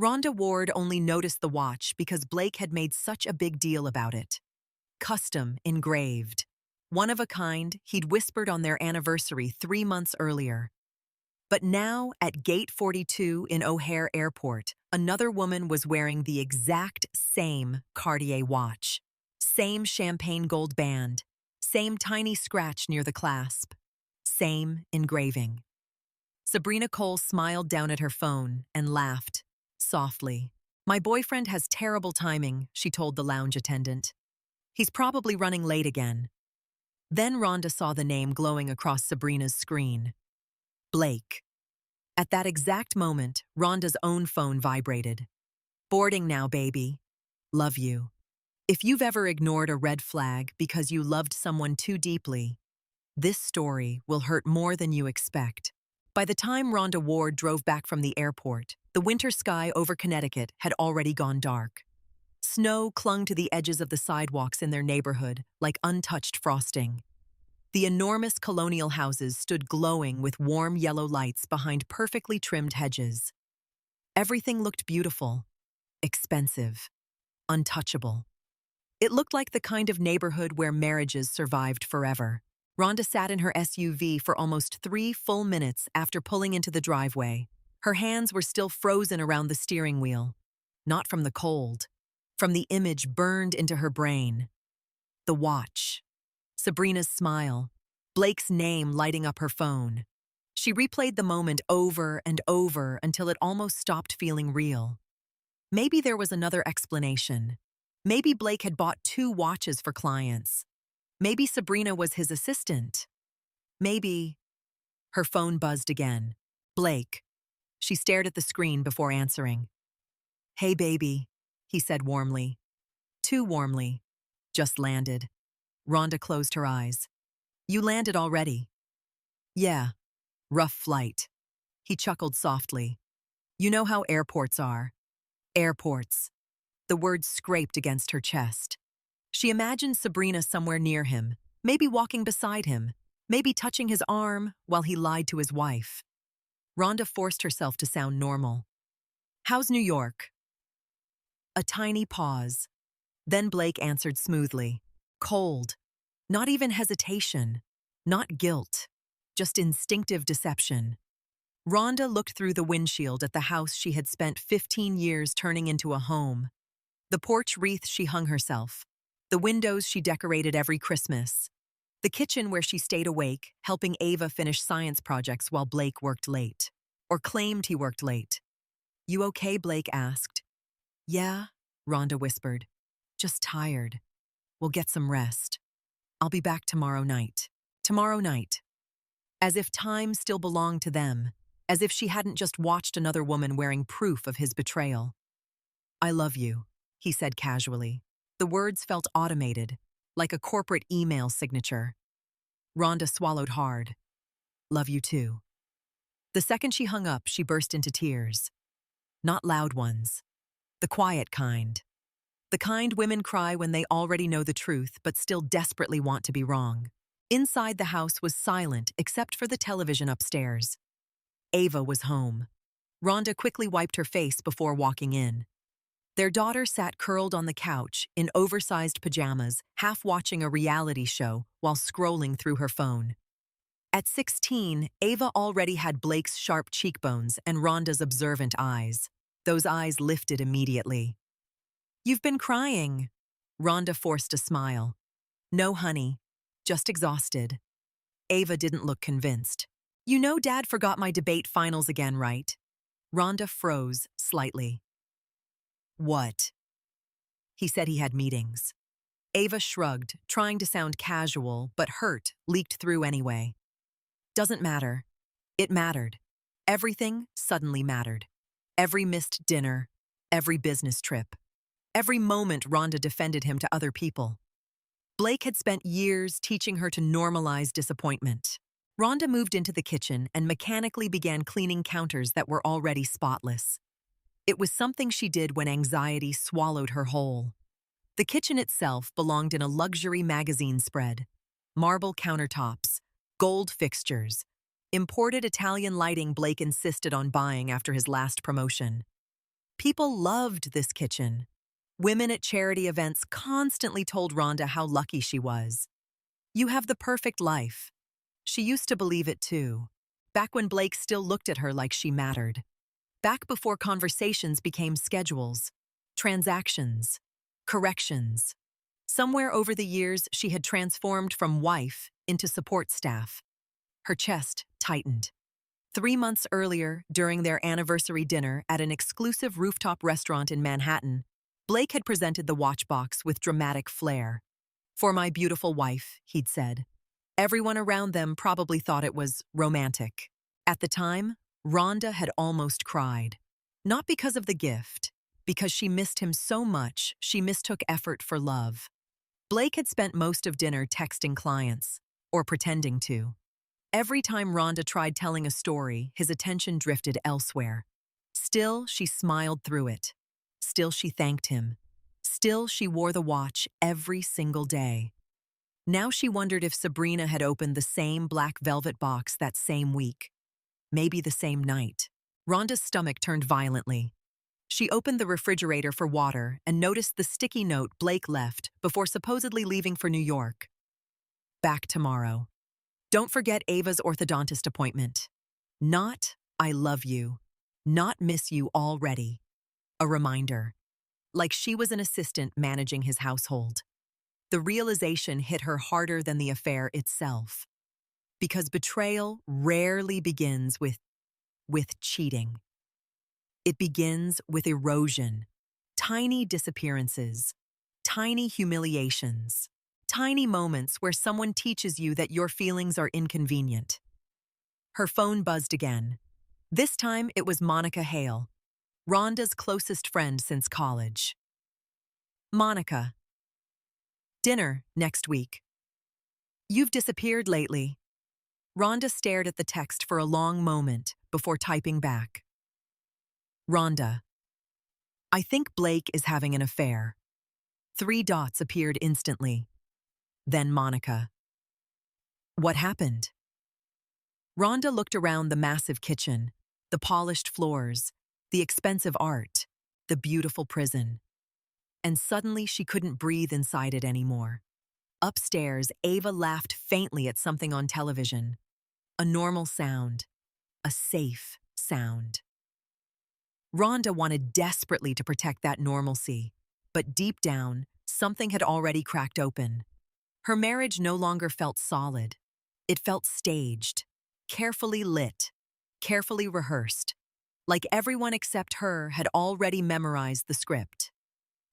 Rhonda Ward only noticed the watch because Blake had made such a big deal about it. Custom engraved. One of a kind he'd whispered on their anniversary 3 months earlier. But now, at Gate 42 in O'Hare Airport, another woman was wearing the exact same Cartier watch. Same champagne gold band. Same tiny scratch near the clasp. Same engraving. Sabrina Cole smiled down at her phone and laughed, softly. "My boyfriend has terrible timing," she told the lounge attendant. "He's probably running late again." Then Rhonda saw the name glowing across Sabrina's screen. Blake. At that exact moment, Rhonda's own phone vibrated. "Boarding now, baby. Love you." If you've ever ignored a red flag because you loved someone too deeply, this story will hurt more than you expect. By the time Rhonda Ward drove back from the airport, the winter sky over Connecticut had already gone dark. Snow clung to the edges of the sidewalks in their neighborhood like untouched frosting. The enormous colonial houses stood glowing with warm yellow lights behind perfectly trimmed hedges. Everything looked beautiful, expensive, untouchable. It looked like the kind of neighborhood where marriages survived forever. Rhonda sat in her SUV for almost 3 full minutes after pulling into the driveway. Her hands were still frozen around the steering wheel. Not from the cold, from the image burned into her brain. The watch. Sabrina's smile. Blake's name lighting up her phone. She replayed the moment over and over until it almost stopped feeling real. Maybe there was another explanation. Maybe Blake had bought 2 watches for clients. Maybe Sabrina was his assistant. Maybe... Her phone buzzed again. Blake. She stared at the screen before answering. "Hey, baby," he said warmly. Too warmly. "Just landed." Rhonda closed her eyes. "You landed already?" "Yeah. Rough flight." He chuckled softly. "You know how airports are." Airports. The words scraped against her chest. She imagined Sabrina somewhere near him, maybe walking beside him, maybe touching his arm while he lied to his wife. Rhonda forced herself to sound normal. "How's New York?" A tiny pause. Then Blake answered smoothly. "Cold. Not even hesitation. Not guilt. Just instinctive deception." Rhonda looked through the windshield at the house she had spent 15 years turning into a home. The porch wreath she hung herself. The windows she decorated every Christmas. The kitchen where she stayed awake, helping Ava finish science projects while Blake worked late. Or claimed he worked late. "You okay?" Blake asked. "Yeah," Rhonda whispered. "Just tired. We'll get some rest. I'll be back tomorrow night." Tomorrow night. As if time still belonged to them. As if she hadn't just watched another woman wearing proof of his betrayal. "I love you," he said casually. The words felt automated, like a corporate email signature. Rhonda swallowed hard. "Love you too." The second she hung up, she burst into tears. Not loud ones. The quiet kind. The kind women cry when they already know the truth but still desperately want to be wrong. Inside the house was silent except for the television upstairs. Ava was home. Rhonda quickly wiped her face before walking in. Their daughter sat curled on the couch in oversized pajamas, half watching a reality show while scrolling through her phone. At 16, Ava already had Blake's sharp cheekbones and Rhonda's observant eyes. Those eyes lifted immediately. "You've been crying." Rhonda forced a smile. "No, honey. Just exhausted." Ava didn't look convinced. "You know Dad forgot my debate finals again, right?" Rhonda froze slightly. "What?" He said he had meetings. Ava shrugged, trying to sound casual, but hurt leaked through anyway. "Doesn't matter." It mattered. Everything suddenly mattered. Every missed dinner, every business trip, every moment Rhonda defended him to other people. Blake had spent years teaching her to normalize disappointment. Rhonda moved into the kitchen and mechanically began cleaning counters that were already spotless. It was something she did when anxiety swallowed her whole. The kitchen itself belonged in a luxury magazine spread. Marble countertops, gold fixtures, imported Italian lighting Blake insisted on buying after his last promotion. People loved this kitchen. Women at charity events constantly told Rhonda how lucky she was. You have the perfect life. She used to believe it too, back when Blake still looked at her like she mattered. Back before conversations became schedules, transactions, corrections. Somewhere over the years, she had transformed from wife into support staff. Her chest tightened. 3 months earlier, during their anniversary dinner at an exclusive rooftop restaurant in Manhattan, Blake had presented the watch box with dramatic flair. "For my beautiful wife," he'd said. Everyone around them probably thought it was romantic. At the time, Rhonda had almost cried. Not because of the gift, because she missed him so much she mistook effort for love. Blake had spent most of dinner texting clients, or pretending to. Every time Rhonda tried telling a story, his attention drifted elsewhere. Still, she smiled through it. Still, she thanked him. Still, she wore the watch every single day. Now she wondered if Sabrina had opened the same black velvet box that same week. Maybe the same night. Rhonda's stomach turned violently. She opened the refrigerator for water and noticed the sticky note Blake left before supposedly leaving for New York. "Back tomorrow. Don't forget Ava's orthodontist appointment. Not, I love you. Not miss you already." A reminder. Like she was an assistant managing his household. The realization hit her harder than the affair itself. Because betrayal rarely begins with cheating. It begins with erosion, tiny disappearances, tiny humiliations, tiny moments where someone teaches you that your feelings are inconvenient. Her phone buzzed again. This time it was Monica Hale, Rhonda's closest friend since college. "Monica. Dinner next week. You've disappeared lately." Rhonda stared at the text for a long moment before typing back. "Rhonda. I think Blake is having an affair." 3 dots appeared instantly. Then Monica. "What happened?" Rhonda looked around the massive kitchen, the polished floors, the expensive art, the beautiful prison. And suddenly she couldn't breathe inside it anymore. Upstairs, Ava laughed faintly at something on television. A normal sound. A safe sound. Rhonda wanted desperately to protect that normalcy, but deep down, something had already cracked open. Her marriage no longer felt solid. It felt staged, carefully lit, carefully rehearsed, like everyone except her had already memorized the script.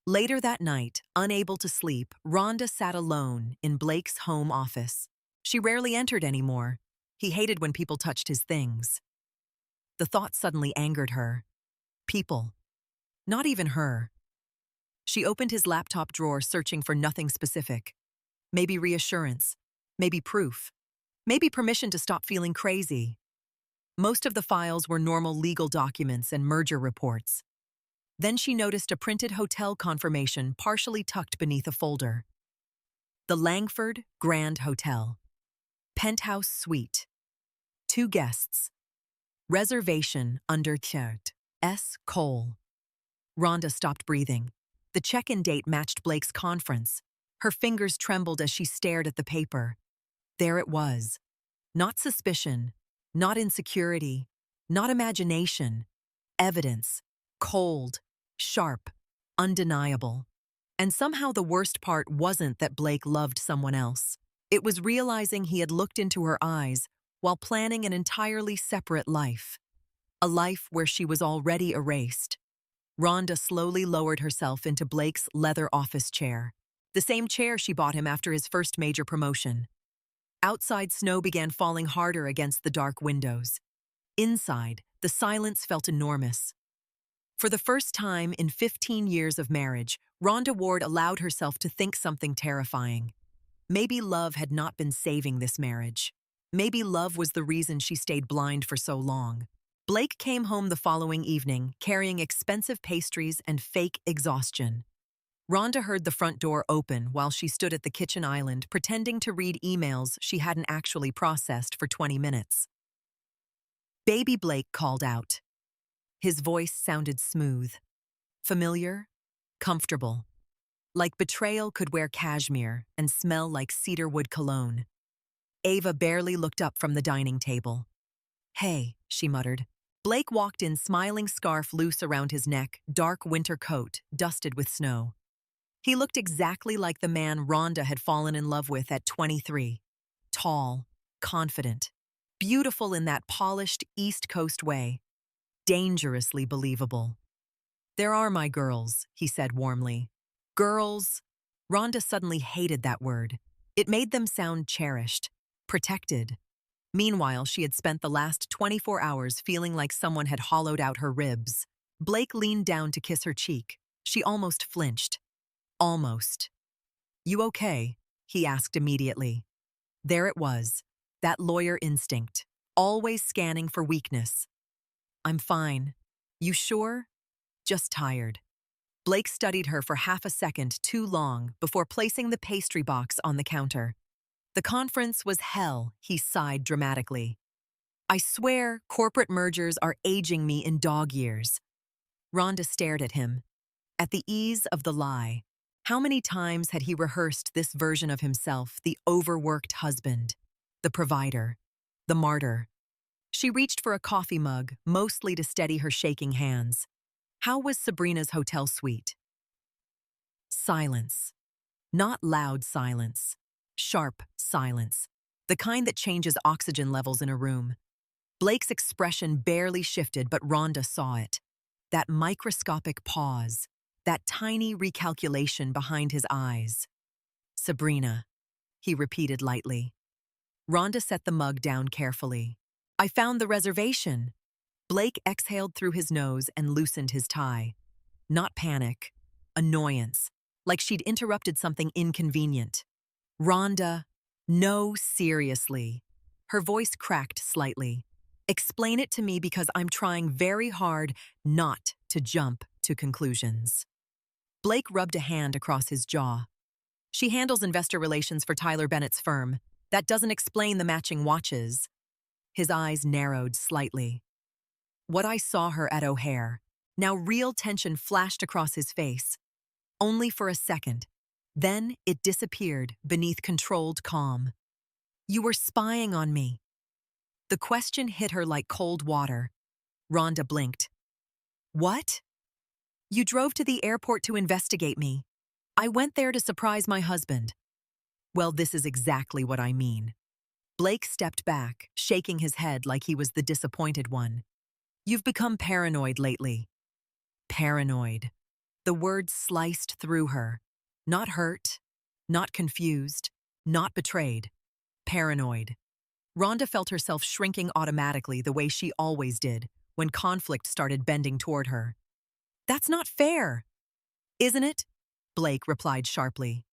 Later that night, unable to sleep, Rhonda sat alone in Blake's home office. She rarely entered anymore. He hated when people touched his things. The thought suddenly angered her. People. Not even her. She opened his laptop drawer, searching for nothing specific. Maybe reassurance. Maybe proof. Maybe permission to stop feeling crazy. Most of the files were normal legal documents and merger reports. Then she noticed a printed hotel confirmation partially tucked beneath a folder. The Langford Grand Hotel. Penthouse suite. 2 guests. Reservation under Kurt S. Cole. Rhonda stopped breathing. The check-in date matched Blake's conference. Her fingers trembled as she stared at the paper. There it was. Not suspicion, not insecurity, not imagination. Evidence. Cold, sharp, undeniable. And somehow the worst part wasn't that Blake loved someone else. It was realizing he had looked into her eyes while planning an entirely separate life. A life where she was already erased. Rhonda slowly lowered herself into Blake's leather office chair, the same chair she bought him after his first major promotion. Outside, snow began falling harder against the dark windows. Inside, the silence felt enormous. For the first time in 15 years of marriage, Rhonda Ward allowed herself to think something terrifying. Maybe love had not been saving this marriage. Maybe love was the reason she stayed blind for so long. Blake came home the following evening, carrying expensive pastries and fake exhaustion. Rhonda heard the front door open while she stood at the kitchen island, pretending to read emails she hadn't actually processed for 20 minutes. Baby Blake called out. His voice sounded smooth. Familiar, comfortable. Like betrayal could wear cashmere and smell like cedarwood cologne. Ava barely looked up from the dining table. "Hey," she muttered. Blake walked in, smiling, scarf loose around his neck, dark winter coat, dusted with snow. He looked exactly like the man Rhonda had fallen in love with at 23. Tall, confident, beautiful in that polished East Coast way. Dangerously believable. "There are my girls," he said warmly. Girls. Rhonda suddenly hated that word. It made them sound cherished, protected. Meanwhile, she had spent the last 24 hours feeling like someone had hollowed out her ribs. Blake leaned down to kiss her cheek. She almost flinched. Almost. "You okay?" he asked immediately. There it was, that lawyer instinct, always scanning for weakness. "I'm fine. You sure?" "Just tired." Blake studied her for half a second, too long, before placing the pastry box on the counter. "The conference was hell," he sighed dramatically. "I swear, corporate mergers are aging me in dog years." Rhonda stared at him. At the ease of the lie. How many times had he rehearsed this version of himself, the overworked husband, the provider, the martyr? She reached for a coffee mug, mostly to steady her shaking hands. How was Sabrina's hotel suite? Silence. Not loud silence. Sharp silence. The kind that changes oxygen levels in a room. Blake's expression barely shifted, but Rhonda saw it. That microscopic pause. That tiny recalculation behind his eyes. "Sabrina," he repeated lightly. Rhonda set the mug down carefully. "I found the reservation." Blake exhaled through his nose and loosened his tie. Not panic. Annoyance. Like she'd interrupted something inconvenient. "Rhonda, no, seriously." Her voice cracked slightly. "Explain it to me because I'm trying very hard not to jump to conclusions." Blake rubbed a hand across his jaw. "She handles investor relations for Tyler Bennett's firm. That doesn't explain the matching watches." His eyes narrowed slightly. "What I saw her at O'Hare." Now real tension flashed across his face. Only for a second. Then it disappeared beneath controlled calm. "You were spying on me." The question hit her like cold water. Rhonda blinked. "What?" "You drove to the airport to investigate me. I went there to surprise my husband." "Well, this is exactly what I mean." Blake stepped back, shaking his head like he was the disappointed one. "You've become paranoid lately." Paranoid. The word sliced through her. Not hurt, not confused, not betrayed. Paranoid. Rhonda felt herself shrinking automatically the way she always did when conflict started bending toward her. "That's not fair." "Isn't it?" Blake replied sharply.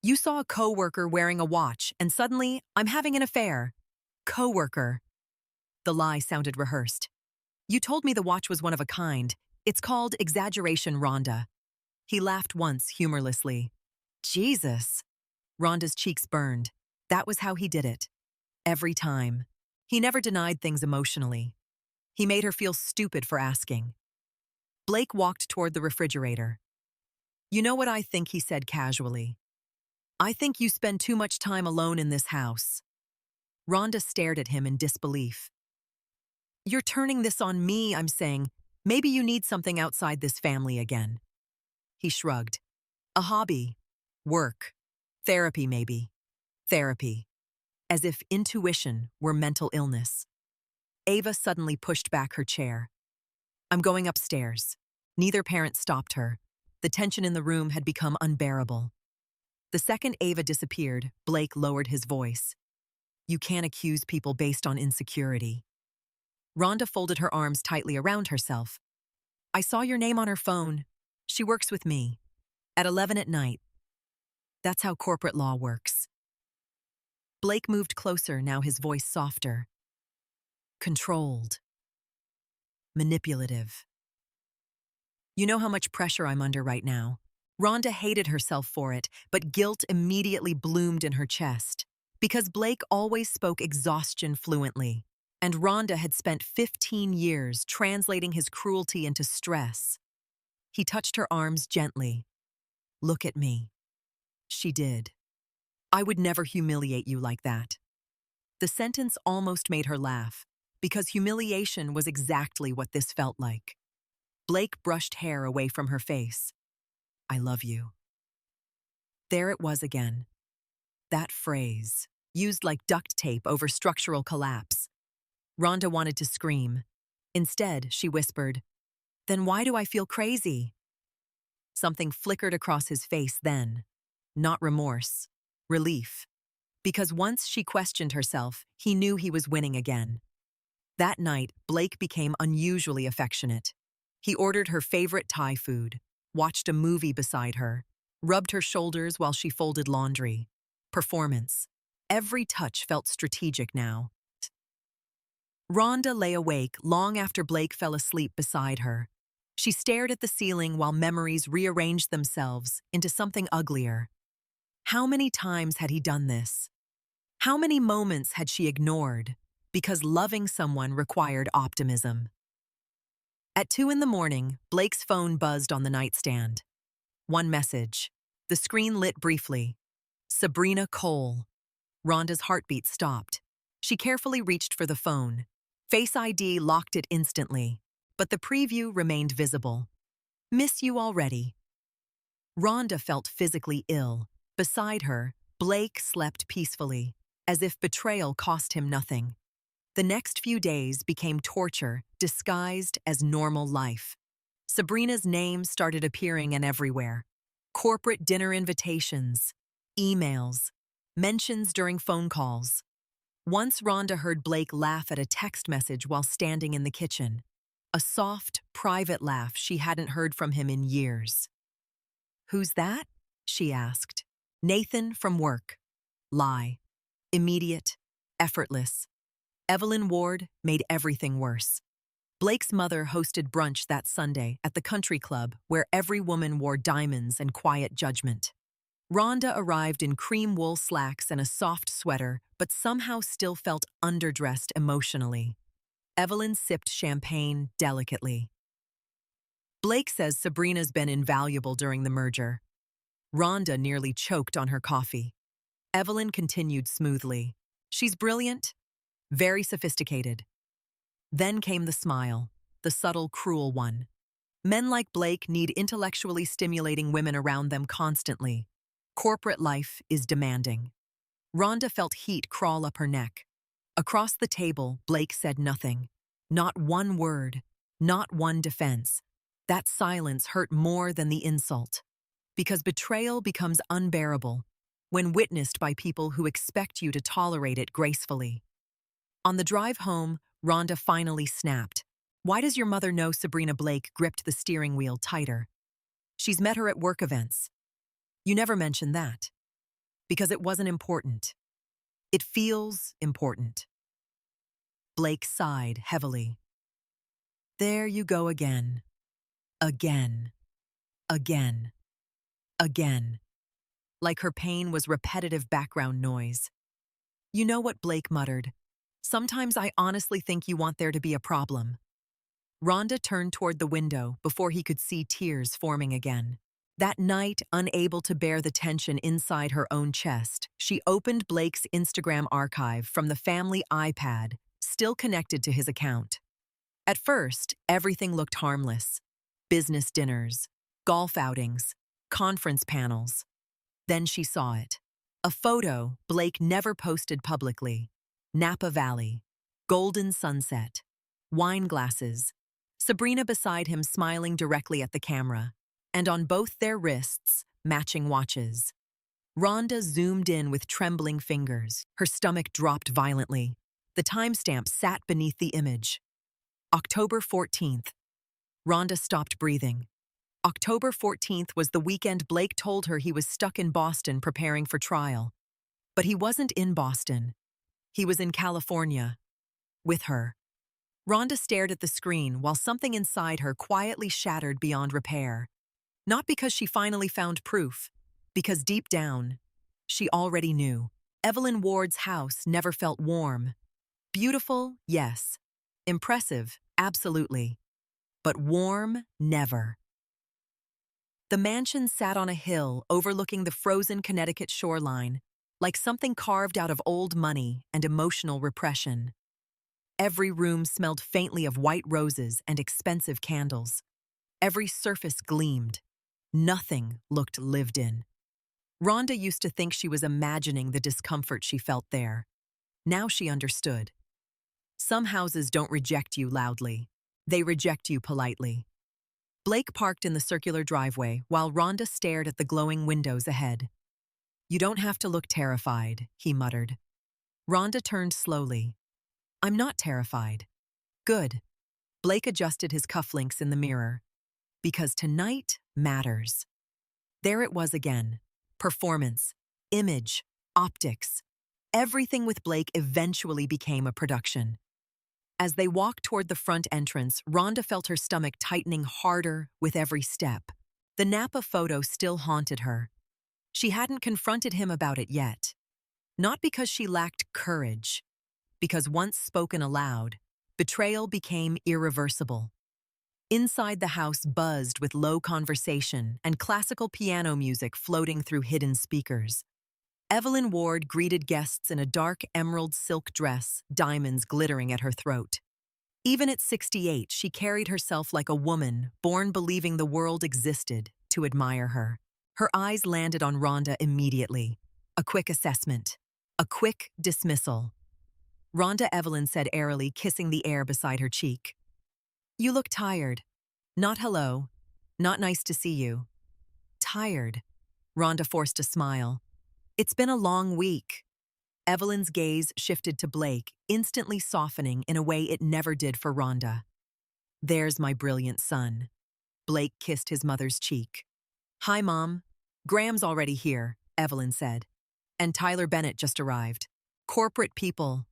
"You saw a coworker wearing a watch, and suddenly, I'm having an affair." "Coworker." The lie sounded rehearsed. "You told me the watch was one of a kind. It's called exaggeration, Rhonda." He laughed once, humorlessly. "Jesus." Rhonda's cheeks burned. That was how he did it. Every time. He never denied things emotionally. He made her feel stupid for asking. Blake walked toward the refrigerator. "You know what I think," he said casually. "I think you spend too much time alone in this house." Rhonda stared at him in disbelief. "You're turning this on me," I'm saying. "Maybe you need something outside this family again." He shrugged. "A hobby. Work. Therapy, maybe." Therapy. As if intuition were mental illness. Ava suddenly pushed back her chair. "I'm going upstairs." Neither parent stopped her. The tension in the room had become unbearable. The second Ava disappeared, Blake lowered his voice. "You can't accuse people based on insecurity." Rhonda folded her arms tightly around herself. "I saw your name on her phone. She works with me. At 11 at night. That's how corporate law works." Blake moved closer, now his voice softer. "Controlled. Manipulative. You know how much pressure I'm under right now." Rhonda hated herself for it, but guilt immediately bloomed in her chest. Because Blake always spoke exhaustion fluently, and Rhonda had spent 15 years translating his cruelty into stress. He touched her arms gently. "Look at me." She did. "I would never humiliate you like that." The sentence almost made her laugh, because humiliation was exactly what this felt like. Blake brushed hair away from her face. "I love you." There it was again. That phrase, used like duct tape over structural collapse. Rhonda wanted to scream. Instead, she whispered, "Then why do I feel crazy?" Something flickered across his face then. Not remorse, relief. Because once she questioned herself, he knew he was winning again. That night, Blake became unusually affectionate. He ordered her favorite Thai food, watched a movie beside her, rubbed her shoulders while she folded laundry. Performance. Every touch felt strategic now. Rhonda lay awake long after Blake fell asleep beside her. She stared at the ceiling while memories rearranged themselves into something uglier. How many times had he done this? How many moments had she ignored because loving someone required optimism? At 2 in the morning, Blake's phone buzzed on the nightstand. One message. The screen lit briefly. Sabrina Cole. Rhonda's heartbeat stopped. She carefully reached for the phone. Face ID locked it instantly, but the preview remained visible. "Miss you already." Rhonda felt physically ill. Beside her, Blake slept peacefully, as if betrayal cost him nothing. The next few days became torture, disguised as normal life. Sabrina's name started appearing everywhere. Corporate dinner invitations, emails, mentions during phone calls. Once Rhonda heard Blake laugh at a text message while standing in the kitchen. A soft, private laugh she hadn't heard from him in years. "Who's that?" she asked. "Nathan from work." Lie. Immediate, effortless. Rhonda Ward made everything worse. Blake's mother hosted brunch that Sunday at the country club where every woman wore diamonds and quiet judgment. Rhonda arrived in cream wool slacks and a soft sweater, but somehow still felt underdressed emotionally. Evelyn sipped champagne delicately. "Blake says Sabrina's been invaluable during the merger." Rhonda nearly choked on her coffee. Evelyn continued smoothly. "She's brilliant, very sophisticated." Then came the smile, the subtle, cruel one. "Men like Blake need intellectually stimulating women around them constantly. Corporate life is demanding." Rhonda felt heat crawl up her neck. Across the table, Blake said nothing. Not one word, not one defense. That silence hurt more than the insult. Because betrayal becomes unbearable when witnessed by people who expect you to tolerate it gracefully. On the drive home, Rhonda finally snapped. "Why does your mother know Sabrina Blake gripped the steering wheel tighter? She's met her at work events." "You never mentioned that." "Because it wasn't important." "It feels important." Blake sighed heavily. "There you go again. Again. Again. Again." Like her pain was repetitive background noise. "You know what?" Blake muttered. "Sometimes I honestly think you want there to be a problem." Rhonda turned toward the window before he could see tears forming again. That night, unable to bear the tension inside her own chest, she opened Blake's Instagram archive from the family iPad, still connected to his account. At first, everything looked harmless. Business dinners, golf outings, conference panels. Then she saw it. A photo Blake never posted publicly. Napa Valley, golden sunset, wine glasses, Sabrina beside him smiling directly at the camera, and on both their wrists, matching watches. Rhonda zoomed in with trembling fingers. Her stomach dropped violently. The timestamp sat beneath the image. October 14th. Rhonda stopped breathing. October 14th was the weekend Blake told her he was stuck in Boston preparing for trial. But he wasn't in Boston. He was in California. With her. Rhonda stared at the screen while something inside her quietly shattered beyond repair. Not because she finally found proof, because deep down, she already knew. Rhonda Ward's house never felt warm. Beautiful, yes. Impressive, absolutely. But warm, never. The mansion sat on a hill overlooking the frozen Connecticut shoreline, like something carved out of old money and emotional repression. Every room smelled faintly of white roses and expensive candles. Every surface gleamed. Nothing looked lived in. Rhonda used to think she was imagining the discomfort she felt there. Now she understood. Some houses don't reject you loudly. They reject you politely. Blake parked in the circular driveway while Rhonda stared at the glowing windows ahead. "You don't have to look terrified," he muttered. Rhonda turned slowly. "I'm not terrified." "Good." Blake adjusted his cufflinks in the mirror. "Because tonight matters." There it was again. Performance, image, optics. Everything with Blake eventually became a production. As they walked toward the front entrance, Rhonda felt her stomach tightening harder with every step. The Napa photo still haunted her. She hadn't confronted him about it yet. Not because she lacked courage, because once spoken aloud, betrayal became irreversible. Inside the house buzzed with low conversation and classical piano music floating through hidden speakers. Evelyn Ward greeted guests in a dark emerald silk dress, diamonds glittering at her throat. Even at 68, she carried herself like a woman born believing the world existed to admire her. Her eyes landed on Rhonda immediately. A quick assessment. A quick dismissal. "Rhonda," Evelyn said airily, kissing the air beside her cheek. "You look tired." "Not hello. Not nice to see you." "Tired." Rhonda forced a smile. "It's been a long week." Evelyn's gaze shifted to Blake, instantly softening in a way it never did for Rhonda. "There's my brilliant son." Blake kissed his mother's cheek. "Hi, Mom." "Graham's already here," Evelyn said. "And Tyler Bennett just arrived." "Corporate people."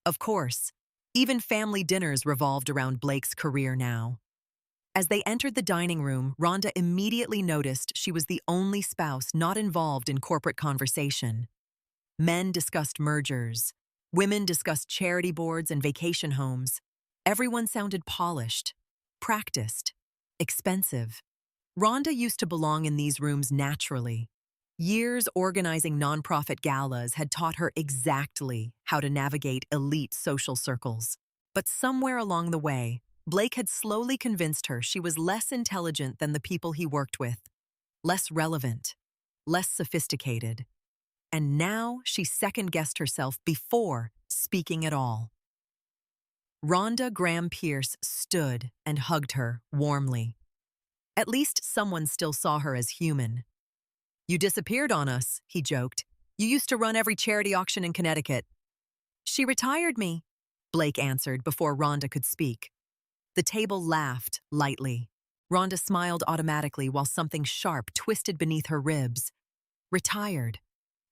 Of course. Even family dinners revolved around Blake's career now. As they entered the dining room, Rhonda immediately noticed she was the only spouse not involved in corporate conversation. Men discussed mergers. Women discussed charity boards and vacation homes. Everyone sounded polished, practiced, expensive. Rhonda used to belong in these rooms naturally. Years organizing nonprofit galas had taught her exactly how to navigate elite social circles. But somewhere along the way, Blake had slowly convinced her she was less intelligent than the people he worked with, less relevant, less sophisticated. And now she second-guessed herself before speaking at all. Rhonda Graham Pierce stood and hugged her warmly. At least someone still saw her as human. "You disappeared on us," he joked. "You used to run every charity auction in Connecticut." "She retired me," Blake answered before Rhonda could speak. The table laughed lightly. Rhonda smiled automatically while something sharp twisted beneath her ribs. Retired.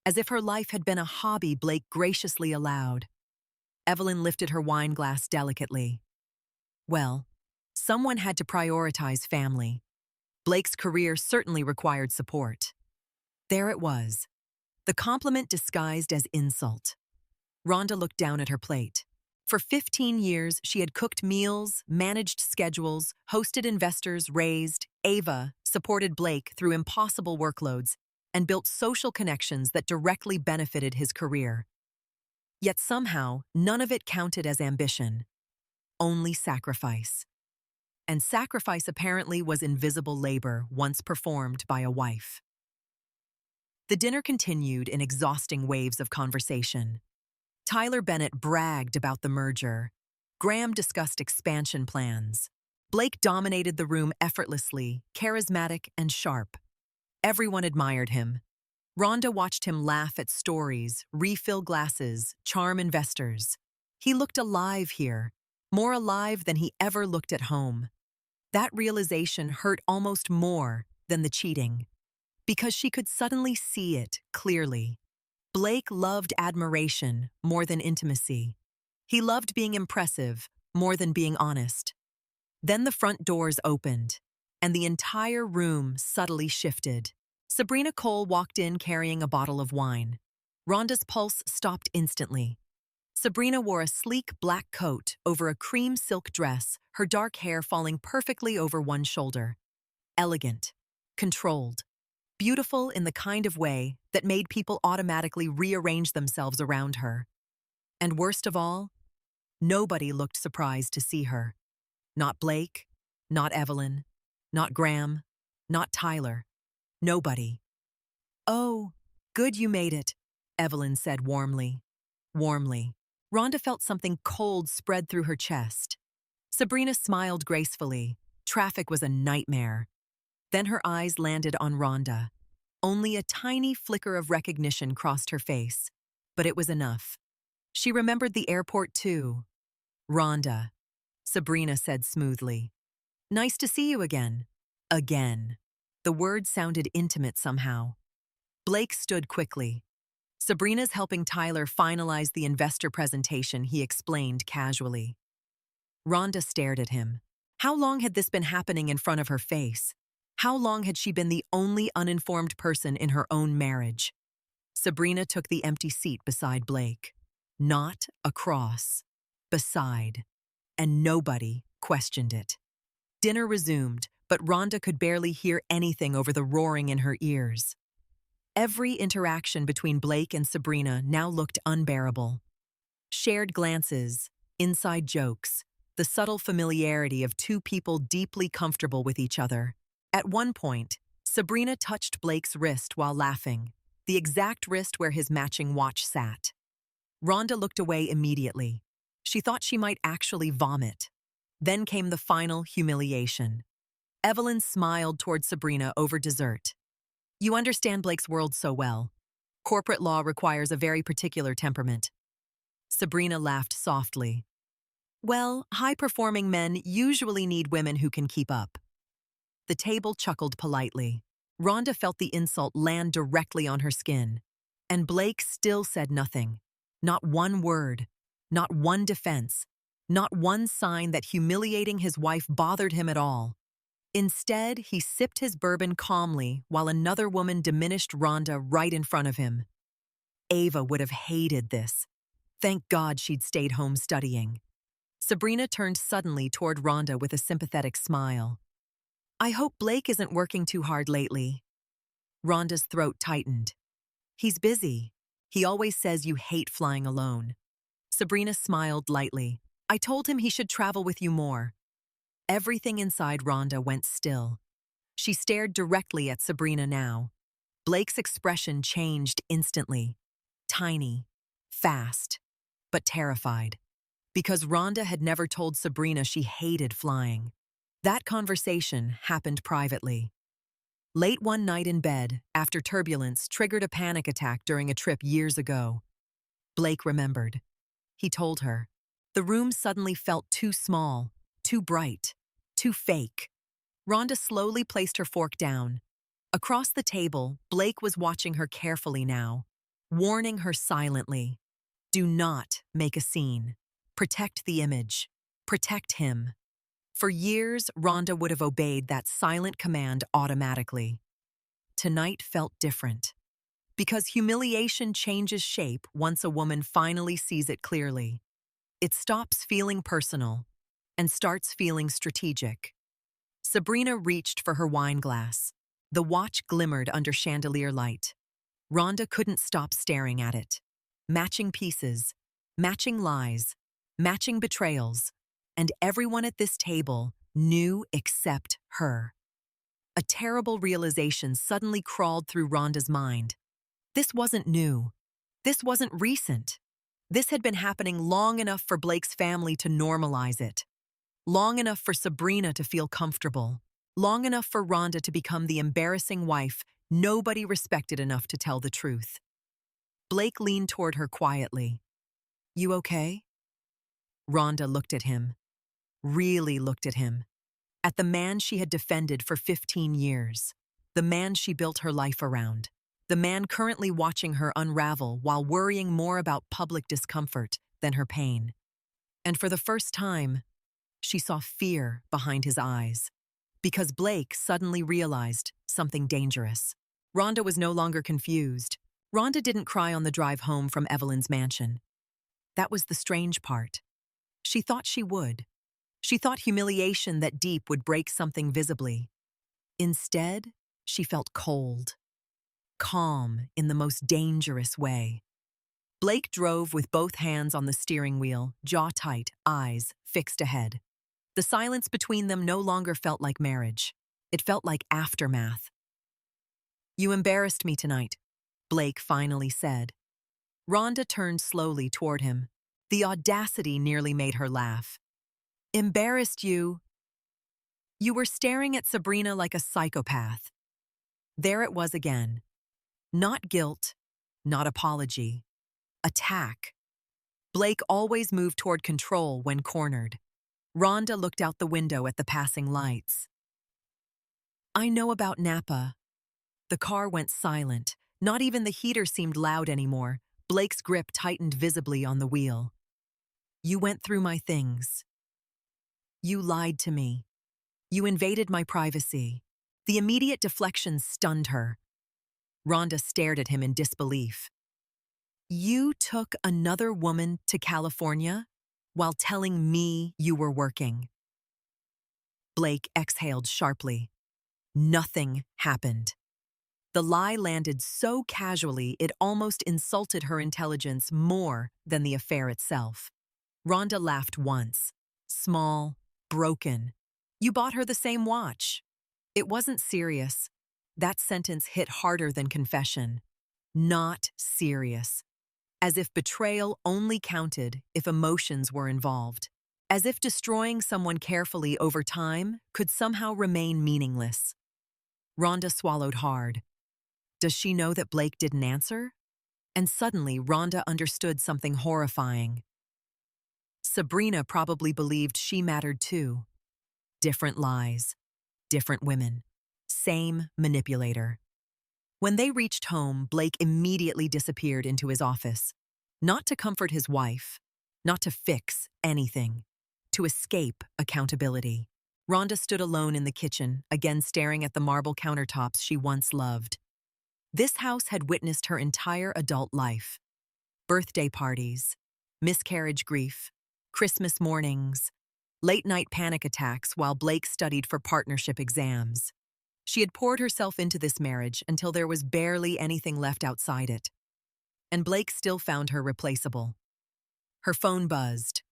As if her life had been a hobby Blake graciously allowed. Evelyn lifted her wine glass delicately. Well, someone had to prioritize family. Blake's career certainly required support. There it was. The compliment disguised as insult. Rhonda looked down at her plate. For 15 years, she had cooked meals, managed schedules, hosted investors, raised, supported Blake through impossible workloads, and built social connections that directly benefited his career. Yet somehow, none of it counted as ambition. Only sacrifice. And sacrifice apparently was invisible labor once performed by a wife. The dinner continued in exhausting waves of conversation. Tyler Bennett bragged about the merger. Graham discussed expansion plans. Blake dominated the room effortlessly, charismatic and sharp. Everyone admired him. Rhonda watched him laugh at stories, refill glasses, charm investors. He looked alive here, more alive than he ever looked at home. That realization hurt almost more than the cheating, because she could suddenly see it clearly. Blake loved admiration more than intimacy. He loved being impressive more than being honest. Then the front doors opened, and the entire room subtly shifted. Sabrina Cole walked in carrying a bottle of wine. Rhonda's pulse stopped instantly. Sabrina wore a sleek black coat over a cream silk dress, her dark hair falling perfectly over one shoulder. Elegant. controlled, beautiful in the kind of way that made people automatically rearrange themselves around her. And worst of all, nobody looked surprised to see her. Not Blake, not Evelyn, not Graham, not Tyler. Nobody. "Oh, good you made it," Evelyn said warmly. Warmly. Rhonda felt something cold spread through her chest. Sabrina smiled gracefully. Traffic was a nightmare. Then her eyes landed on Rhonda. Only a tiny flicker of recognition crossed her face, but it was enough. She remembered the airport too. "Rhonda," Sabrina said smoothly. "Nice to see you again." Again. The word sounded intimate somehow. Blake stood quickly. "Sabrina's helping Tyler finalize the investor presentation," he explained casually. Rhonda stared at him. How long had this been happening in front of her face? How long had she been the only uninformed person in her own marriage? Sabrina took the empty seat beside Blake. Not across. Beside. And nobody questioned it. Dinner resumed, but Rhonda could barely hear anything over the roaring in her ears. Every interaction between Blake and Sabrina now looked unbearable. Shared glances, inside jokes, the subtle familiarity of two people deeply comfortable with each other. At one point, Sabrina touched Blake's wrist while laughing, the exact wrist where his matching watch sat. Rhonda looked away immediately. She thought she might actually vomit. Then came the final humiliation. Evelyn smiled toward Sabrina over dessert. "You understand Blake's world so well. Corporate law requires a very particular temperament." Sabrina laughed softly. "Well, high-performing men usually need women who can keep up." The table chuckled politely. Rhonda felt the insult land directly on her skin. And Blake still said nothing. Not one word. Not one defense. Not one sign that humiliating his wife bothered him at all. Instead, he sipped his bourbon calmly while another woman diminished Rhonda right in front of him. Ava would have hated this. Thank God she'd stayed home studying. Sabrina turned suddenly toward Rhonda with a sympathetic smile. "I hope Blake isn't working too hard lately." Rhonda's throat tightened. "He's busy. He always says you hate flying alone." Sabrina smiled lightly. "I told him he should travel with you more." Everything inside Rhonda went still. She stared directly at Sabrina now. Blake's expression changed instantly. Tiny, fast, but terrified. Because Rhonda had never told Sabrina she hated flying. That conversation happened privately. Late one night in bed, after turbulence triggered a panic attack during a trip years ago. Blake remembered. He told her. The room suddenly felt too small, too bright, too fake. Rhonda slowly placed her fork down. Across the table, Blake was watching her carefully now, warning her silently. Do not make a scene. Protect the image. Protect him. For years, Rhonda would have obeyed that silent command automatically. Tonight felt different. Because humiliation changes shape once a woman finally sees it clearly. It stops feeling personal and starts feeling strategic. Sabrina reached for her wine glass. The watch glimmered under chandelier light. Rhonda couldn't stop staring at it. Matching pieces, matching lies, matching betrayals, and everyone at this table knew except her. A terrible realization suddenly crawled through Rhonda's mind. This wasn't new. This wasn't recent. This had been happening long enough for Blake's family to normalize it. Long enough for Sabrina to feel comfortable. Long enough for Rhonda to become the embarrassing wife nobody respected enough to tell the truth. Blake leaned toward her quietly. You okay? Rhonda looked at him. Really looked at him. At the man she had defended for 15 years. The man she built her life around. The man currently watching her unravel while worrying more about public discomfort than her pain. And for the first time, she saw fear behind his eyes. Because Blake suddenly realized something dangerous. Rhonda was no longer confused. Rhonda didn't cry on the drive home from Evelyn's mansion. That was the strange part. She thought she would. She thought humiliation that deep would break something visibly. Instead, she felt cold, calm in the most dangerous way. Blake drove with both hands on the steering wheel, jaw tight, eyes fixed ahead. The silence between them no longer felt like marriage. It felt like aftermath. "You embarrassed me tonight," Blake finally said. Rhonda turned slowly toward him. The audacity nearly made her laugh. "Embarrassed you? You were staring at Sabrina like a psychopath." There it was again. Not guilt, not apology. Attack. Blake always moved toward control when cornered. Rhonda looked out the window at the passing lights. "I know about Napa." The car went silent. Not even the heater seemed loud anymore. Blake's grip tightened visibly on the wheel. "You went through my things. You lied to me. You invaded my privacy." The immediate deflection stunned her. Rhonda stared at him in disbelief. "You took another woman to California while telling me you were working." Blake exhaled sharply. Nothing happened. The lie landed so casually it almost insulted her intelligence more than the affair itself. Rhonda laughed once. Small, broken. "You bought her the same watch." It wasn't serious. That sentence hit harder than confession. Not serious. As if betrayal only counted if emotions were involved. As if destroying someone carefully over time could somehow remain meaningless. Rhonda swallowed hard. Does she know that Blake didn't answer? And suddenly, Rhonda understood something horrifying. Sabrina probably believed she mattered too. Different lies. Different women. Same manipulator. When they reached home, Blake immediately disappeared into his office. Not to comfort his wife. Not to fix anything. To escape accountability. Rhonda stood alone in the kitchen, again staring at the marble countertops she once loved. This house had witnessed her entire adult life. Birthday parties, miscarriage grief, Christmas mornings, late-night panic attacks while Blake studied for partnership exams. She had poured herself into this marriage until there was barely anything left outside it. And Blake still found her replaceable. Her phone buzzed.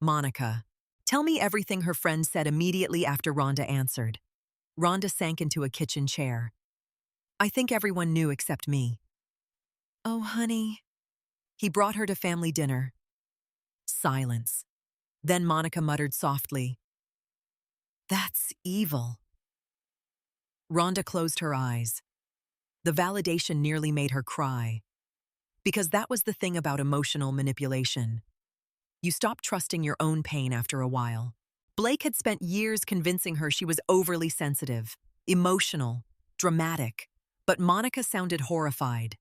"Monica." "Tell me everything," her friend said immediately after Rhonda answered. Rhonda sank into a kitchen chair. "I think everyone knew except me." "Oh, honey." He brought her to family dinner. Silence. Then Monica muttered softly, "That's evil." Rhonda closed her eyes. The validation nearly made her cry. Because that was the thing about emotional manipulation. You stop trusting your own pain after a while. Blake had spent years convincing her she was overly sensitive, emotional, dramatic. But Monica sounded horrified.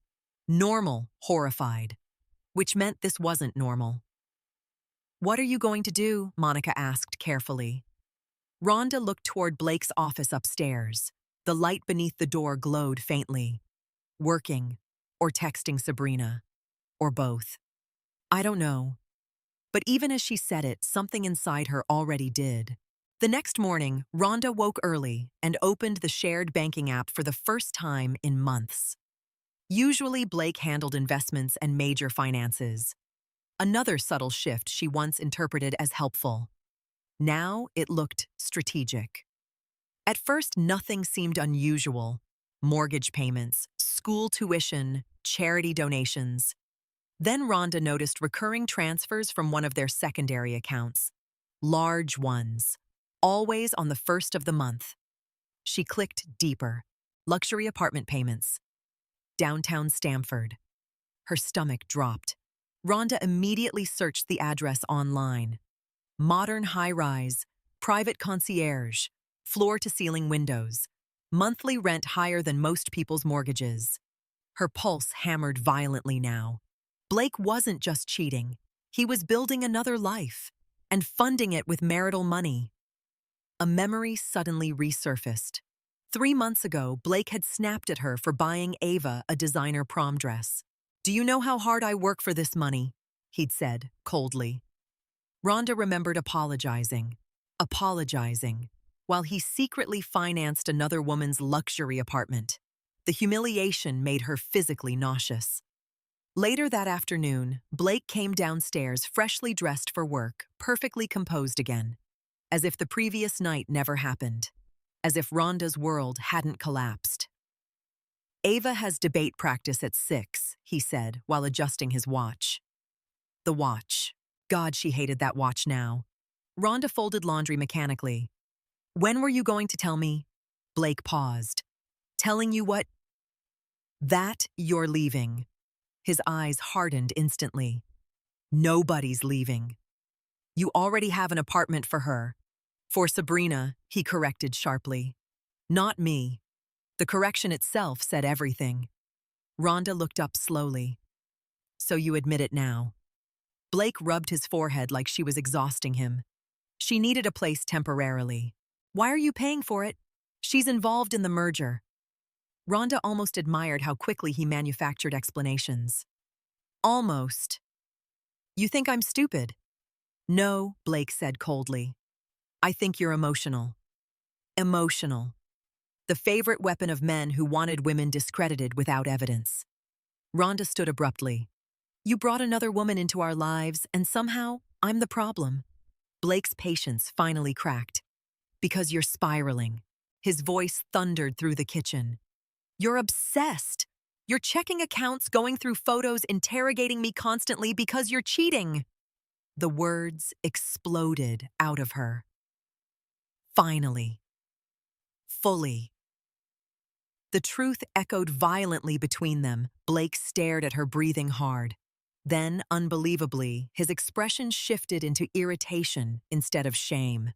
Normal horrified. Which meant this wasn't normal. "What are you going to do?" Monica asked carefully. Rhonda looked toward Blake's office upstairs. The light beneath the door glowed faintly. Working, or texting Sabrina, or both. "I don't know." But even as she said it, something inside her already did. The next morning, Rhonda woke early and opened the shared banking app for the first time in months. Usually, Blake handled investments and major finances. Another subtle shift she once interpreted as helpful. Now it looked strategic. At first, nothing seemed unusual. Mortgage payments, school tuition, charity donations. Then Rhonda noticed recurring transfers from one of their secondary accounts. Large ones. Always on the first of the month. She clicked deeper. Luxury apartment payments. Downtown Stamford. Her stomach dropped. Rhonda immediately searched the address online. Modern high-rise, private concierge, floor-to-ceiling windows. Monthly rent higher than most people's mortgages. Her pulse hammered violently now. Blake wasn't just cheating. He was building another life and funding it with marital money. A memory suddenly resurfaced. 3 months ago, Blake had snapped at her for buying Ava a designer prom dress. "Do you know how hard I work for this money?" he'd said, coldly. Rhonda remembered apologizing. while he secretly financed another woman's luxury apartment. The humiliation made her physically nauseous. Later that afternoon, Blake came downstairs freshly dressed for work, perfectly composed again, as if the previous night never happened, as if Rhonda's world hadn't collapsed. "Ava has debate practice at 6, he said while adjusting his watch. The watch. God, she hated that watch now. Rhonda folded laundry mechanically. "When were you going to tell me?" Blake paused. "Telling you what?" "That you're leaving." His eyes hardened instantly. "Nobody's leaving. You already have an apartment for her." "For Sabrina," he corrected sharply. "Not me." The correction itself said everything. Rhonda looked up slowly. "So you admit it now." Blake rubbed his forehead like she was exhausting him. "She needed a place temporarily." "Why are you paying for it?" "She's involved in the merger." Rhonda almost admired how quickly he manufactured explanations. "Almost." "You think I'm stupid?" "No," Blake said coldly. "I think you're emotional." Emotional. The favorite weapon of men who wanted women discredited without evidence. Rhonda stood abruptly. "You brought another woman into our lives, and somehow, I'm the problem." Blake's patience finally cracked. "Because you're spiraling." His voice thundered through the kitchen. "You're obsessed. You're checking accounts, going through photos, interrogating me constantly because you're cheating." The words exploded out of her. Finally. Fully. The truth echoed violently between them. Blake stared at her, breathing hard. Then, unbelievably, his expression shifted into irritation instead of shame.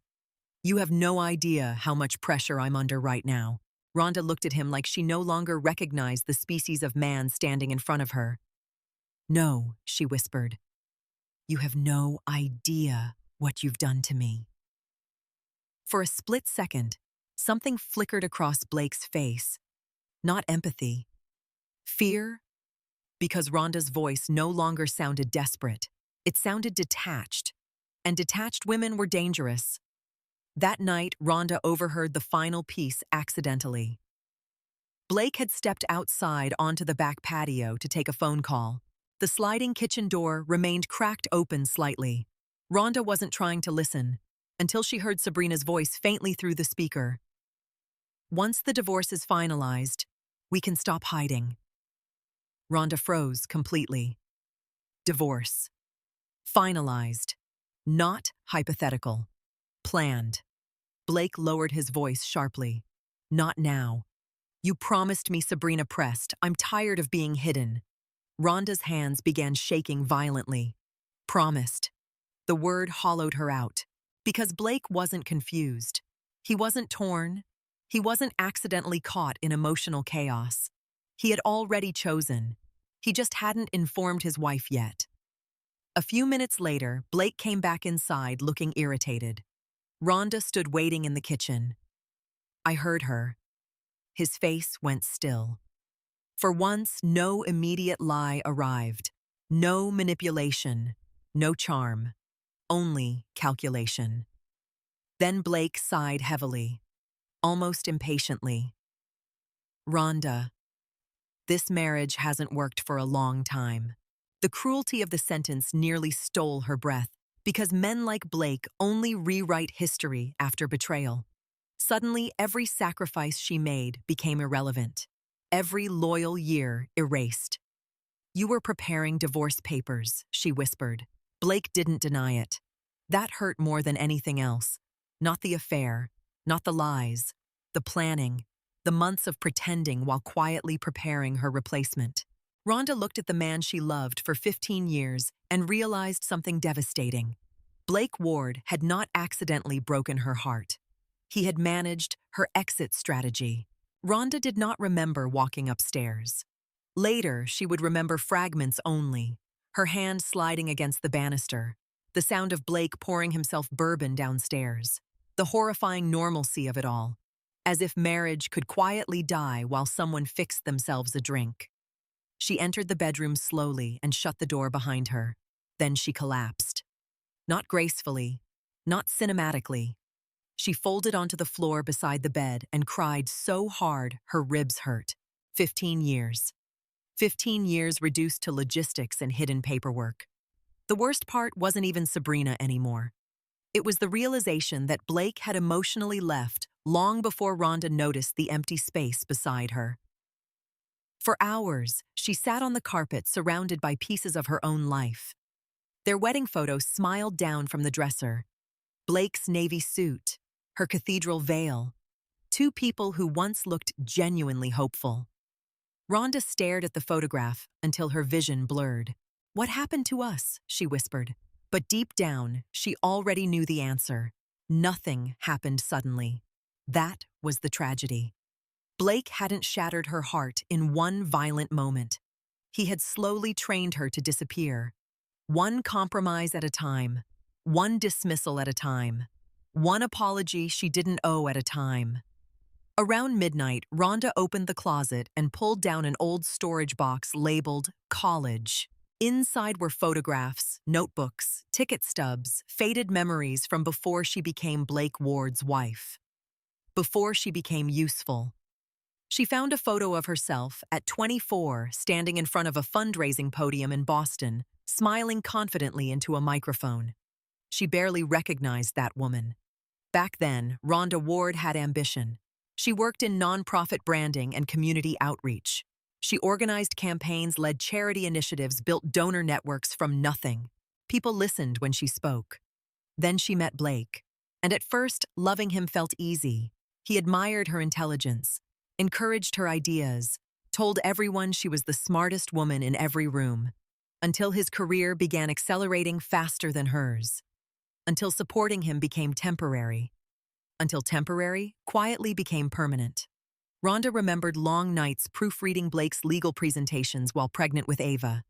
"You have no idea how much pressure I'm under right now." Rhonda looked at him like she no longer recognized the species of man standing in front of her. "No," she whispered. "You have no idea what you've done to me." For a split second, something flickered across Blake's face. Not empathy. Fear? Because Rhonda's voice no longer sounded desperate. It sounded detached. And detached women were dangerous. That night, Rhonda overheard the final piece accidentally. Blake had stepped outside onto the back patio to take a phone call. The sliding kitchen door remained cracked open slightly. Rhonda wasn't trying to listen until she heard Sabrina's voice faintly through the speaker. "Once the divorce is finalized, we can stop hiding." Rhonda froze completely. Divorce. Finalized. Not hypothetical. Planned. Blake lowered his voice sharply. "Not now. You promised me," Sabrina pressed. "I'm tired of being hidden." Rhonda's hands began shaking violently. Promised. The word hollowed her out. Because Blake wasn't confused. He wasn't torn. He wasn't accidentally caught in emotional chaos. He had already chosen. He just hadn't informed his wife yet. A few minutes later, Blake came back inside looking irritated. Rhonda stood waiting in the kitchen. "I heard her." His face went still. For once, no immediate lie arrived. No manipulation. No charm. Only calculation. Then Blake sighed heavily, almost impatiently. "Rhonda, this marriage hasn't worked for a long time." The cruelty of the sentence nearly stole her breath, because men like Blake only rewrite history after betrayal. Suddenly, every sacrifice she made became irrelevant. Every loyal year erased. "You were preparing divorce papers," she whispered. Blake didn't deny it. That hurt more than anything else. Not the affair, not the lies, the planning, the months of pretending while quietly preparing her replacement. Rhonda looked at the man she loved for 15 years and realized something devastating. Blake Ward had not accidentally broken her heart. He had managed her exit strategy. Rhonda did not remember walking upstairs. Later, she would remember fragments only, her hand sliding against the banister, the sound of Blake pouring himself bourbon downstairs, the horrifying normalcy of it all, as if marriage could quietly die while someone fixed themselves a drink. She entered the bedroom slowly and shut the door behind her. Then she collapsed. Not gracefully, not cinematically. She folded onto the floor beside the bed and cried so hard her ribs hurt. 15 years. 15 years reduced to logistics and hidden paperwork. The worst part wasn't even Sabrina anymore. It was the realization that Blake had emotionally left long before Rhonda noticed the empty space beside her. For hours, she sat on the carpet surrounded by pieces of her own life. Their wedding photo smiled down from the dresser. Blake's navy suit, her cathedral veil. Two people who once looked genuinely hopeful. Rhonda stared at the photograph until her vision blurred. "What happened to us?" she whispered. But deep down, she already knew the answer. Nothing happened suddenly. That was the tragedy. Blake hadn't shattered her heart in one violent moment. He had slowly trained her to disappear. One compromise at a time. One dismissal at a time. One apology she didn't owe at a time. Around midnight, Rhonda opened the closet and pulled down an old storage box labeled college. Inside were photographs, notebooks, ticket stubs, faded memories from before she became Blake Ward's wife. Before she became useful. She found a photo of herself at 24 standing in front of a fundraising podium in Boston, smiling confidently into a microphone. She barely recognized that woman. Back then, Rhonda Ward had ambition. She worked in nonprofit branding and community outreach. She organized campaigns, led charity initiatives, built donor networks from nothing. People listened when she spoke. Then she met Blake. And at first, loving him felt easy. He admired her intelligence, encouraged her ideas, told everyone she was the smartest woman in every room, until his career began accelerating faster than hers. Until supporting him became temporary. Until temporary quietly became permanent. Rhonda remembered long nights proofreading Blake's legal presentations while pregnant with Ava.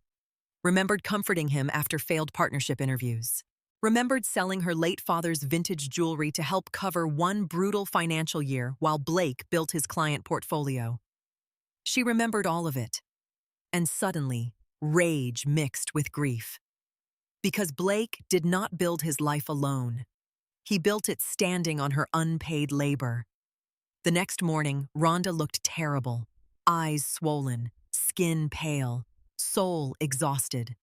Remembered comforting him after failed partnership interviews. Remembered selling her late father's vintage jewelry to help cover one brutal financial year while Blake built his client portfolio. She remembered all of it. And suddenly, rage mixed with grief. Because Blake did not build his life alone. He built it standing on her unpaid labor. The next morning, Rhonda looked terrible. Eyes swollen, skin pale, soul exhausted.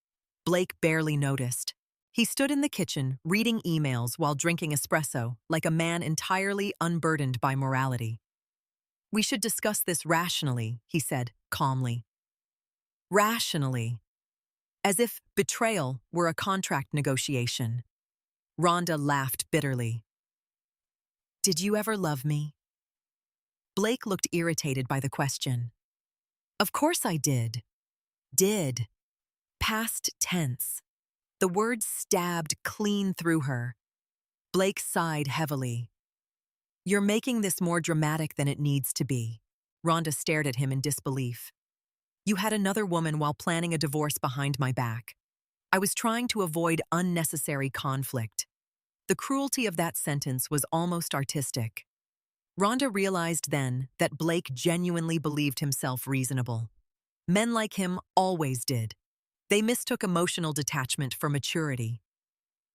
Blake barely noticed. He stood in the kitchen, reading emails while drinking espresso, like a man entirely unburdened by morality. "We should discuss this rationally," he said, calmly. Rationally. As if betrayal were a contract negotiation. Rhonda laughed bitterly. "Did you ever love me?" Blake looked irritated by the question. "Of course I did." Did. Past tense. The words stabbed clean through her. Blake sighed heavily. "You're making this more dramatic than it needs to be." Rhonda stared at him in disbelief. "You had another woman while planning a divorce behind my back. I was trying to avoid unnecessary conflict." The cruelty of that sentence was almost artistic. Rhonda realized then that Blake genuinely believed himself reasonable. Men like him always did. They mistook emotional detachment for maturity.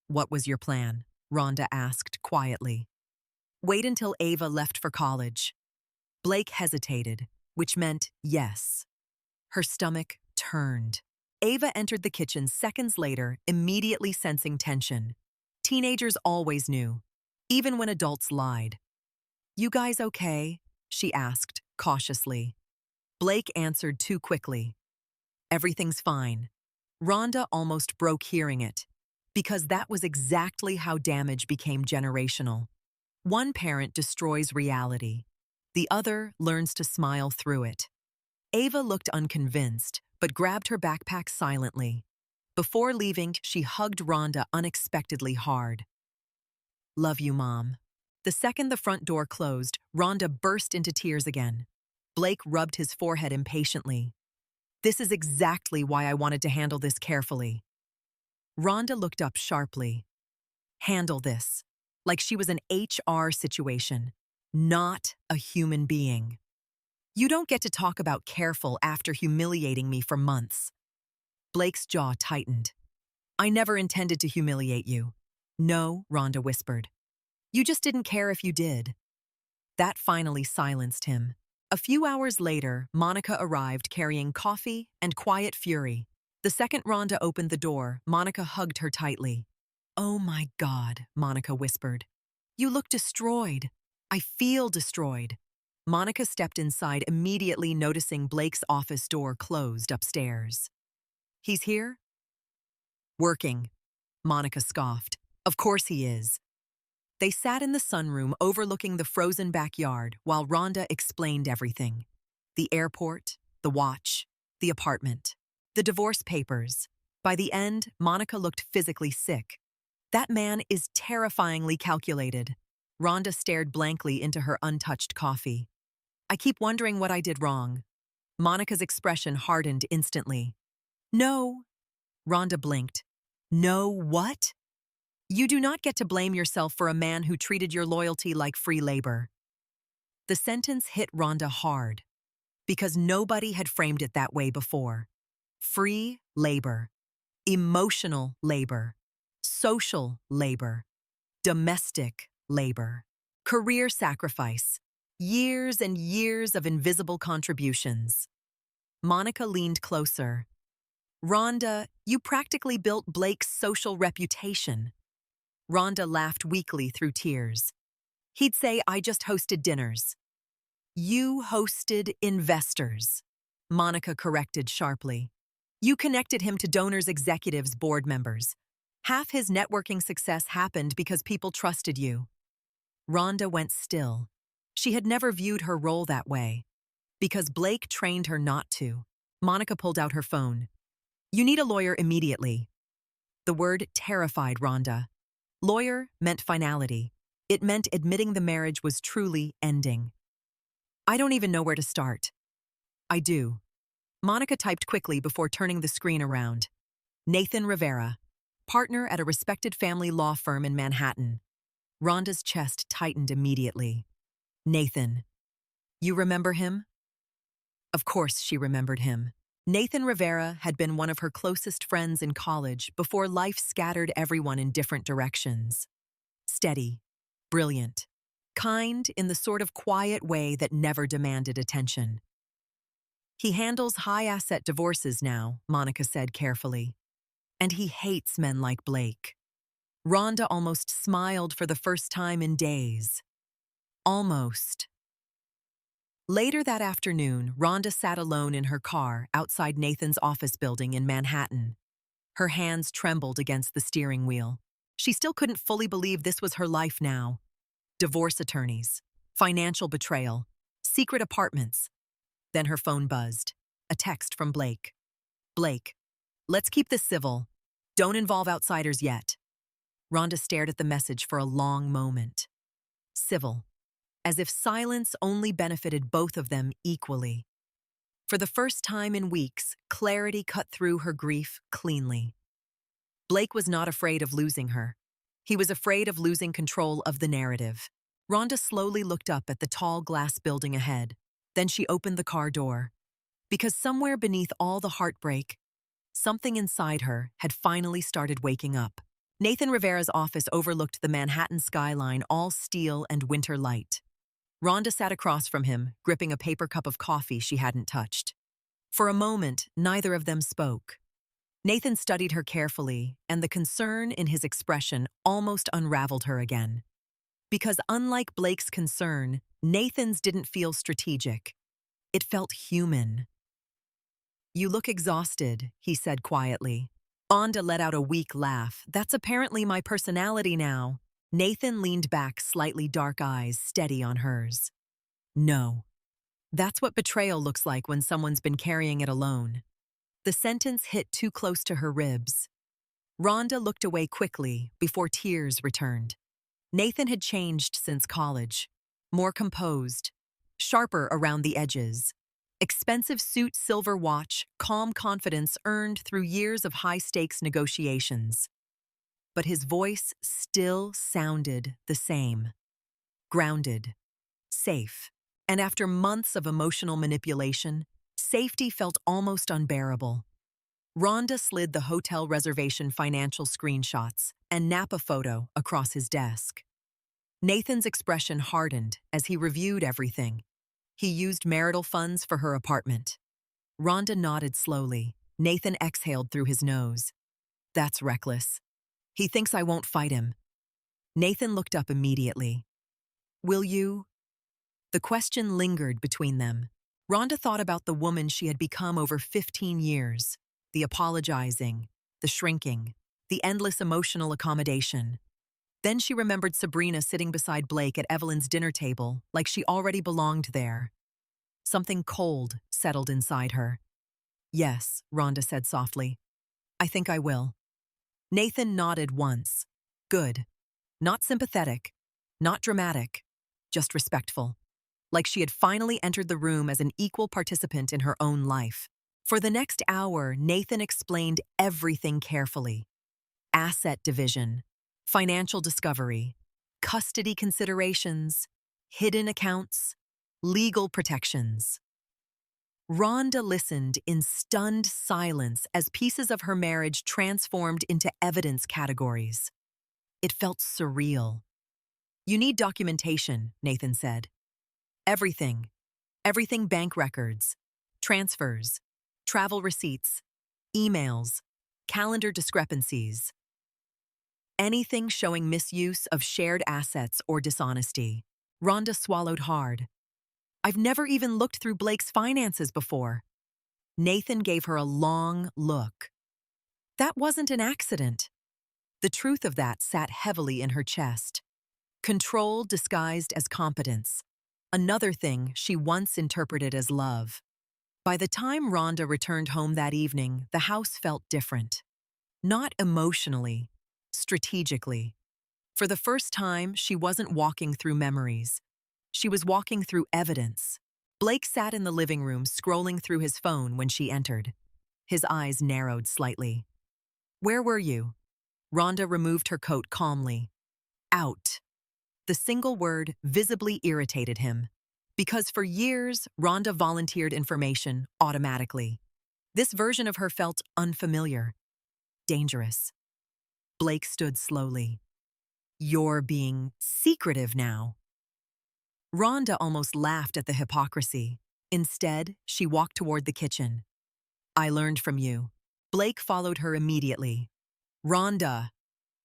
"What was your plan?" Rhonda asked quietly. "Wait until Ava left for college." Blake hesitated, which meant yes. Her stomach turned. Ava entered the kitchen seconds later, immediately sensing tension. Teenagers always knew, even when adults lied. "You guys okay?" she asked, cautiously. Blake answered too quickly. "Everything's fine." Rhonda almost broke hearing it, because that was exactly how damage became generational. One parent destroys reality. The other learns to smile through it. Ava looked unconvinced, but grabbed her backpack silently. Before leaving, she hugged Rhonda unexpectedly hard. "Love you, Mom." The second the front door closed, Rhonda burst into tears again. Blake rubbed his forehead impatiently. "This is exactly why I wanted to handle this carefully." Rhonda looked up sharply. Handle this. Like she was an HR situation, not a human being. "You don't get to talk about careful after humiliating me for months." Blake's jaw tightened. "I never intended to humiliate you." "No," Rhonda whispered. You just didn't care if you did. That finally silenced him. A few hours later, Monica arrived carrying coffee and quiet fury. The second Rhonda opened the door, Monica hugged her tightly. "Oh my God," Monica whispered. "You look destroyed. I feel destroyed." Monica stepped inside, immediately noticing Blake's office door closed upstairs. "He's here?" "Working," Monica scoffed. "Of course he is." They sat in the sunroom overlooking the frozen backyard while Rhonda explained everything. The airport, the watch, the apartment, the divorce papers. By the end, Monica looked physically sick. "That man is terrifyingly calculated." Rhonda stared blankly into her untouched coffee. "I keep wondering what I did wrong." Monica's expression hardened instantly. "No." Rhonda blinked. "No what?" "You do not get to blame yourself for a man who treated your loyalty like free labor." The sentence hit Rhonda hard, because nobody had framed it that way before. Free labor, emotional labor, social labor, domestic labor, career sacrifice, years and years of invisible contributions. Monica leaned closer. "Rhonda, you practically built Blake's social reputation." Rhonda laughed weakly through tears. "He'd say I just hosted dinners." "You hosted investors," Monica corrected sharply. "You connected him to donors, executives, board members. Half his networking success happened because people trusted you." Rhonda went still. She had never viewed her role that way, because Blake trained her not to. Monica pulled out her phone. "You need a lawyer immediately." The word terrified Rhonda. Lawyer meant finality. It meant admitting the marriage was truly ending. "I don't even know where to start." "I do." Monica typed quickly before turning the screen around. "Nathan Rivera, partner at a respected family law firm in Manhattan." Rhonda's chest tightened immediately. "Nathan. You remember him?" Of course she remembered him. Nathan Rivera had been one of her closest friends in college before life scattered everyone in different directions. Steady, brilliant, kind in the sort of quiet way that never demanded attention. "He handles high-asset divorces now," Monica said carefully. "And he hates men like Blake." Rhonda almost smiled for the first time in days. Almost. Later that afternoon, Rhonda sat alone in her car outside Nathan's office building in Manhattan. Her hands trembled against the steering wheel. She still couldn't fully believe this was her life now. Divorce attorneys, financial betrayal, secret apartments. Then her phone buzzed. A text from Blake. "Blake, let's keep this civil. Don't involve outsiders yet." Rhonda stared at the message for a long moment. Civil. As if silence only benefited both of them equally. For the first time in weeks, clarity cut through her grief cleanly. Blake was not afraid of losing her. He was afraid of losing control of the narrative. Rhonda slowly looked up at the tall glass building ahead. Then she opened the car door. Because somewhere beneath all the heartbreak, something inside her had finally started waking up. Nathan Rivera's office overlooked the Manhattan skyline, all steel and winter light. Rhonda sat across from him, gripping a paper cup of coffee she hadn't touched. For a moment, neither of them spoke. Nathan studied her carefully, and the concern in his expression almost unraveled her again. Because unlike Blake's concern, Nathan's didn't feel strategic. It felt human. "You look exhausted," he said quietly. Rhonda let out a weak laugh. "That's apparently my personality now." Nathan leaned back, slightly dark eyes steady on hers. "No. That's what betrayal looks like when someone's been carrying it alone." The sentence hit too close to her ribs. Rhonda looked away quickly before tears returned. Nathan had changed since college. More composed, sharper around the edges. Expensive suit, silver watch, calm confidence earned through years of high-stakes negotiations. But his voice still sounded the same. Grounded. Safe. And after months of emotional manipulation, safety felt almost unbearable. Rhonda slid the hotel reservation financial screenshots and Napa photo across his desk. Nathan's expression hardened as he reviewed everything. He used marital funds for her apartment. Rhonda nodded slowly. Nathan exhaled through his nose. That's reckless. He thinks I won't fight him. Nathan looked up immediately. Will you? The question lingered between them. Rhonda thought about the woman she had become over 15 years. The apologizing, the shrinking, the endless emotional accommodation. Then she remembered Sabrina sitting beside Blake at Evelyn's dinner table, like she already belonged there. Something cold settled inside her. Yes, Rhonda said softly. I think I will. Nathan nodded once. Good. Not sympathetic. Not dramatic. Just respectful. Like she had finally entered the room as an equal participant in her own life. For the next hour, Nathan explained everything carefully. Asset division, financial discovery, custody considerations, hidden accounts, legal protections. Rhonda listened in stunned silence as pieces of her marriage transformed into evidence categories. It felt surreal. You need documentation, Nathan said. Everything. Everything: bank records, transfers, travel receipts, emails, calendar discrepancies. Anything showing misuse of shared assets or dishonesty. Rhonda swallowed hard. I've never even looked through Blake's finances before. Nathan gave her a long look. That wasn't an accident. The truth of that sat heavily in her chest. Control disguised as competence. Another thing she once interpreted as love. By the time Rhonda returned home that evening, the house felt different. Not emotionally, strategically. For the first time, she wasn't walking through memories. She was walking through evidence. Blake sat in the living room scrolling through his phone when she entered. His eyes narrowed slightly. Where were you? Rhonda removed her coat calmly. Out. The single word visibly irritated him. Because for years, Rhonda volunteered information automatically. This version of her felt unfamiliar. Dangerous. Blake stood slowly. You're being secretive now. Rhonda almost laughed at the hypocrisy. Instead, she walked toward the kitchen. I learned from you. Blake followed her immediately. Rhonda.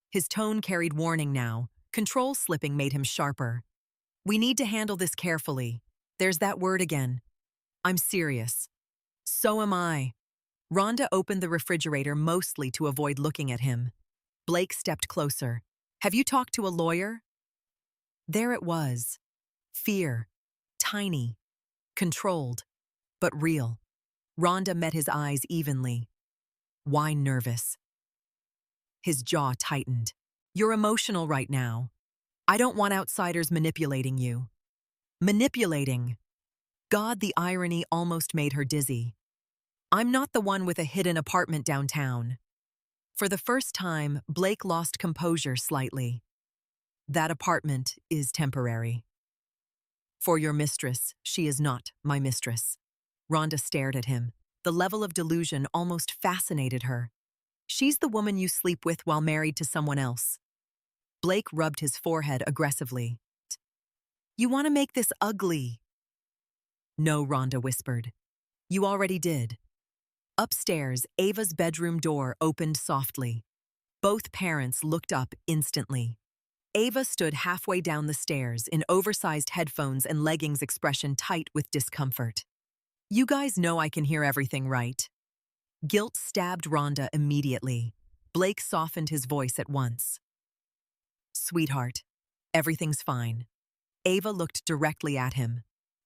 His tone carried warning now. Control slipping made him sharper. We need to handle this carefully. There's that word again. I'm serious. So am I. Rhonda opened the refrigerator mostly to avoid looking at him. Blake stepped closer. Have you talked to a lawyer? There it was. Fear. Tiny. Controlled. But real. Rhonda met his eyes evenly. Why nervous? His jaw tightened. You're emotional right now. I don't want outsiders manipulating you. Manipulating. God, the irony almost made her dizzy. I'm not the one with a hidden apartment downtown. For the first time, Blake lost composure slightly. That apartment is temporary. For your mistress, she is not my mistress. Rhonda stared at him. The level of delusion almost fascinated her. She's the woman you sleep with while married to someone else. Blake rubbed his forehead aggressively. You want to make this ugly? No, Rhonda whispered. You already did. Upstairs, Ava's bedroom door opened softly. Both parents looked up instantly. Ava stood halfway down the stairs in oversized headphones and leggings, expression tight with discomfort. You guys know I can hear everything, right? Guilt stabbed Rhonda immediately. Blake softened his voice at once. Sweetheart, everything's fine. Ava looked directly at him.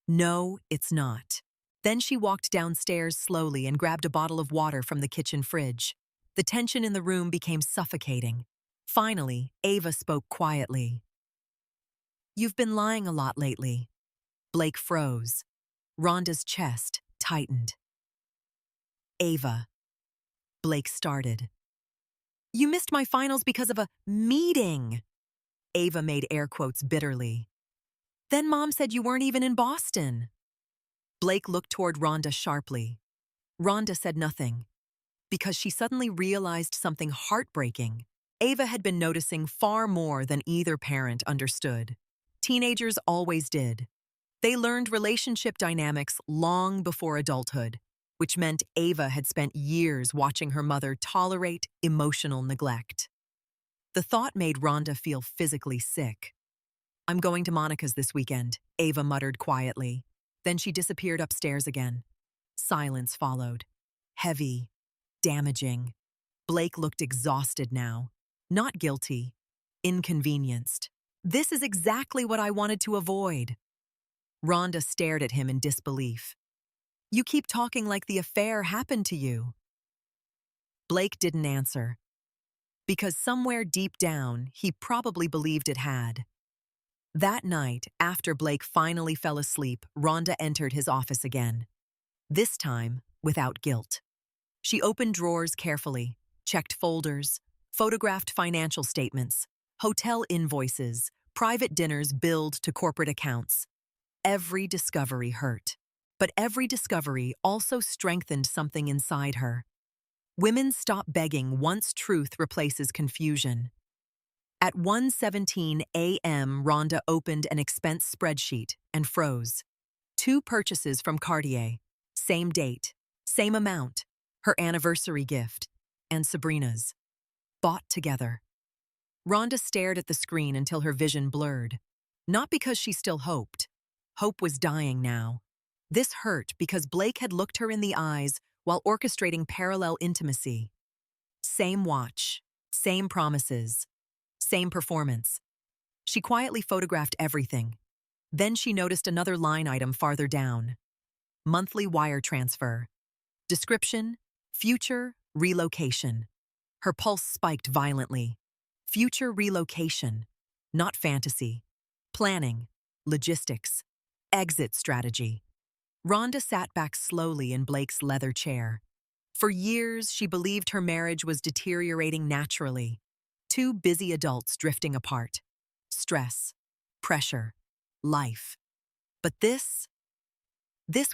No, it's not. Then she walked downstairs slowly and grabbed a bottle of water from the kitchen fridge. The tension in the room became suffocating. Finally, Ava spoke quietly. You've been lying a lot lately. Blake froze. Rhonda's chest tightened. Ava. Blake started. You missed my finals because of a meeting. Ava made air quotes bitterly. Then Mom said you weren't even in Boston. Blake looked toward Rhonda sharply. Rhonda said nothing, because she suddenly realized something heartbreaking. Ava had been noticing far more than either parent understood. Teenagers always did. They learned relationship dynamics long before adulthood, which meant Ava had spent years watching her mother tolerate emotional neglect. The thought made Rhonda feel physically sick. "I'm going to Monica's this weekend," Ava muttered quietly. Then she disappeared upstairs again. Silence followed. Heavy, damaging. Blake looked exhausted now. Not guilty. Inconvenienced. "This is exactly what I wanted to avoid." Rhonda stared at him in disbelief. "You keep talking like the affair happened to you." Blake didn't answer. Because somewhere deep down, he probably believed it had. That night, after Blake finally fell asleep, Rhonda entered his office again. This time, without guilt. She opened drawers carefully, checked folders, photographed financial statements, hotel invoices, private dinners billed to corporate accounts. Every discovery hurt. But every discovery also strengthened something inside her. Women stop begging once truth replaces confusion. At 1:17 a.m., Rhonda opened an expense spreadsheet and froze. 2 purchases from Cartier, same date, same amount, her anniversary gift, and Sabrina's. Bought together. Rhonda stared at the screen until her vision blurred. Not because she still hoped. Hope was dying now. This hurt because Blake had looked her in the eyes while orchestrating parallel intimacy. Same watch, same promises, same performance. She quietly photographed everything. Then she noticed another line item farther down. Monthly wire transfer. Description, future relocation. Her pulse spiked violently. Future relocation, not fantasy. Planning, logistics, exit strategy. Rhonda sat back slowly in Blake's leather chair. For years, she believed her marriage was deteriorating naturally. 2 busy adults drifting apart. Stress, pressure, life. But this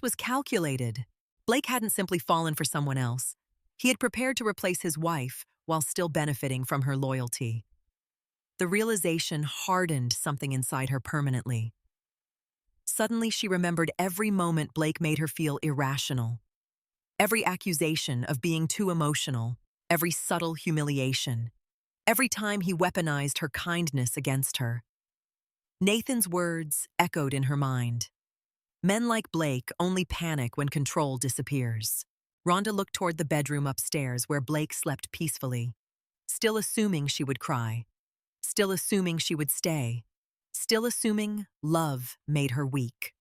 was calculated. Blake hadn't simply fallen for someone else. He had prepared to replace his wife while still benefiting from her loyalty. The realization hardened something inside her permanently. Suddenly, she remembered every moment Blake made her feel irrational. Every accusation of being too emotional, every subtle humiliation, every time he weaponized her kindness against her. Nathan's words echoed in her mind. Men like Blake only panic when control disappears. Rhonda looked toward the bedroom upstairs where Blake slept peacefully, still assuming she would cry, still assuming she would stay, still assuming love made her weak.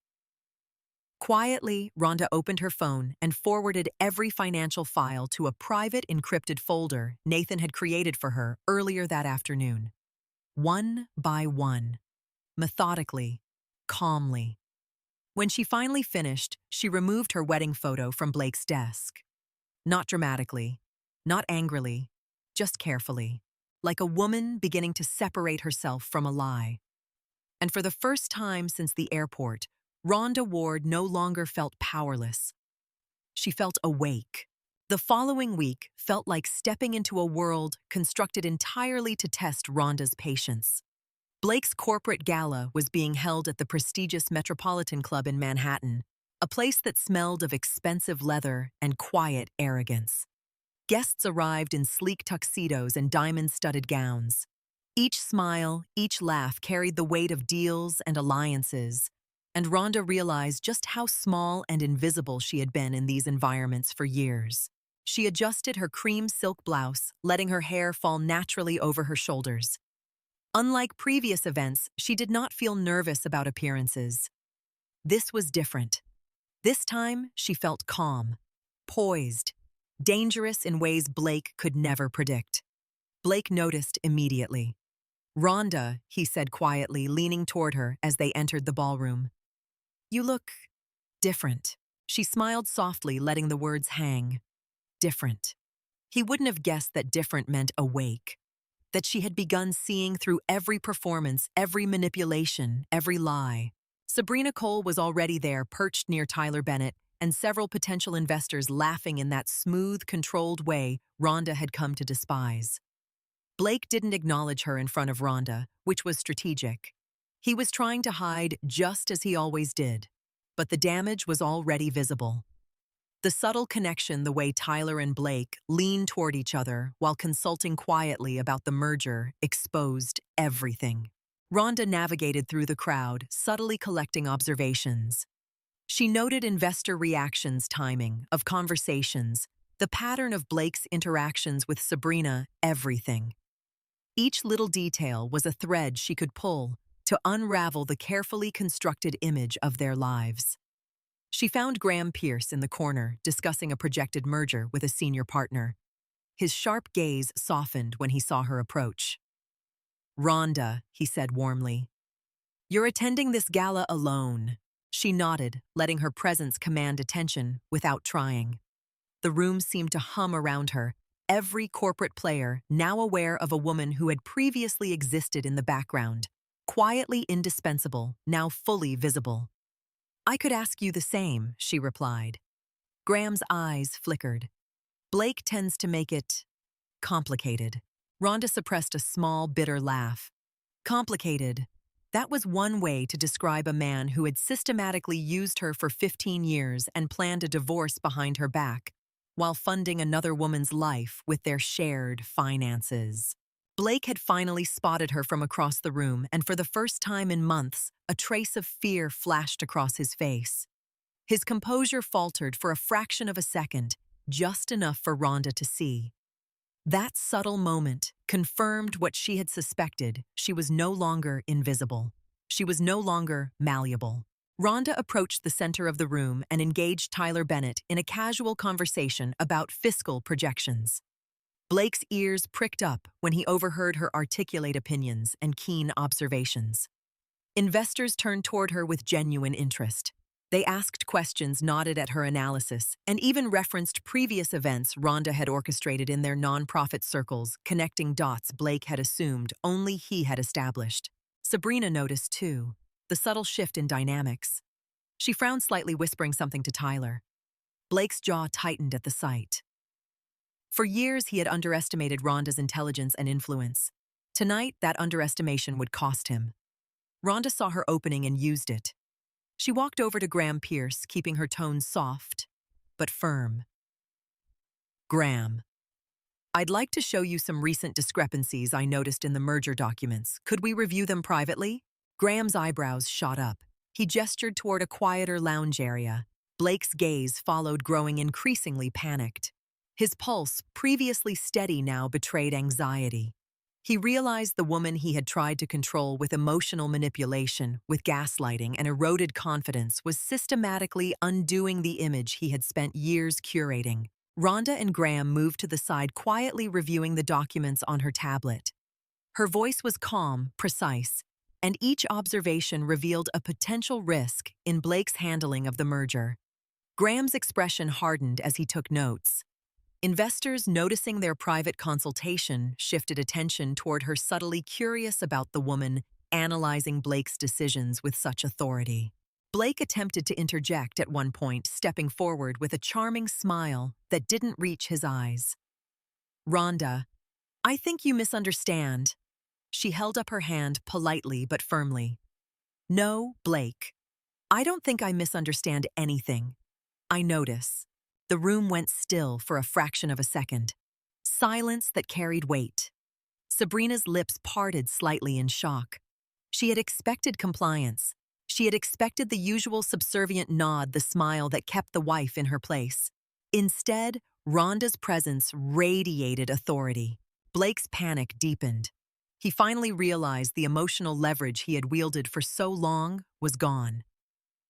Quietly, Rhonda opened her phone and forwarded every financial file to a private encrypted folder Nathan had created for her earlier that afternoon. One by one, methodically, calmly. When she finally finished, she removed her wedding photo from Blake's desk. Not dramatically, not angrily, just carefully, like a woman beginning to separate herself from a lie. And for the first time since the airport, Rhonda Ward no longer felt powerless. She felt awake. The following week felt like stepping into a world constructed entirely to test Rhonda's patience. Blake's corporate gala was being held at the prestigious Metropolitan Club in Manhattan, a place that smelled of expensive leather and quiet arrogance. Guests arrived in sleek tuxedos and diamond-studded gowns. Each smile, each laugh carried the weight of deals and alliances, and Rhonda realized just how small and invisible she had been in these environments for years. She adjusted her cream silk blouse, letting her hair fall naturally over her shoulders. Unlike previous events, she did not feel nervous about appearances. This was different. This time, she felt calm, poised, dangerous in ways Blake could never predict. Blake noticed immediately. "Rhonda," he said quietly, leaning toward her as they entered the ballroom. "You look different." She smiled softly, letting the words hang. Different. He wouldn't have guessed that different meant awake. That she had begun seeing through every performance, every manipulation, every lie. Sabrina Cole was already there, perched near Tyler Bennett, and several potential investors laughing in that smooth, controlled way Rhonda had come to despise. Blake didn't acknowledge her in front of Rhonda, which was strategic. He was trying to hide just as he always did, but the damage was already visible. The subtle connection, the way Tyler and Blake leaned toward each other while consulting quietly about the merger, exposed everything. Rhonda navigated through the crowd, subtly collecting observations. She noted investor reactions, timing of conversations, the pattern of Blake's interactions with Sabrina, everything. Each little detail was a thread she could pull to unravel the carefully constructed image of their lives. She found Graham Pierce in the corner, discussing a projected merger with a senior partner. His sharp gaze softened when he saw her approach. "Rhonda," he said warmly, "you're attending this gala alone." She nodded, letting her presence command attention without trying. The room seemed to hum around her, every corporate player now aware of a woman who had previously existed in the background, quietly indispensable, now fully visible. "I could ask you the same," she replied. Graham's eyes flickered. "Blake tends to make it complicated." Rhonda suppressed a small, bitter laugh. Complicated. That was one way to describe a man who had systematically used her for 15 years and planned a divorce behind her back, while funding another woman's life with their shared finances. Blake had finally spotted her from across the room, and for the first time in months, a trace of fear flashed across his face. His composure faltered for a fraction of a second, just enough for Rhonda to see. That subtle moment confirmed what she had suspected. She was no longer invisible. She was no longer malleable. Rhonda approached the center of the room and engaged Tyler Bennett in a casual conversation about fiscal projections. Blake's ears pricked up when he overheard her articulate opinions and keen observations. Investors turned toward her with genuine interest. They asked questions, nodded at her analysis, and even referenced previous events Rhonda had orchestrated in their nonprofit circles, connecting dots Blake had assumed only he had established. Sabrina noticed, too, the subtle shift in dynamics. She frowned slightly, whispering something to Tyler. Blake's jaw tightened at the sight. For years, he had underestimated Rhonda's intelligence and influence. Tonight, that underestimation would cost him. Rhonda saw her opening and used it. She walked over to Graham Pierce, keeping her tone soft, but firm. "Graham, I'd like to show you some recent discrepancies I noticed in the merger documents. Could we review them privately?" Graham's eyebrows shot up. He gestured toward a quieter lounge area. Blake's gaze followed, growing increasingly panicked. His pulse, previously steady now, betrayed anxiety. He realized the woman he had tried to control with emotional manipulation, with gaslighting and eroded confidence, was systematically undoing the image he had spent years curating. Rhonda and Graham moved to the side, quietly reviewing the documents on her tablet. Her voice was calm, precise, and each observation revealed a potential risk in Blake's handling of the merger. Graham's expression hardened as he took notes. Investors, noticing their private consultation, shifted attention toward her, subtly curious about the woman analyzing Blake's decisions with such authority. Blake attempted to interject at one point, stepping forward with a charming smile that didn't reach his eyes. "Rhonda, I think you misunderstand." She held up her hand politely but firmly. "No, Blake. I don't think I misunderstand anything. I notice." The room went still for a fraction of a second. Silence that carried weight. Sabrina's lips parted slightly in shock. She had expected compliance. She had expected the usual subservient nod, the smile that kept the wife in her place. Instead, Rhonda's presence radiated authority. Blake's panic deepened. He finally realized the emotional leverage he had wielded for so long was gone.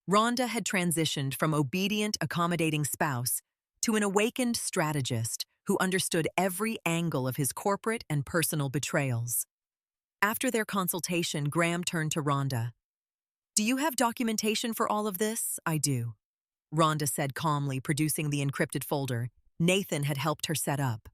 Rhonda had transitioned from obedient, accommodating spouse to an awakened strategist who understood every angle of his corporate and personal betrayals. After their consultation, Graham turned to Rhonda. "Do you have documentation for all of this?" "I do," Rhonda said calmly, producing the encrypted folder Nathan had helped her set up.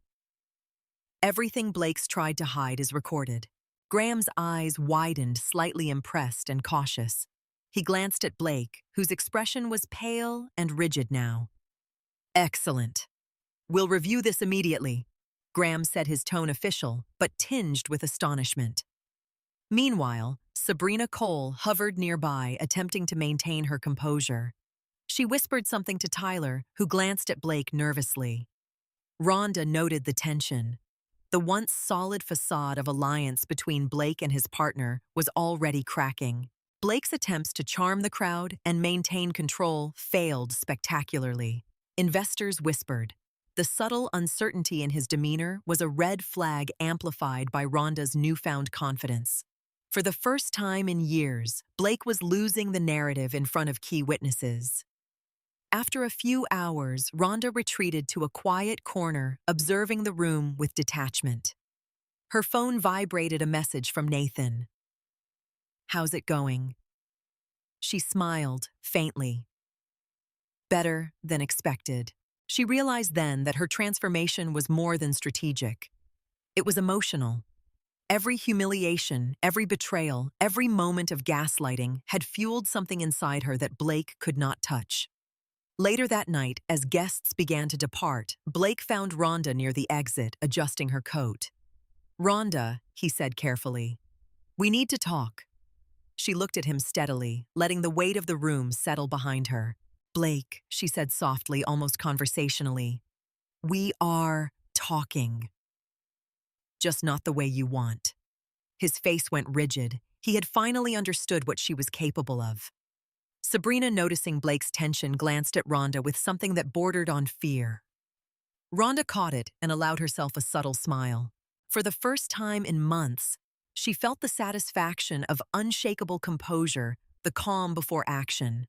"Everything Blake's tried to hide is recorded." Graham's eyes widened, slightly impressed and cautious. He glanced at Blake, whose expression was pale and rigid now. "Excellent. We'll review this immediately," Graham said, his tone official, but tinged with astonishment. Meanwhile, Sabrina Cole hovered nearby, attempting to maintain her composure. She whispered something to Tyler, who glanced at Blake nervously. Rhonda noted the tension. The once solid facade of alliance between Blake and his partner was already cracking. Blake's attempts to charm the crowd and maintain control failed spectacularly. Investors whispered. The subtle uncertainty in his demeanor was a red flag amplified by Rhonda's newfound confidence. For the first time in years, Blake was losing the narrative in front of key witnesses. After a few hours, Rhonda retreated to a quiet corner, observing the room with detachment. Her phone vibrated a message from Nathan. "How's it going?" She smiled, faintly. Better than expected. She realized then that her transformation was more than strategic. It was emotional. Every humiliation, every betrayal, every moment of gaslighting had fueled something inside her that Blake could not touch. Later that night, as guests began to depart, Blake found Rhonda near the exit, adjusting her coat. "Rhonda," he said carefully, "we need to talk." She looked at him steadily, letting the weight of the room settle behind her. "Blake," she said softly, almost conversationally, "we are talking. Just not the way you want." His face went rigid. He had finally understood what she was capable of. Sabrina, noticing Blake's tension, glanced at Rhonda with something that bordered on fear. Rhonda caught it and allowed herself a subtle smile. For the first time in months, she felt the satisfaction of unshakable composure, the calm before action.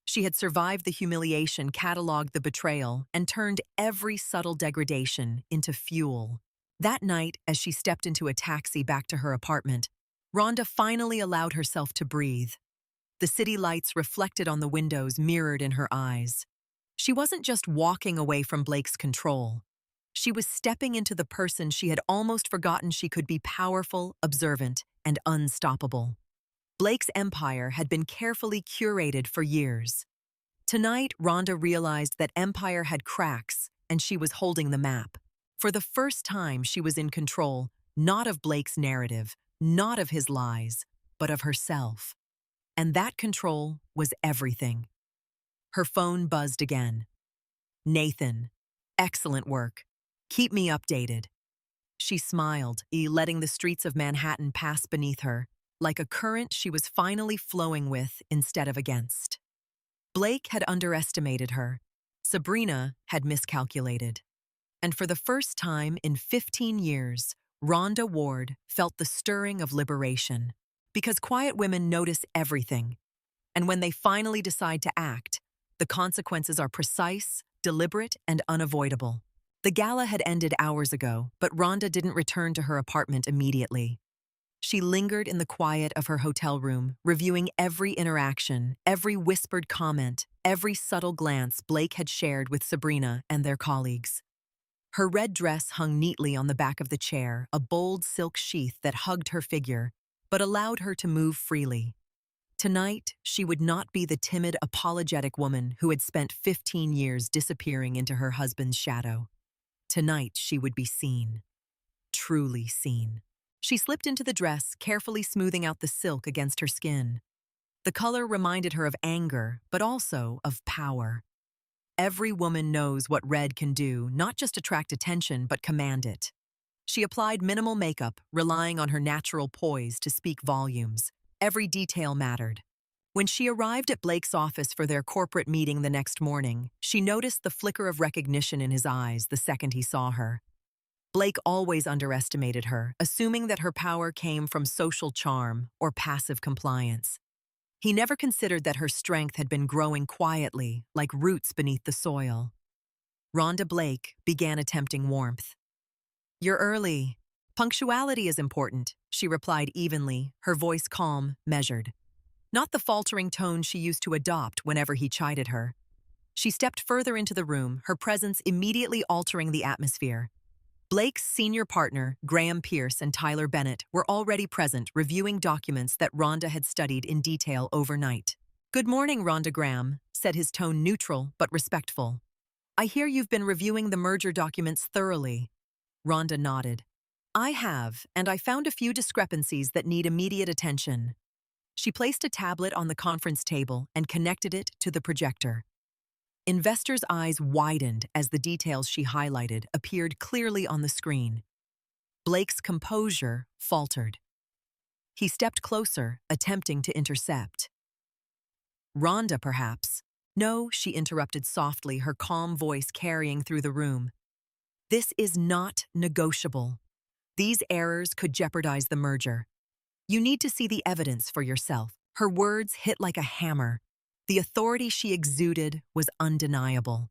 She had survived the humiliation, cataloged the betrayal, and turned every subtle degradation into fuel. That night, as she stepped into a taxi back to her apartment, Rhonda finally allowed herself to breathe. The city lights reflected on the windows, mirrored in her eyes. She wasn't just walking away from Blake's control. She was stepping into the person she had almost forgotten she could be: powerful, observant, and unstoppable. Blake's empire had been carefully curated for years. Tonight, Rhonda realized that empire had cracks, and she was holding the map. For the first time, she was in control, not of Blake's narrative, not of his lies, but of herself. And that control was everything. Her phone buzzed again. "Nathan, excellent work. Keep me updated." She smiled, letting the streets of Manhattan pass beneath her, like a current she was finally flowing with instead of against. Blake had underestimated her. Sabrina had miscalculated. And for the first time in 15 years, Rhonda Ward felt the stirring of liberation. Because quiet women notice everything. And when they finally decide to act, the consequences are precise, deliberate, and unavoidable. The gala had ended hours ago, but Rhonda didn't return to her apartment immediately. She lingered in the quiet of her hotel room, reviewing every interaction, every whispered comment, every subtle glance Blake had shared with Sabrina and their colleagues. Her red dress hung neatly on the back of the chair, a bold silk sheath that hugged her figure, but allowed her to move freely. Tonight, she would not be the timid, apologetic woman who had spent 15 years disappearing into her husband's shadow. Tonight, she would be seen. Truly seen. She slipped into the dress, carefully smoothing out the silk against her skin. The color reminded her of anger, but also of power. Every woman knows what red can do, not just attract attention, but command it. She applied minimal makeup, relying on her natural poise to speak volumes. Every detail mattered. When she arrived at Blake's office for their corporate meeting the next morning, she noticed the flicker of recognition in his eyes the second he saw her. Blake always underestimated her, assuming that her power came from social charm or passive compliance. He never considered that her strength had been growing quietly, like roots beneath the soil. Rhonda Blake began attempting warmth. "You're early. Punctuality is important," she replied evenly, her voice calm, measured. Not the faltering tone she used to adopt whenever he chided her. She stepped further into the room, her presence immediately altering the atmosphere. Blake's senior partner, Graham Pierce, and Tyler Bennett were already present, reviewing documents that Rhonda had studied in detail overnight. "Good morning, Rhonda." Graham said, his tone neutral but respectful. "I hear you've been reviewing the merger documents thoroughly." Rhonda nodded. "I have, and I found a few discrepancies that need immediate attention." She placed a tablet on the conference table and connected it to the projector. Investors' eyes widened as the details she highlighted appeared clearly on the screen. Blake's composure faltered. He stepped closer, attempting to intercept. Rhonda, perhaps. No, she interrupted softly, her calm voice carrying through the room. This is not negotiable. These errors could jeopardize the merger. You need to see the evidence for yourself. Her words hit like a hammer. The authority she exuded was undeniable.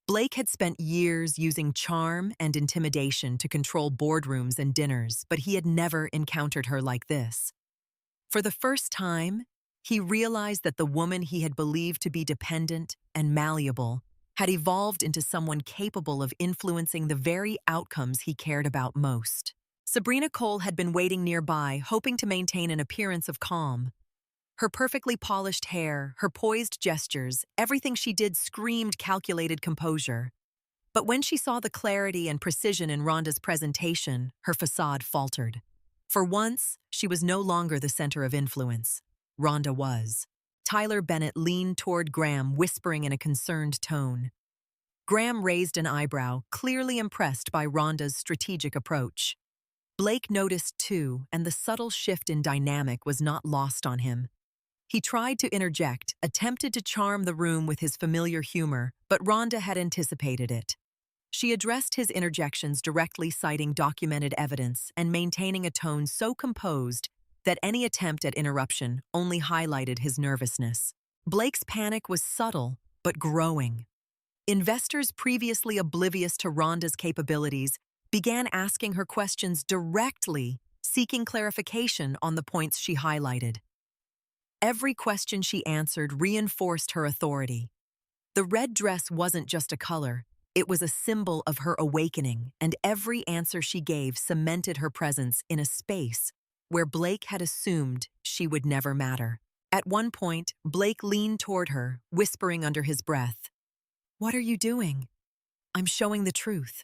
Blake had spent years using charm and intimidation to control boardrooms and dinners, but he had never encountered her like this. For the first time, he realized that the woman he had believed to be dependent and malleable had evolved into someone capable of influencing the very outcomes he cared about most. Sabrina Cole had been waiting nearby, hoping to maintain an appearance of calm. Her perfectly polished hair, her poised gestures, everything she did screamed calculated composure. But when she saw the clarity and precision in Rhonda's presentation, her facade faltered. For once, she was no longer the center of influence. Rhonda was. Tyler Bennett leaned toward Graham, whispering in a concerned tone. Graham raised an eyebrow, clearly impressed by Rhonda's strategic approach. Blake noticed too, and the subtle shift in dynamic was not lost on him. He tried to interject, attempted to charm the room with his familiar humor, but Rhonda had anticipated it. She addressed his interjections directly, citing documented evidence and maintaining a tone so composed that any attempt at interruption only highlighted his nervousness. Blake's panic was subtle, but growing. Investors previously oblivious to Rhonda's capabilities began asking her questions directly, seeking clarification on the points she highlighted. Every question she answered reinforced her authority. The red dress wasn't just a color, it was a symbol of her awakening, and every answer she gave cemented her presence in a space where Blake had assumed she would never matter. At one point, Blake leaned toward her, whispering under his breath, "What are you doing?" "I'm showing the truth,"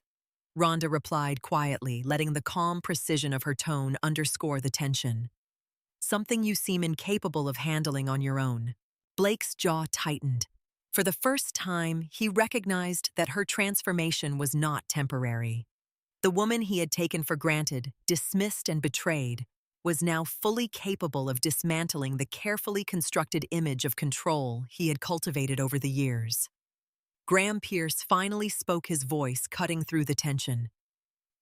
Rhonda replied quietly, letting the calm precision of her tone underscore the tension. "Something you seem incapable of handling on your own." Blake's jaw tightened. For the first time, he recognized that her transformation was not temporary. The woman he had taken for granted, dismissed and betrayed, was now fully capable of dismantling the carefully constructed image of control he had cultivated over the years. Graham Pierce finally spoke, his voice cutting through the tension.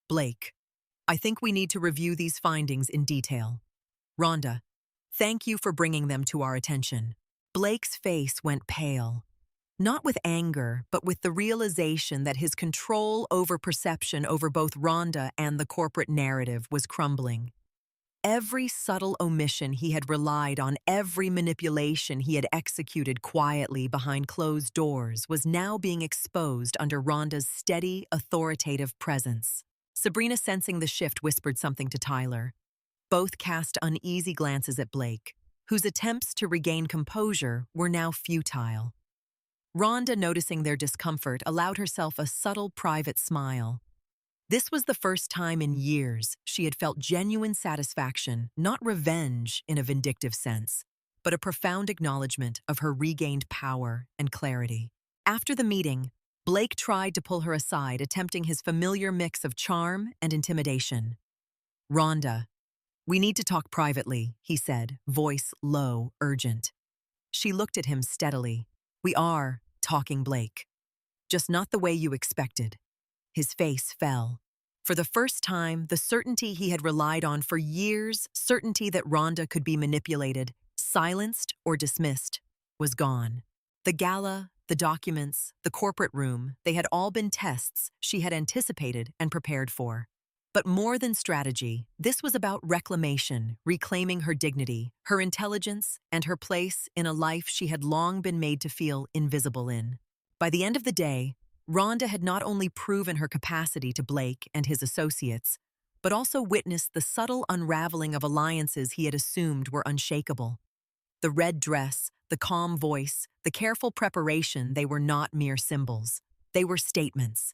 "Blake, I think we need to review these findings in detail. Rhonda, thank you for bringing them to our attention." Blake's face went pale, not with anger, but with the realization that his control over perception over both Rhonda and the corporate narrative was crumbling. Every subtle omission he had relied on, every manipulation he had executed quietly behind closed doors was now being exposed under Rhonda's steady, authoritative presence. Sabrina, sensing the shift, whispered something to Tyler. Both cast uneasy glances at Blake, whose attempts to regain composure were now futile. Rhonda, noticing their discomfort, allowed herself a subtle private smile. This was the first time in years she had felt genuine satisfaction, not revenge in a vindictive sense, but a profound acknowledgement of her regained power and clarity. After the meeting, Blake tried to pull her aside, attempting his familiar mix of charm and intimidation. "Rhonda, we need to talk privately," he said, voice low, urgent. She looked at him steadily. "We are talking, Blake. Just not the way you expected." His face fell. For the first time, the certainty he had relied on for years, certainty that Rhonda could be manipulated, silenced, or dismissed, was gone. The gala, the documents, the corporate room, they had all been tests she had anticipated and prepared for. But more than strategy, this was about reclamation, reclaiming her dignity, her intelligence, and her place in a life she had long been made to feel invisible in. By the end of the day, Rhonda had not only proven her capacity to Blake and his associates, but also witnessed the subtle unraveling of alliances he had assumed were unshakable. The red dress, the calm voice, the careful preparation, they were not mere symbols. They were statements.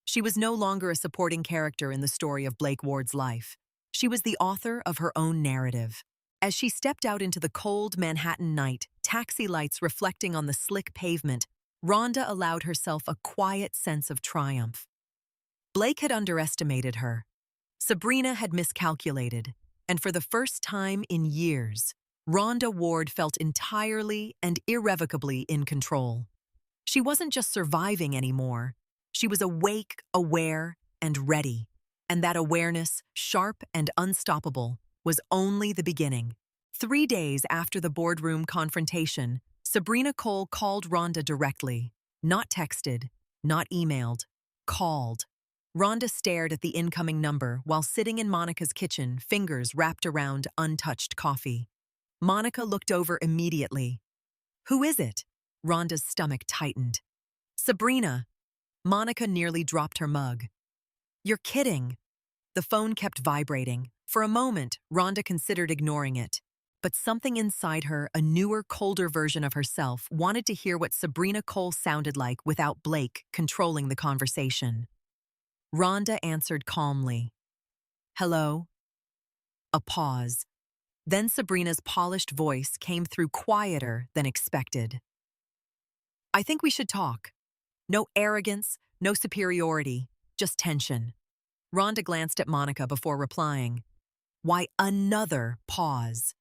She was no longer a supporting character in the story of Blake Ward's life. She was the author of her own narrative. As she stepped out into the cold Manhattan night, taxi lights reflecting on the slick pavement, Rhonda allowed herself a quiet sense of triumph. Blake had underestimated her. Sabrina had miscalculated, and for the first time in years, Rhonda Ward felt entirely and irrevocably in control. She wasn't just surviving anymore. She was awake, aware, and ready. And that awareness, sharp and unstoppable, was only the beginning. 3 days after the boardroom confrontation, Sabrina Cole called Rhonda directly. Not texted, not emailed, called. Rhonda stared at the incoming number while sitting in Monica's kitchen, fingers wrapped around untouched coffee. Monica looked over immediately. "Who is it?" Rhonda's stomach tightened. "Sabrina." Monica nearly dropped her mug. "You're kidding." The phone kept vibrating. For a moment, Rhonda considered ignoring it. But something inside her, a newer, colder version of herself, wanted to hear what Sabrina Cole sounded like without Blake controlling the conversation. Rhonda answered calmly. "Hello?" A pause. Then Sabrina's polished voice came through quieter than expected. "I think we should talk. No arrogance, no superiority, just tension." Rhonda glanced at Monica before replying. "Why another pause?"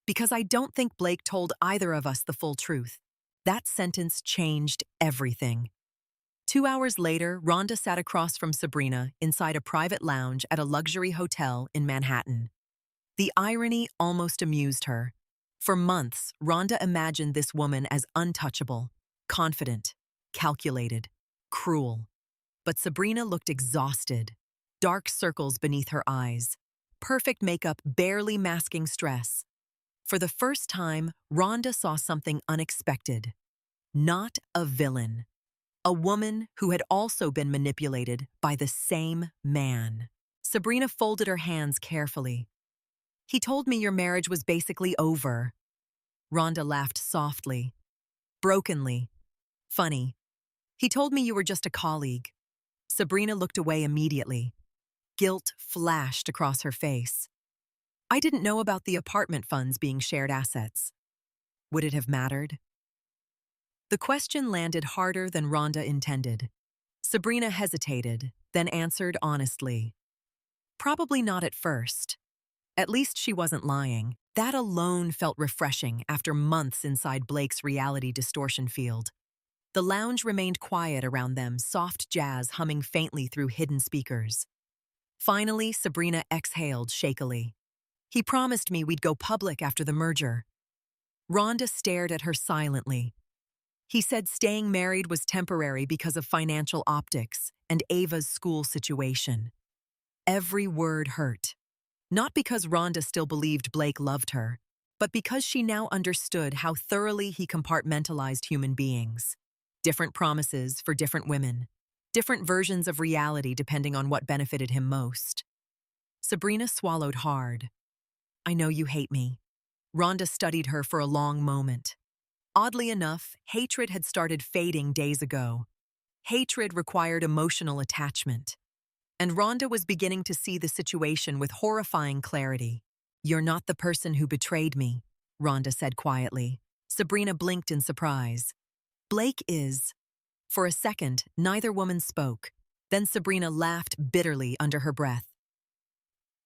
"Because I don't think Blake told either of us the full truth." That sentence changed everything. 2 hours later, Rhonda sat across from Sabrina inside a private lounge at a luxury hotel in Manhattan. The irony almost amused her. For months, Rhonda imagined this woman as untouchable, confident, calculated, cruel. But Sabrina looked exhausted, dark circles beneath her eyes, perfect makeup barely masking stress. For the first time, Rhonda saw something unexpected. Not a villain. A woman who had also been manipulated by the same man. Sabrina folded her hands carefully. "He told me your marriage was basically over." Rhonda laughed softly, brokenly. "Funny. He told me you were just a colleague." Sabrina looked away immediately. Guilt flashed across her face. "I didn't know about the apartment funds being shared assets." Would it have mattered? The question landed harder than Rhonda intended. Sabrina hesitated, then answered honestly. "Probably not at first." At least she wasn't lying. That alone felt refreshing after months inside Blake's reality distortion field. The lounge remained quiet around them, soft jazz humming faintly through hidden speakers. Finally, Sabrina exhaled shakily. "He promised me we'd go public after the merger." Rhonda stared at her silently. "He said staying married was temporary because of financial optics and Ava's school situation." Every word hurt. Not because Rhonda still believed Blake loved her, but because she now understood how thoroughly he compartmentalized human beings. Different promises for different women. Different versions of reality depending on what benefited him most. Sabrina swallowed hard. "I know you hate me." Rhonda studied her for a long moment. Oddly enough, hatred had started fading days ago. Hatred required emotional attachment. And Rhonda was beginning to see the situation with horrifying clarity. "You're not the person who betrayed me," Rhonda said quietly. Sabrina blinked in surprise. "Blake is." For a second, neither woman spoke. Then Sabrina laughed bitterly under her breath.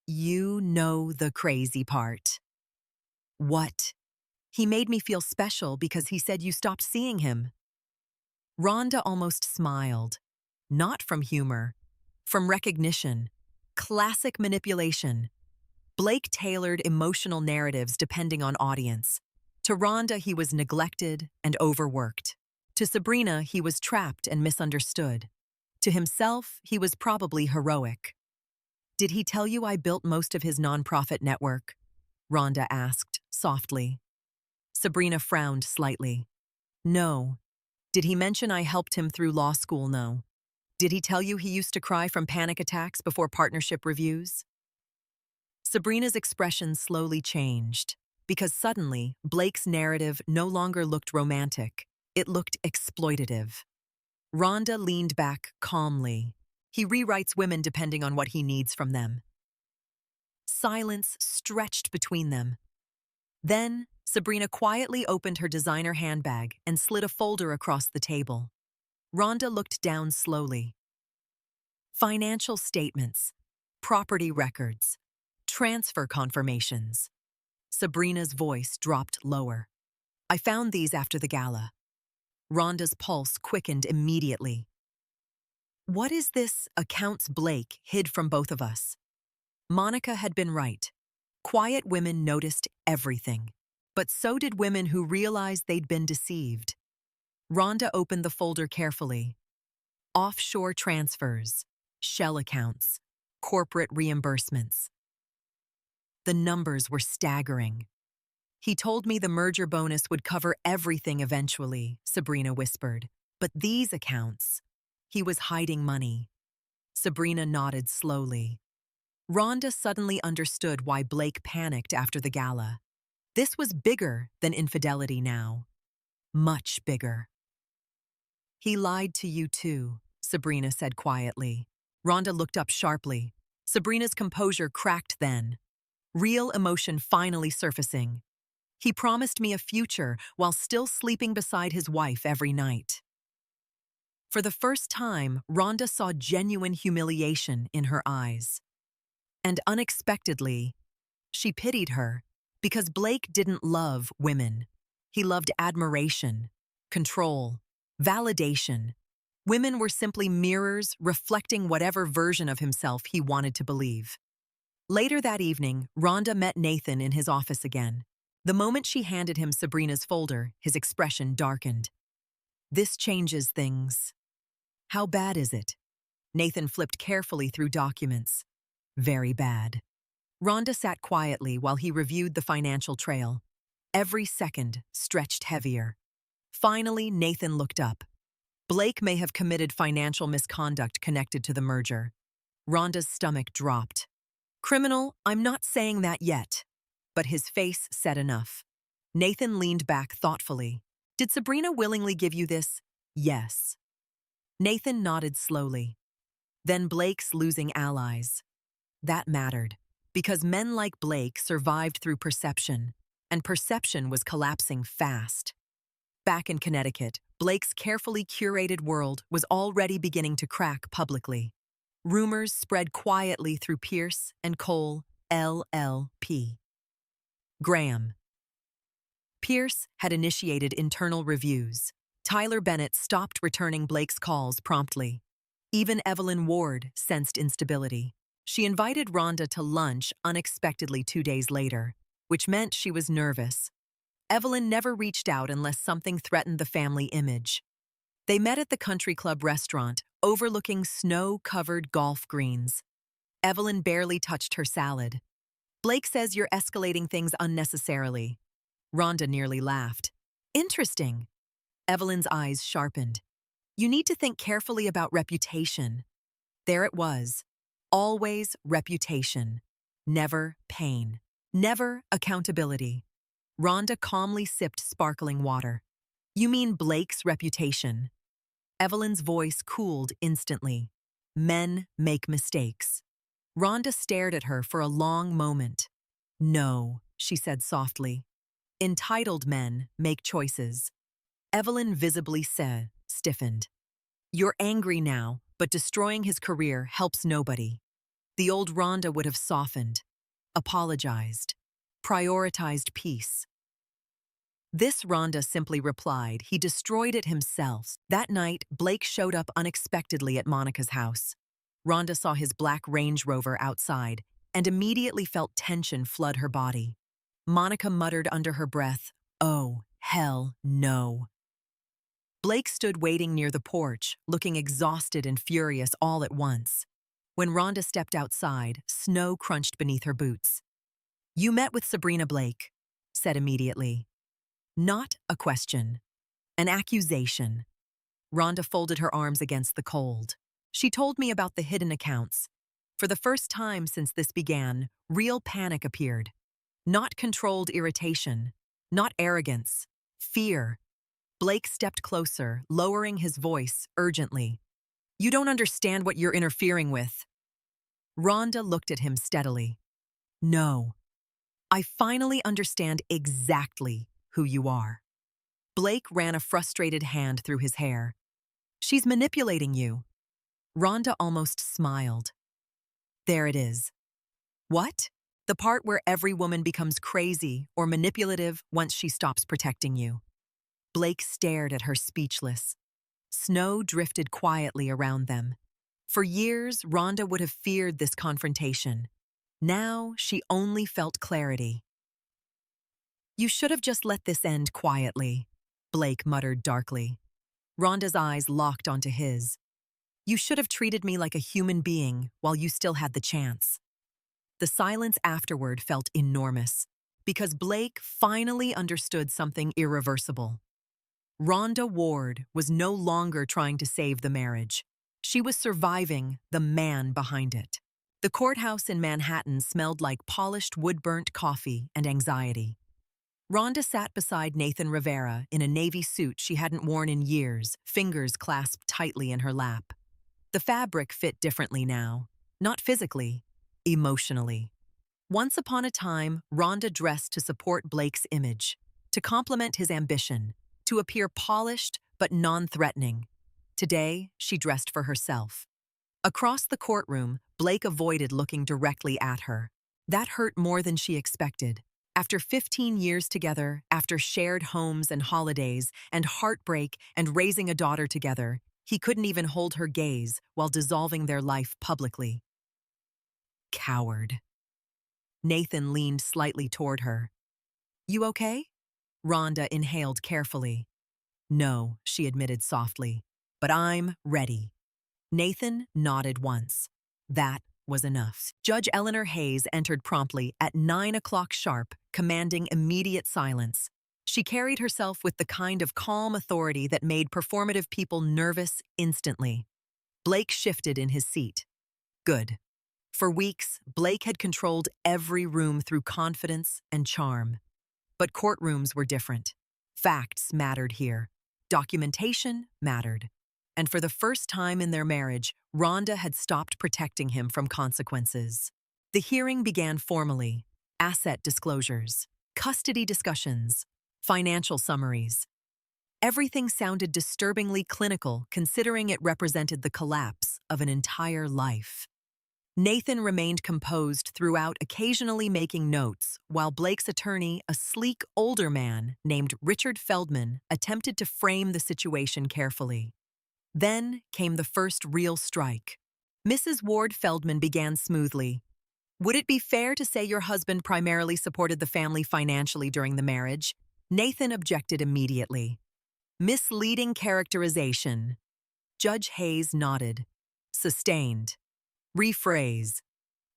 "You know the crazy part." "What?" "He made me feel special because he said you stopped seeing him." Rhonda almost smiled. Not from humor, from recognition. Classic manipulation. Blake tailored emotional narratives depending on audience. To Rhonda, he was neglected and overworked. To Sabrina, he was trapped and misunderstood. To himself, he was probably heroic. "Did he tell you I built most of his nonprofit network?" Rhonda asked, softly. Sabrina frowned slightly. "No." "Did he mention I helped him through law school? No." "Did he tell you he used to cry from panic attacks before partnership reviews?" Sabrina's expression slowly changed, because suddenly, Blake's narrative no longer looked romantic. It looked exploitative. Rhonda leaned back calmly. "He rewrites women depending on what he needs from them." Silence stretched between them. Then, Sabrina quietly opened her designer handbag and slid a folder across the table. Rhonda looked down slowly. Financial statements, property records, transfer confirmations. Sabrina's voice dropped lower. I found these after the gala. Rhonda's pulse quickened immediately. What is this accounts Blake hid from both of us? Monica had been right. Quiet women noticed everything. But so did women who realized they'd been deceived. Rhonda opened the folder carefully. Offshore transfers, shell accounts, corporate reimbursements. The numbers were staggering. He told me the merger bonus would cover everything eventually, Sabrina whispered. But these accounts, he was hiding money. Sabrina nodded slowly. Rhonda suddenly understood why Blake panicked after the gala. This was bigger than infidelity now. Much bigger. He lied to you too, Sabrina said quietly. Rhonda looked up sharply. Sabrina's composure cracked then. Real emotion finally surfacing. He promised me a future while still sleeping beside his wife every night. For the first time, Rhonda saw genuine humiliation in her eyes. And unexpectedly, she pitied her because Blake didn't love women. He loved admiration, control, validation. Women were simply mirrors reflecting whatever version of himself he wanted to believe. Later that evening, Rhonda met Nathan in his office again. The moment she handed him Sabrina's folder, his expression darkened. This changes things. How bad is it? Nathan flipped carefully through documents. Very bad. Rhonda sat quietly while he reviewed the financial trail. Every second stretched heavier. Finally, Nathan looked up. Blake may have committed financial misconduct connected to the merger. Rhonda's stomach dropped. Criminal, I'm not saying that yet. But his face said enough. Nathan leaned back thoughtfully. Did Sabrina willingly give you this? Yes. Nathan nodded slowly. Then Blake's losing allies. That mattered, because men like Blake survived through perception, and perception was collapsing fast. Back in Connecticut, Blake's carefully curated world was already beginning to crack publicly. Rumors spread quietly through Pierce and Cole, LLP. Graham. Pierce had initiated internal reviews. Tyler Bennett stopped returning Blake's calls promptly. Even Rhonda Ward sensed instability. She invited Rhonda to lunch unexpectedly 2 days later, which meant she was nervous. Evelyn never reached out unless something threatened the family image. They met at the country club restaurant, overlooking snow-covered golf greens. Evelyn barely touched her salad. Blake says you're escalating things unnecessarily. Rhonda nearly laughed. Interesting. Evelyn's eyes sharpened. You need to think carefully about reputation. There it was. Always reputation. Never pain. Never accountability. Rhonda calmly sipped sparkling water. You mean Blake's reputation? Evelyn's voice cooled instantly. Men make mistakes. Rhonda stared at her for a long moment. No, she said softly. Entitled men make choices. Evelyn visibly stiffened. You're angry now, but destroying his career helps nobody. The old Rhonda would have softened, apologized, prioritized peace. This Rhonda simply replied he destroyed it himself. That night, Blake showed up unexpectedly at Monica's house. Rhonda saw his black Range Rover outside and immediately felt tension flood her body. Monica muttered under her breath, "Oh, hell no." Blake stood waiting near the porch, looking exhausted and furious all at once. When Rhonda stepped outside, snow crunched beneath her boots. You met with Sabrina Blake, said immediately. Not a question. An accusation. Rhonda folded her arms against the cold. She told me about the hidden accounts. For the first time since this began, real panic appeared. Not controlled irritation. Not arrogance. Fear. Blake stepped closer, lowering his voice urgently. You don't understand what you're interfering with. Rhonda looked at him steadily. No. I finally understand exactly who you are. Blake ran a frustrated hand through his hair. She's manipulating you. Rhonda almost smiled. There it is. What? The part where every woman becomes crazy or manipulative once she stops protecting you. Blake stared at her speechless. Snow drifted quietly around them. For years, Rhonda would have feared this confrontation. Now, she only felt clarity. You should have just let this end quietly, Blake muttered darkly. Rhonda's eyes locked onto his. You should have treated me like a human being while you still had the chance. The silence afterward felt enormous, because Blake finally understood something irreversible. Rhonda Ward was no longer trying to save the marriage. She was surviving the man behind it. The courthouse in Manhattan smelled like polished wood-burnt coffee and anxiety. Rhonda sat beside Nathan Rivera in a navy suit she hadn't worn in years, fingers clasped tightly in her lap. The fabric fit differently now, not physically, emotionally. Once upon a time, Rhonda dressed to support Blake's image, to complement his ambition, to appear polished but non-threatening. Today, she dressed for herself. Across the courtroom, Blake avoided looking directly at her. That hurt more than she expected. After 15 years together, after shared homes and holidays, and heartbreak and raising a daughter together, he couldn't even hold her gaze while dissolving their life publicly. Coward. Nathan leaned slightly toward her. You okay? Rhonda inhaled carefully. No, she admitted softly, but I'm ready. Nathan nodded once. That was enough. Judge Eleanor Hayes entered promptly at 9 o'clock sharp, commanding immediate silence. She carried herself with the kind of calm authority that made performative people nervous instantly. Blake shifted in his seat. Good. For weeks, Blake had controlled every room through confidence and charm. But courtrooms were different. Facts mattered here. Documentation mattered. And for the first time in their marriage, Rhonda had stopped protecting him from consequences. The hearing began formally. Asset disclosures, custody discussions, financial summaries. Everything sounded disturbingly clinical, considering it represented the collapse of an entire life. Nathan remained composed throughout, occasionally making notes, while Blake's attorney, a sleek, older man named Richard Feldman, attempted to frame the situation carefully. Then came the first real strike. Mrs. Ward Feldman began smoothly. Would it be fair to say your husband primarily supported the family financially during the marriage? Nathan objected immediately. Misleading characterization. Judge Hayes nodded. Sustained. Rephrase.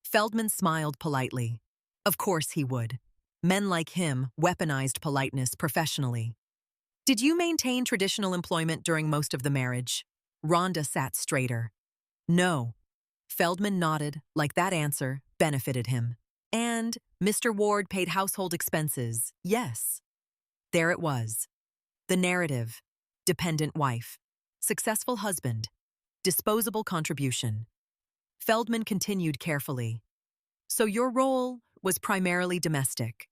Feldman smiled politely. Of course he would. Men like him weaponized politeness professionally. Did you maintain traditional employment during most of the marriage? Rhonda sat straighter. No. Feldman nodded, like that answer benefited him. And Mr. Ward paid household expenses, yes. There it was. The narrative. Dependent wife. Successful husband. Disposable contribution. Feldman continued carefully. So your role was primarily domestic.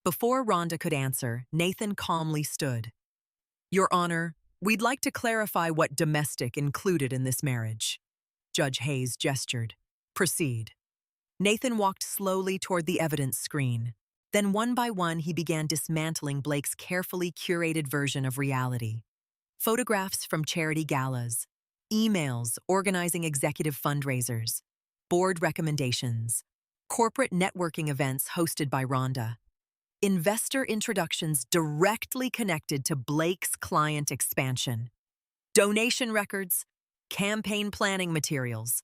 Before Rhonda could answer, Nathan calmly stood. Your Honor, we'd like to clarify what domestic included in this marriage. Judge Hayes gestured. Proceed. Nathan walked slowly toward the evidence screen. Then one by one he began dismantling Blake's carefully curated version of reality. Photographs from charity galas, emails organizing executive fundraisers, board recommendations, corporate networking events hosted by Rhonda, investor introductions directly connected to Blake's client expansion, donation records, campaign planning materials.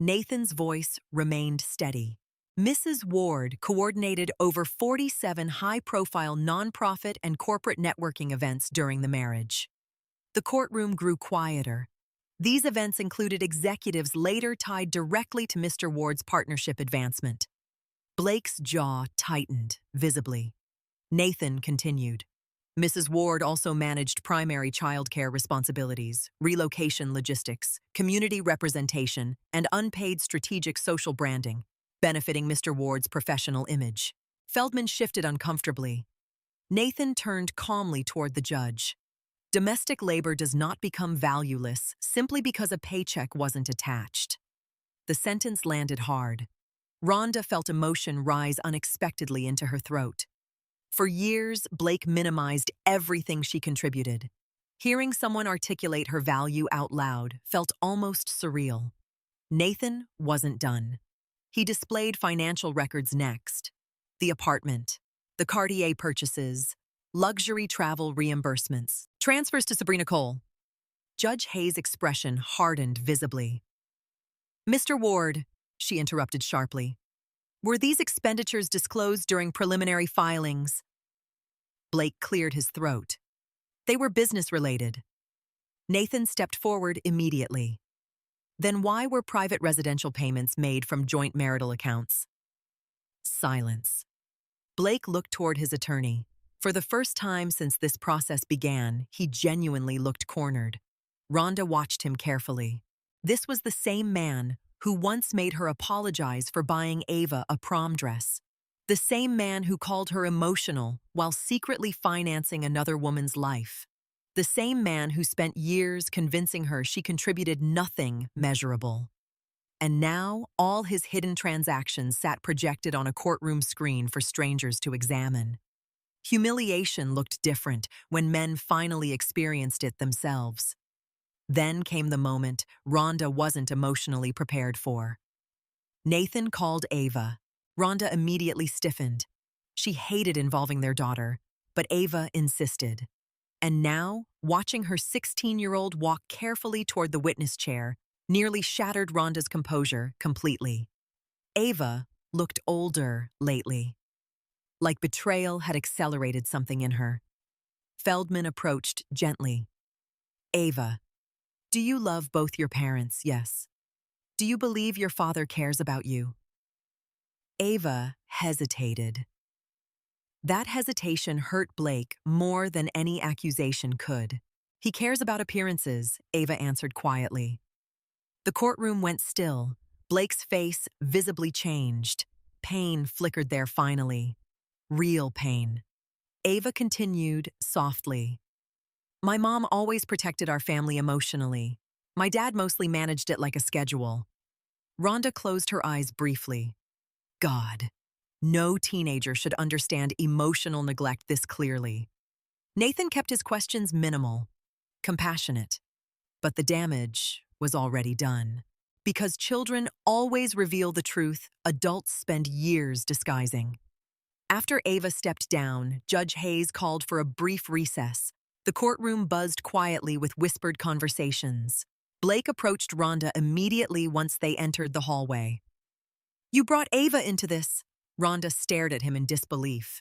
Nathan's voice remained steady. Mrs. Ward coordinated over 47 high-profile nonprofit and corporate networking events during the marriage. The courtroom grew quieter. These events included executives later tied directly to Mr. Ward's partnership advancement. Blake's jaw tightened, visibly. Nathan continued. Mrs. Ward also managed primary childcare responsibilities, relocation logistics, community representation, and unpaid strategic social branding, benefiting Mr. Ward's professional image. Feldman shifted uncomfortably. Nathan turned calmly toward the judge. Domestic labor does not become valueless simply because a paycheck wasn't attached. The sentence landed hard. Rhonda felt emotion rise unexpectedly into her throat. For years, Blake minimized everything she contributed. Hearing someone articulate her value out loud felt almost surreal. Nathan wasn't done. He displayed financial records next. The apartment, the Cartier purchases, luxury travel reimbursements, transfers to Sabrina Cole. Judge Hayes' expression hardened visibly. "Mr. Ward," she interrupted sharply, "were these expenditures disclosed during preliminary filings?" Blake cleared his throat. "They were business-related." Nathan stepped forward immediately. "Then why were private residential payments made from joint marital accounts?" Silence. Blake looked toward his attorney. For the first time since this process began, he genuinely looked cornered. Rhonda watched him carefully. This was the same man who once made her apologize for buying Ava a prom dress. The same man who called her emotional while secretly financing another woman's life. The same man who spent years convincing her she contributed nothing measurable. And now, all his hidden transactions sat projected on a courtroom screen for strangers to examine. Humiliation looked different when men finally experienced it themselves. Then came the moment Rhonda wasn't emotionally prepared for. Nathan called Ava. Rhonda immediately stiffened. She hated involving their daughter, but Ava insisted. And now, watching her 16-year-old walk carefully toward the witness chair nearly shattered Rhonda's composure completely. Ava looked older lately. Like betrayal had accelerated something in her. Feldman approached gently. "Ava, do you love both your parents, yes? Do you believe your father cares about you?" Ava hesitated. That hesitation hurt Blake more than any accusation could. "He cares about appearances," Ava answered quietly. The courtroom went still. Blake's face visibly changed. Pain flickered there finally. Real pain. Ava continued softly. "My mom always protected our family emotionally. My dad mostly managed it like a schedule." Rhonda closed her eyes briefly. God, no teenager should understand emotional neglect this clearly. Nathan kept his questions minimal, compassionate. But the damage was already done. Because children always reveal the truth adults spend years disguising. After Ava stepped down, Judge Hayes called for a brief recess. The courtroom buzzed quietly with whispered conversations. Blake approached Rhonda immediately once they entered the hallway. "You brought Ava into this." Rhonda stared at him in disbelief.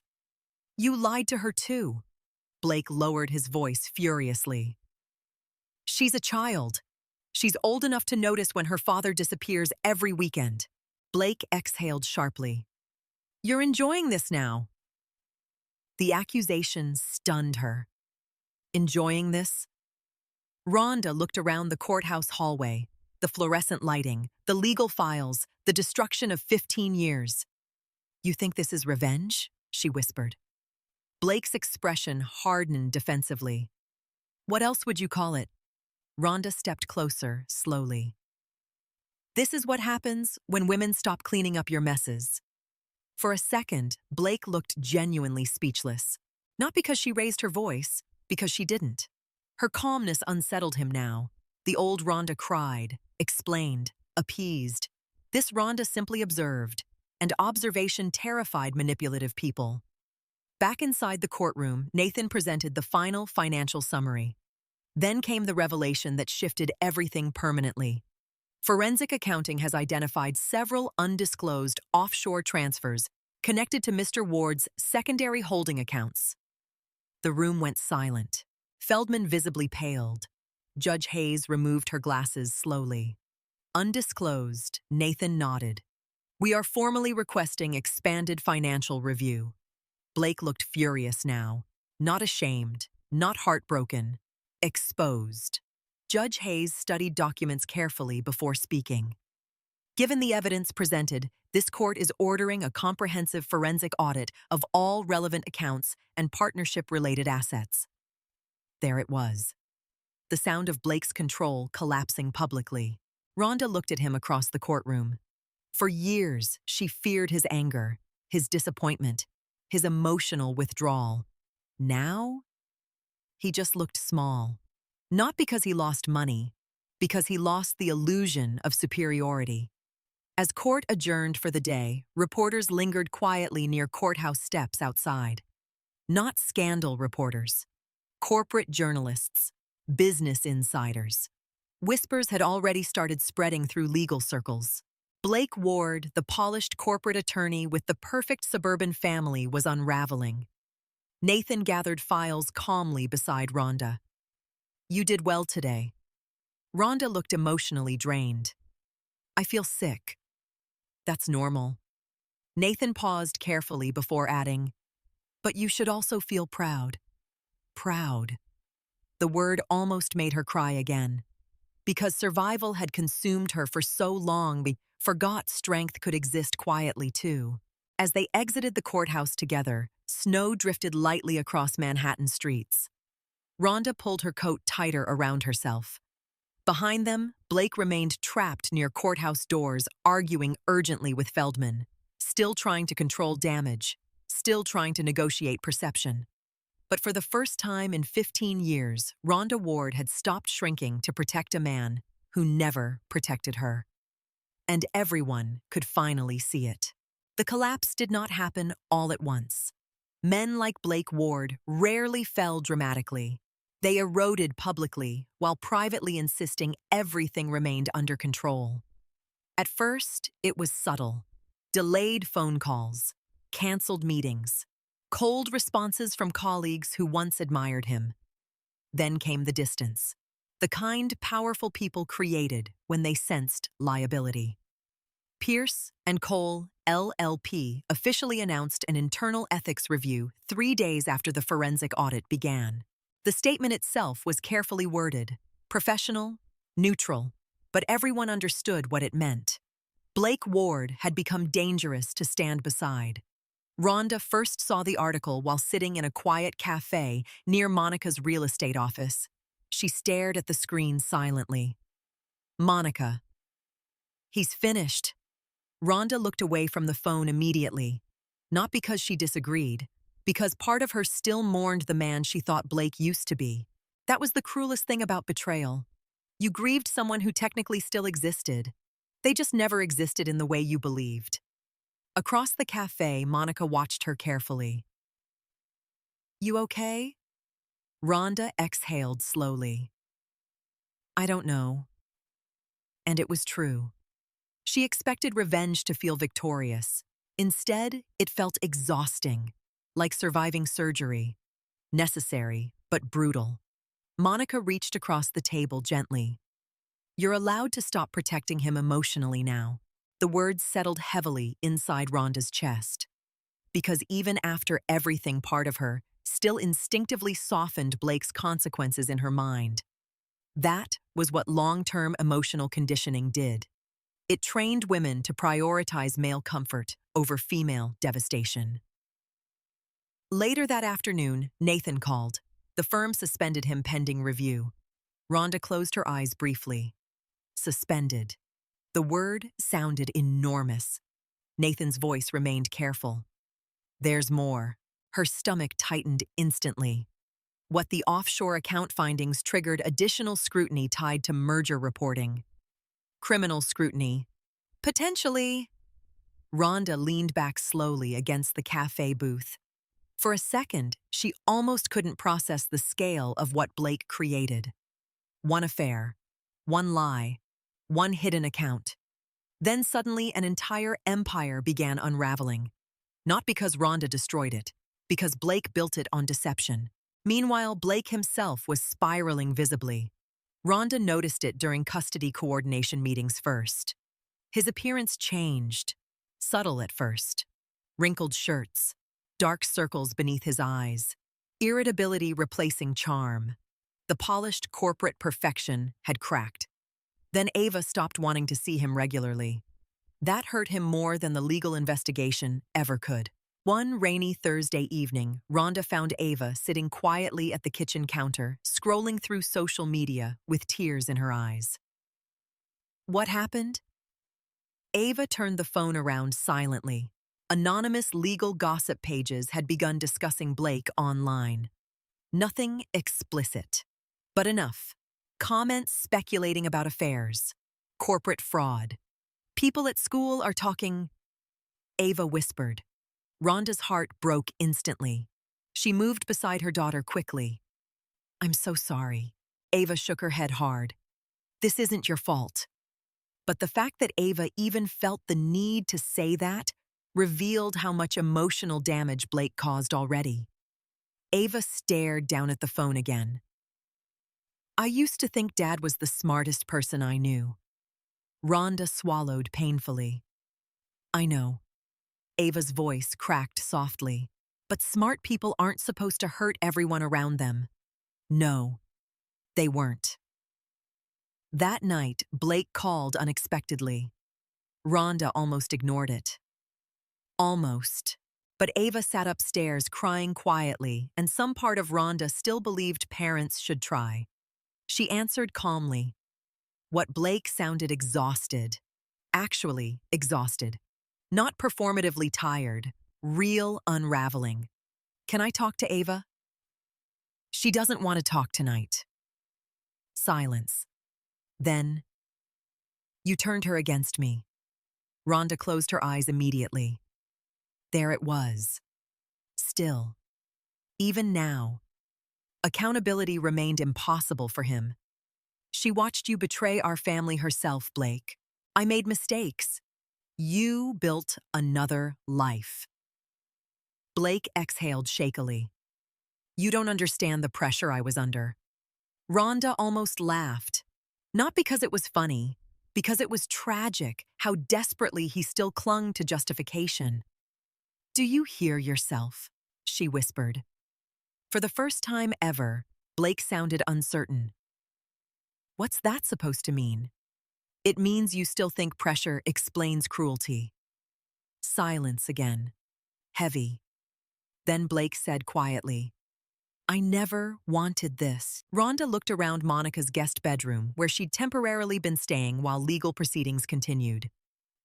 "You lied to her too." Blake lowered his voice furiously. "She's a child. She's old enough to notice when her father disappears every weekend." Blake exhaled sharply. "You're enjoying this now." The accusation stunned her. Enjoying this? Rhonda looked around the courthouse hallway, the fluorescent lighting, the legal files, the destruction of 15 years. "You think this is revenge?" she whispered. Blake's expression hardened defensively. "What else would you call it?" Rhonda stepped closer, slowly. "This is what happens when women stop cleaning up your messes." For a second, Blake looked genuinely speechless. Not because she raised her voice, because she didn't. Her calmness unsettled him now. The old Rhonda cried, explained, appeased. This Rhonda simply observed, and observation terrified manipulative people. Back inside the courtroom, Nathan presented the final financial summary. Then came the revelation that shifted everything permanently. Forensic accounting has identified several undisclosed offshore transfers connected to Mr. Ward's secondary holding accounts. The room went silent. Feldman visibly paled. Judge Hayes removed her glasses slowly. Undisclosed, Nathan nodded. "We are formally requesting expanded financial review." Blake looked furious now. Not ashamed, not heartbroken. Exposed. Judge Hayes studied documents carefully before speaking. Given the evidence presented, this court is ordering a comprehensive forensic audit of all relevant accounts and partnership-related assets. There it was. The sound of Blake's control collapsing publicly. Rhonda looked at him across the courtroom. For years, she feared his anger, his disappointment, his emotional withdrawal. Now, he just looked small. Not because he lost money, because he lost the illusion of superiority. As court adjourned for the day, reporters lingered quietly near courthouse steps outside. Not scandal reporters. Corporate journalists. Business insiders. Whispers had already started spreading through legal circles. Blake Ward, the polished corporate attorney with the perfect suburban family, was unraveling. Nathan gathered files calmly beside Rhonda. "You did well today." Rhonda looked emotionally drained. "I feel sick." "That's normal." Nathan paused carefully before adding, "But you should also feel proud." Proud. The word almost made her cry again. Because survival had consumed her for so long, we forgot strength could exist quietly too. As they exited the courthouse together, snow drifted lightly across Manhattan streets. Rhonda pulled her coat tighter around herself. Behind them, Blake remained trapped near courthouse doors, arguing urgently with Feldman, still trying to control damage, still trying to negotiate perception. But for the first time in 15 years, Rhonda Ward had stopped shrinking to protect a man who never protected her. And everyone could finally see it. The collapse did not happen all at once. Men like Blake Ward rarely fell dramatically. They eroded publicly while privately insisting everything remained under control. At first, it was subtle. Delayed phone calls, canceled meetings, cold responses from colleagues who once admired him. Then came the distance, the kind powerful people created when they sensed liability. Pierce and Cole, LLP, officially announced an internal ethics review 3 days after the forensic audit began. The statement itself was carefully worded, professional, neutral, but everyone understood what it meant. Blake Ward had become dangerous to stand beside. Rhonda first saw the article while sitting in a quiet cafe near Monica's real estate office. She stared at the screen silently. "Monica." "He's finished." Rhonda looked away from the phone immediately, not because she disagreed, because part of her still mourned the man she thought Blake used to be. That was the cruelest thing about betrayal. You grieved someone who technically still existed. They just never existed in the way you believed. Across the cafe, Monica watched her carefully. "You okay?" Rhonda exhaled slowly. "I don't know." And it was true. She expected revenge to feel victorious. Instead, it felt exhausting, like surviving surgery. Necessary, but brutal. Monica reached across the table gently. "You're allowed to stop protecting him emotionally now." The words settled heavily inside Rhonda's chest. Because even after everything, part of her still instinctively softened Blake's consequences in her mind. That was what long-term emotional conditioning did. It trained women to prioritize male comfort over female devastation. Later that afternoon, Nathan called. The firm suspended him pending review. Rhonda closed her eyes briefly. Suspended. The word sounded enormous. Nathan's voice remained careful. "There's more." Her stomach tightened instantly. What the offshore account findings triggered additional scrutiny tied to merger reporting. Criminal scrutiny. Potentially. Rhonda leaned back slowly against the cafe booth. For a second, she almost couldn't process the scale of what Blake created. One affair, one lie, one hidden account. Then suddenly an entire empire began unraveling. Not because Rhonda destroyed it, because Blake built it on deception. Meanwhile, Blake himself was spiraling visibly. Rhonda noticed it during custody coordination meetings first. His appearance changed, subtle at first. Wrinkled shirts, dark circles beneath his eyes, irritability replacing charm. The polished corporate perfection had cracked. Then Ava stopped wanting to see him regularly. That hurt him more than the legal investigation ever could. One rainy Thursday evening, Rhonda found Ava sitting quietly at the kitchen counter, scrolling through social media with tears in her eyes. What happened? Ava turned the phone around silently. Anonymous legal gossip pages had begun discussing Blake online. Nothing explicit, but enough. Comments speculating about affairs, corporate fraud. People at school are talking. Ava whispered. Rhonda's heart broke instantly. She moved beside her daughter quickly. I'm so sorry. Ava shook her head hard. This isn't your fault. But the fact that Ava even felt the need to say that revealed how much emotional damage Blake caused already. Ava stared down at the phone again. I used to think Dad was the smartest person I knew. Rhonda swallowed painfully. I know. Ava's voice cracked softly. But smart people aren't supposed to hurt everyone around them. No, they weren't. That night, Blake called unexpectedly. Rhonda almost ignored it. Almost. But Ava sat upstairs crying quietly, and some part of Rhonda still believed parents should try. She answered calmly. What Blake sounded exhausted. Actually exhausted. Not performatively tired. Real unraveling. Can I talk to Ava? She doesn't want to talk tonight. Silence. Then, you turned her against me. Rhonda closed her eyes immediately. There it was. Still. Even now. Accountability remained impossible for him. She watched you betray our family herself, Blake. I made mistakes. You built another life. Blake exhaled shakily. You don't understand the pressure I was under. Rhonda almost laughed. Not because it was funny, because it was tragic how desperately he still clung to justification. Do you hear yourself? She whispered. For the first time ever, Blake sounded uncertain. What's that supposed to mean? It means you still think pressure explains cruelty. Silence again. Heavy. Then Blake said quietly, I never wanted this. Rhonda looked around Monica's guest bedroom, where she'd temporarily been staying while legal proceedings continued.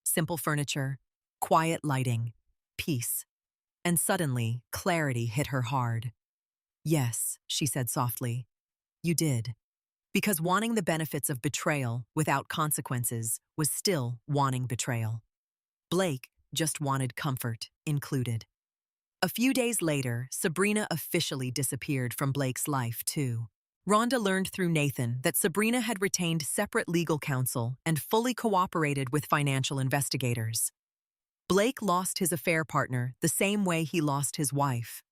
Simple furniture, quiet lighting, peace. And suddenly, clarity hit her hard. Yes, she said softly. You did. Because wanting the benefits of betrayal without consequences was still wanting betrayal. Blake just wanted comfort included. A few days later, Sabrina officially disappeared from Blake's life, too. Rhonda learned through Nathan that Sabrina had retained separate legal counsel and fully cooperated with financial investigators. Blake lost his affair partner the same way he lost his wife.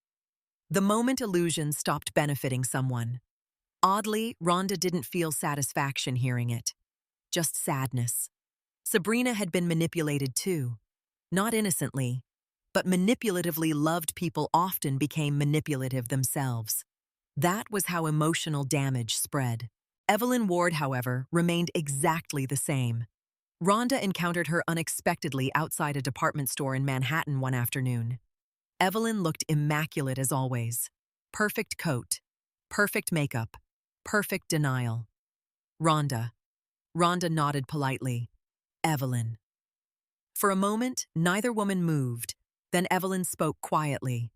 The moment illusion stopped benefiting someone. Oddly, Rhonda didn't feel satisfaction hearing it. Just sadness. Sabrina had been manipulated too. Not innocently, but manipulatively loved people often became manipulative themselves. That was how emotional damage spread. Evelyn Ward, however, remained exactly the same. Rhonda encountered her unexpectedly outside a department store in Manhattan one afternoon. Evelyn looked immaculate as always. Perfect coat, perfect makeup, perfect denial. Rhonda. Rhonda nodded politely. Evelyn. For a moment, neither woman moved. Then Evelyn spoke quietly.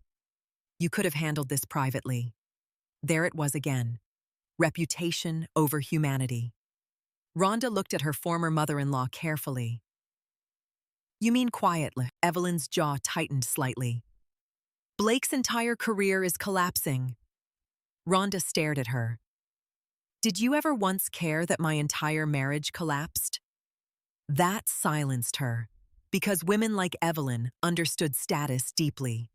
You could have handled this privately. There it was again. Reputation over humanity. Rhonda looked at her former mother-in-law carefully. You mean quietly? Evelyn's jaw tightened slightly. Blake's entire career is collapsing. Rhonda stared at her. Did you ever once care that my entire marriage collapsed? That silenced her. Because women like Evelyn understood status deeply.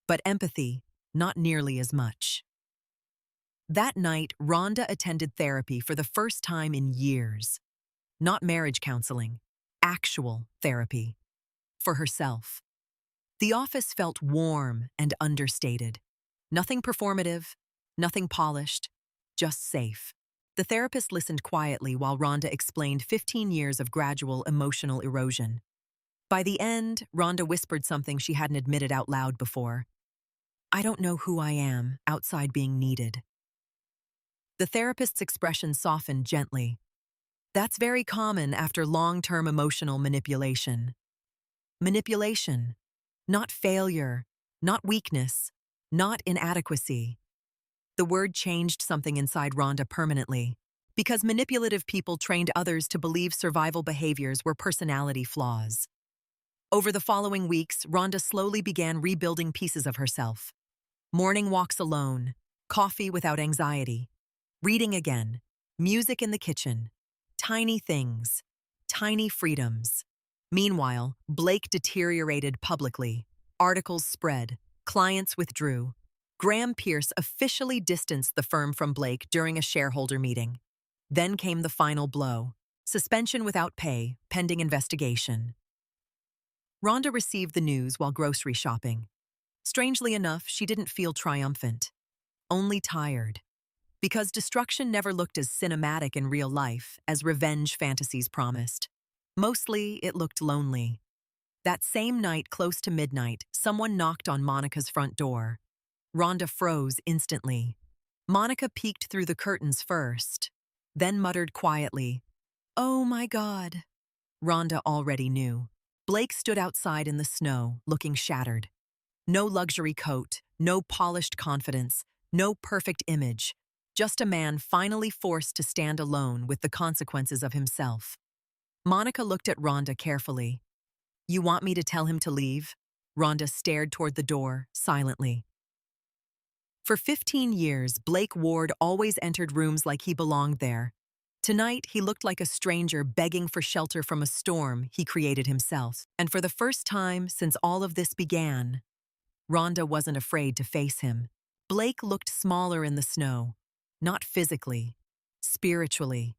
But empathy, not nearly as much. That night, Rhonda attended therapy for the first time in years. Not marriage counseling, actual therapy. For herself. The office felt warm and understated. Nothing performative, nothing polished, just safe. The therapist listened quietly while Rhonda explained 15 years of gradual emotional erosion. By the end, Rhonda whispered something she hadn't admitted out loud before. I don't know who I am outside being needed. The therapist's expression softened gently. That's very common after long-term emotional manipulation. Manipulation, not failure, not weakness, not inadequacy. The word changed something inside Rhonda permanently, because manipulative people trained others to believe survival behaviors were personality flaws. Over the following weeks, Rhonda slowly began rebuilding pieces of herself. Morning walks alone, coffee without anxiety, reading again, music in the kitchen, tiny things, tiny freedoms. Meanwhile, Blake deteriorated publicly. Articles spread, clients withdrew. Graham Pierce officially distanced the firm from Blake during a shareholder meeting. Then came the final blow: suspension without pay, pending investigation. Rhonda received the news while grocery shopping. Strangely enough, she didn't feel triumphant, only tired. Because destruction never looked as cinematic in real life as revenge fantasies promised. Mostly, it looked lonely. That same night, close to midnight, someone knocked on Monica's front door. Rhonda froze instantly. Monica peeked through the curtains first, then muttered quietly, "Oh my God." Rhonda already knew. Blake stood outside in the snow, looking shattered. No luxury coat, no polished confidence, no perfect image. Just a man finally forced to stand alone with the consequences of himself. Monica looked at Rhonda carefully. "You want me to tell him to leave?" Rhonda stared toward the door, silently. For 15 years, Blake Ward always entered rooms like he belonged there. Tonight, he looked like a stranger begging for shelter from a storm he created himself. And for the first time since all of this began, Rhonda wasn't afraid to face him. Blake looked smaller in the snow, not physically, spiritually.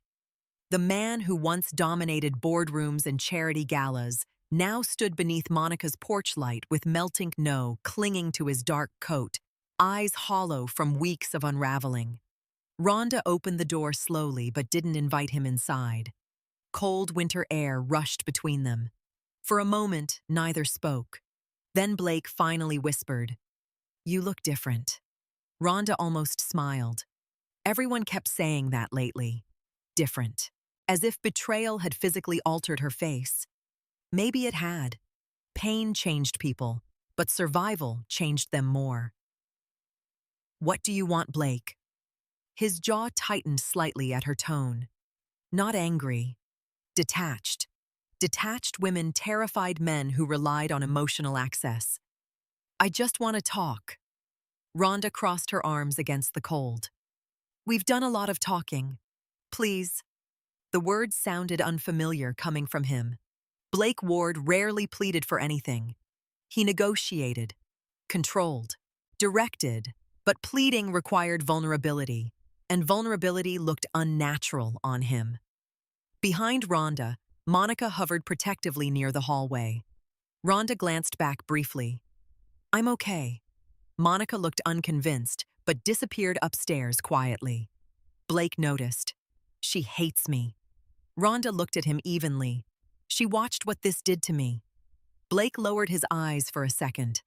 The man who once dominated boardrooms and charity galas now stood beneath Monica's porch light with melting snow clinging to his dark coat, eyes hollow from weeks of unraveling. Rhonda opened the door slowly but didn't invite him inside. Cold winter air rushed between them. For a moment, neither spoke. Then Blake finally whispered, "You look different." Rhonda almost smiled. Everyone kept saying that lately. Different. As if betrayal had physically altered her face. Maybe it had. Pain changed people, but survival changed them more. "What do you want, Blake?" His jaw tightened slightly at her tone. Not angry. Detached. Detached women terrified men who relied on emotional access. "I just want to talk." Rhonda crossed her arms against the cold. "We've done a lot of talking. Please." The words sounded unfamiliar coming from him. Blake Ward rarely pleaded for anything. He negotiated, controlled, directed, but pleading required vulnerability, and vulnerability looked unnatural on him. Behind Rhonda, Monica hovered protectively near the hallway. Rhonda glanced back briefly. "I'm okay." Monica looked unconvinced, but disappeared upstairs quietly. Blake noticed. "She hates me." Rhonda looked at him evenly. "She watched what this did to me." Blake lowered his eyes for a second.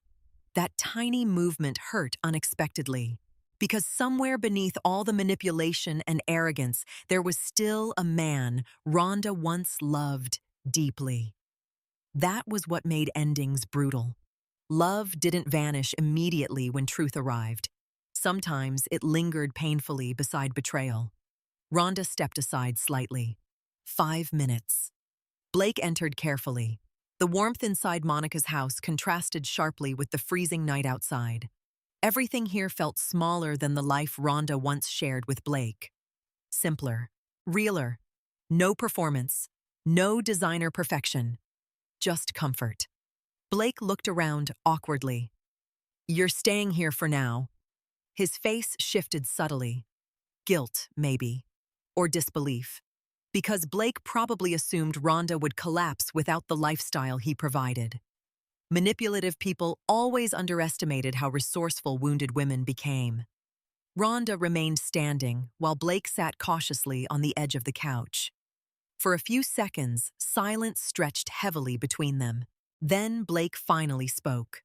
That tiny movement hurt unexpectedly, because somewhere beneath all the manipulation and arrogance, there was still a man Rhonda once loved deeply. That was what made endings brutal. Love didn't vanish immediately when truth arrived. Sometimes it lingered painfully beside betrayal. Rhonda stepped aside slightly. 5 minutes. Blake entered carefully. The warmth inside Monica's house contrasted sharply with the freezing night outside. Everything here felt smaller than the life Rhonda once shared with Blake. Simpler, realer. No performance, no designer perfection. Just comfort. Blake looked around awkwardly. "You're staying here for now." His face shifted subtly. Guilt, maybe. Or disbelief. Because Blake probably assumed Rhonda would collapse without the lifestyle he provided. Manipulative people always underestimated how resourceful wounded women became. Rhonda remained standing while Blake sat cautiously on the edge of the couch. For a few seconds, silence stretched heavily between them. Then Blake finally spoke.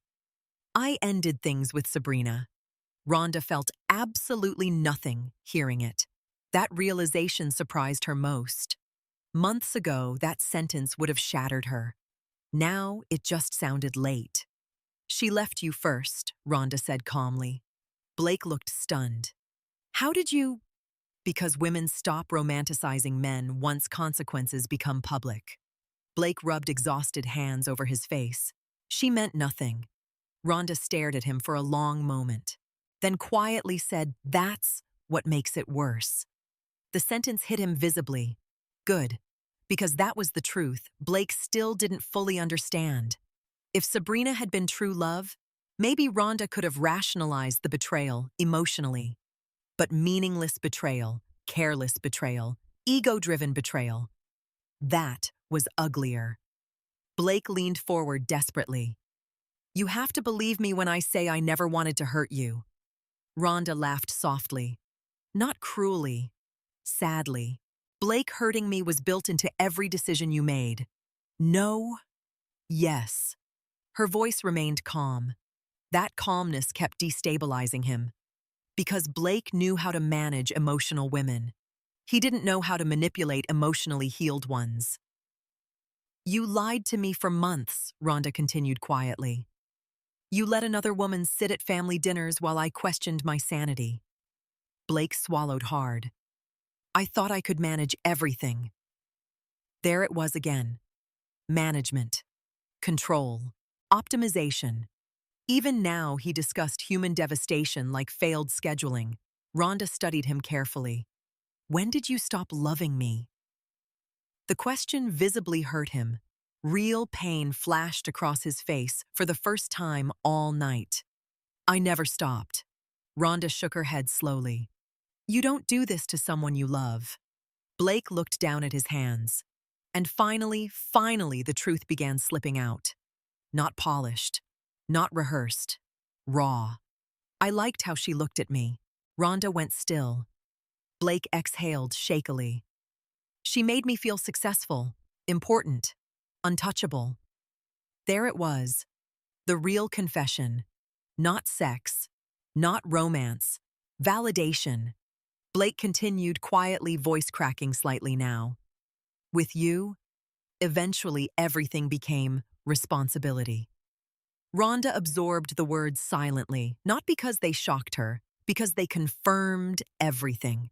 I ended things with Sabrina. Rhonda felt absolutely nothing hearing it. That realization surprised her most. Months ago, that sentence would have shattered her. Now, it just sounded late. She left you first, Rhonda said calmly. Blake looked stunned. How did you? Because women stop romanticizing men once consequences become public. Blake rubbed exhausted hands over his face. She meant nothing. Rhonda stared at him for a long moment, then quietly said, "That's what makes it worse." The sentence hit him visibly. Good. Because that was the truth, Blake still didn't fully understand. If Sabrina had been true love, maybe Rhonda could have rationalized the betrayal emotionally. But meaningless betrayal, careless betrayal, ego-driven betrayal, that was uglier. Blake leaned forward desperately. You have to believe me when I say I never wanted to hurt you. Rhonda laughed softly. Not cruelly. Sadly. Blake hurting me was built into every decision you made. No. Yes. Her voice remained calm. That calmness kept destabilizing him. Because Blake knew how to manage emotional women. He didn't know how to manipulate emotionally healed ones. You lied to me for months, Rhonda continued quietly. You let another woman sit at family dinners while I questioned my sanity. Blake swallowed hard. I thought I could manage everything. There it was again. Management. Control. Optimization. Even now, he discussed human devastation like failed scheduling. Rhonda studied him carefully. When did you stop loving me? The question visibly hurt him. Real pain flashed across his face for the first time all night. I never stopped. Rhonda shook her head slowly. You don't do this to someone you love. Blake looked down at his hands. And finally, the truth began slipping out. Not polished. Not rehearsed. Raw. I liked how she looked at me. Rhonda went still. Blake exhaled shakily. She made me feel successful, important, untouchable. There it was. The real confession. Not sex. Not romance. Validation. Blake continued quietly, voice cracking slightly now. With you, eventually everything became responsibility. Rhonda absorbed the words silently, not because they shocked her, because they confirmed everything.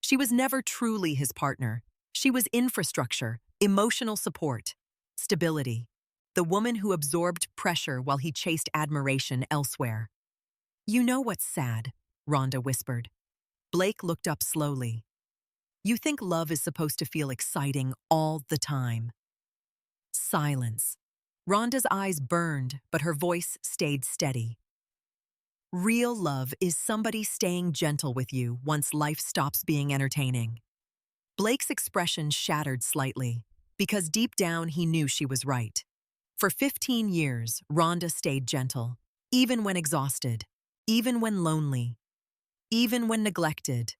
She was never truly his partner. She was infrastructure, emotional support, stability. The woman who absorbed pressure while he chased admiration elsewhere. You know what's sad, Rhonda whispered. Blake looked up slowly. You think love is supposed to feel exciting all the time. Silence. Rhonda's eyes burned, but her voice stayed steady. Real love is somebody staying gentle with you once life stops being entertaining. Blake's expression shattered slightly, because deep down he knew she was right. For 15 years, Rhonda stayed gentle, even when exhausted, even when lonely, even when neglected.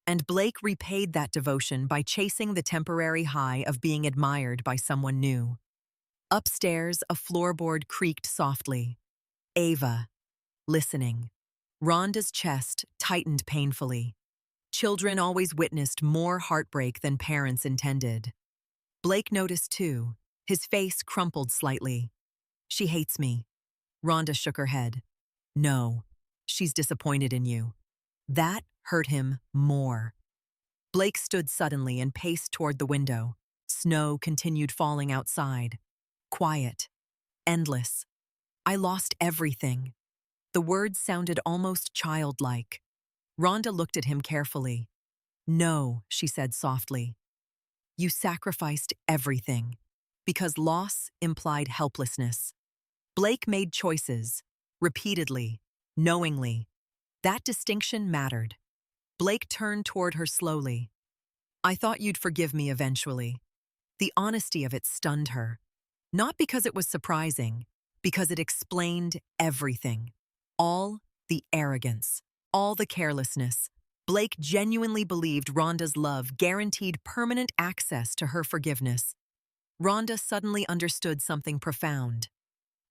And Blake repaid that devotion by chasing the temporary high of being admired by someone new. Upstairs, a floorboard creaked softly. Ava, listening. Rhonda's chest tightened painfully. Children always witnessed more heartbreak than parents intended. Blake noticed too. His face crumpled slightly. She hates me. Rhonda shook her head. No, she's disappointed in you. That hurt him more. Blake stood suddenly and paced toward the window. Snow continued falling outside. Quiet. Endless. I lost everything. The words sounded almost childlike. Rhonda looked at him carefully. No, she said softly. You sacrificed everything. Because loss implied helplessness. Blake made choices. Repeatedly. Knowingly. That distinction mattered. Blake turned toward her slowly. I thought you'd forgive me eventually. The honesty of it stunned her. Not because it was surprising, because it explained everything. All the arrogance, all the carelessness. Blake genuinely believed Rhonda's love guaranteed permanent access to her forgiveness. Rhonda suddenly understood something profound.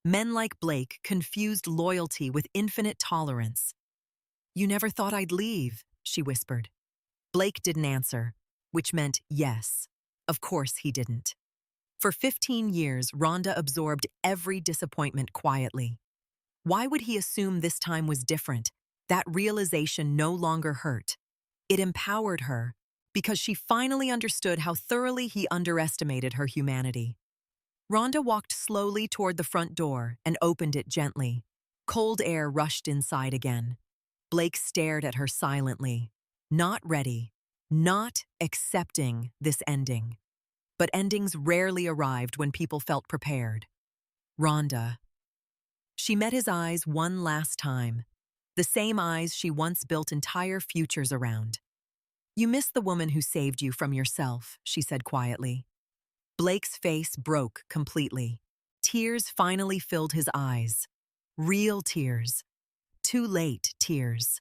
Men like Blake confused loyalty with infinite tolerance. "You never thought I'd leave," she whispered. Blake didn't answer, which meant yes. Of course he didn't. For 15 years, Rhonda absorbed every disappointment quietly. Why would he assume this time was different? That realization no longer hurt. It empowered her, because she finally understood how thoroughly he underestimated her humanity. Rhonda walked slowly toward the front door and opened it gently. Cold air rushed inside again. Blake stared at her silently, not ready, not accepting this ending. But endings rarely arrived when people felt prepared. Rhonda. She met his eyes one last time, the same eyes she once built entire futures around. "You miss the woman who saved you from yourself," she said quietly. Blake's face broke completely. Tears finally filled his eyes. Real tears. Too late tears.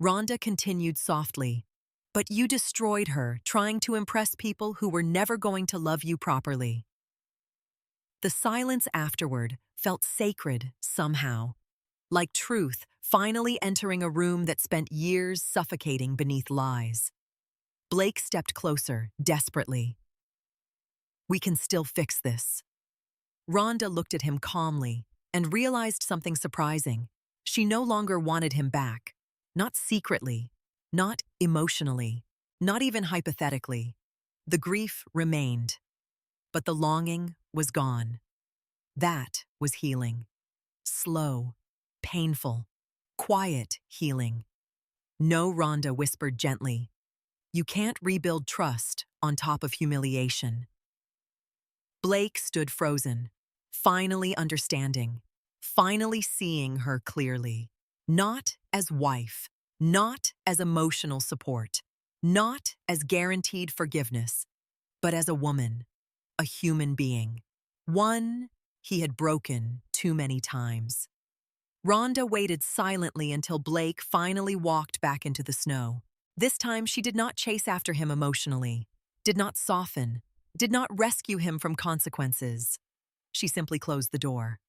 Rhonda continued softly, "But you destroyed her, trying to impress people who were never going to love you properly." The silence afterward felt sacred somehow, like truth finally entering a room that spent years suffocating beneath lies. Blake stepped closer, desperately. "We can still fix this." Rhonda looked at him calmly and realized something surprising. She no longer wanted him back. Not secretly, not emotionally, not even hypothetically. The grief remained, but the longing was gone. That was healing. Slow, painful, quiet healing. "No," Rhonda whispered gently. "You can't rebuild trust on top of humiliation." Blake stood frozen, finally understanding, finally seeing her clearly. Not as wife, not as emotional support, not as guaranteed forgiveness, but as a woman, a human being. One he had broken too many times. Rhonda waited silently until Blake finally walked back into the snow. This time she did not chase after him emotionally, did not soften, did not rescue him from consequences. She simply closed the door.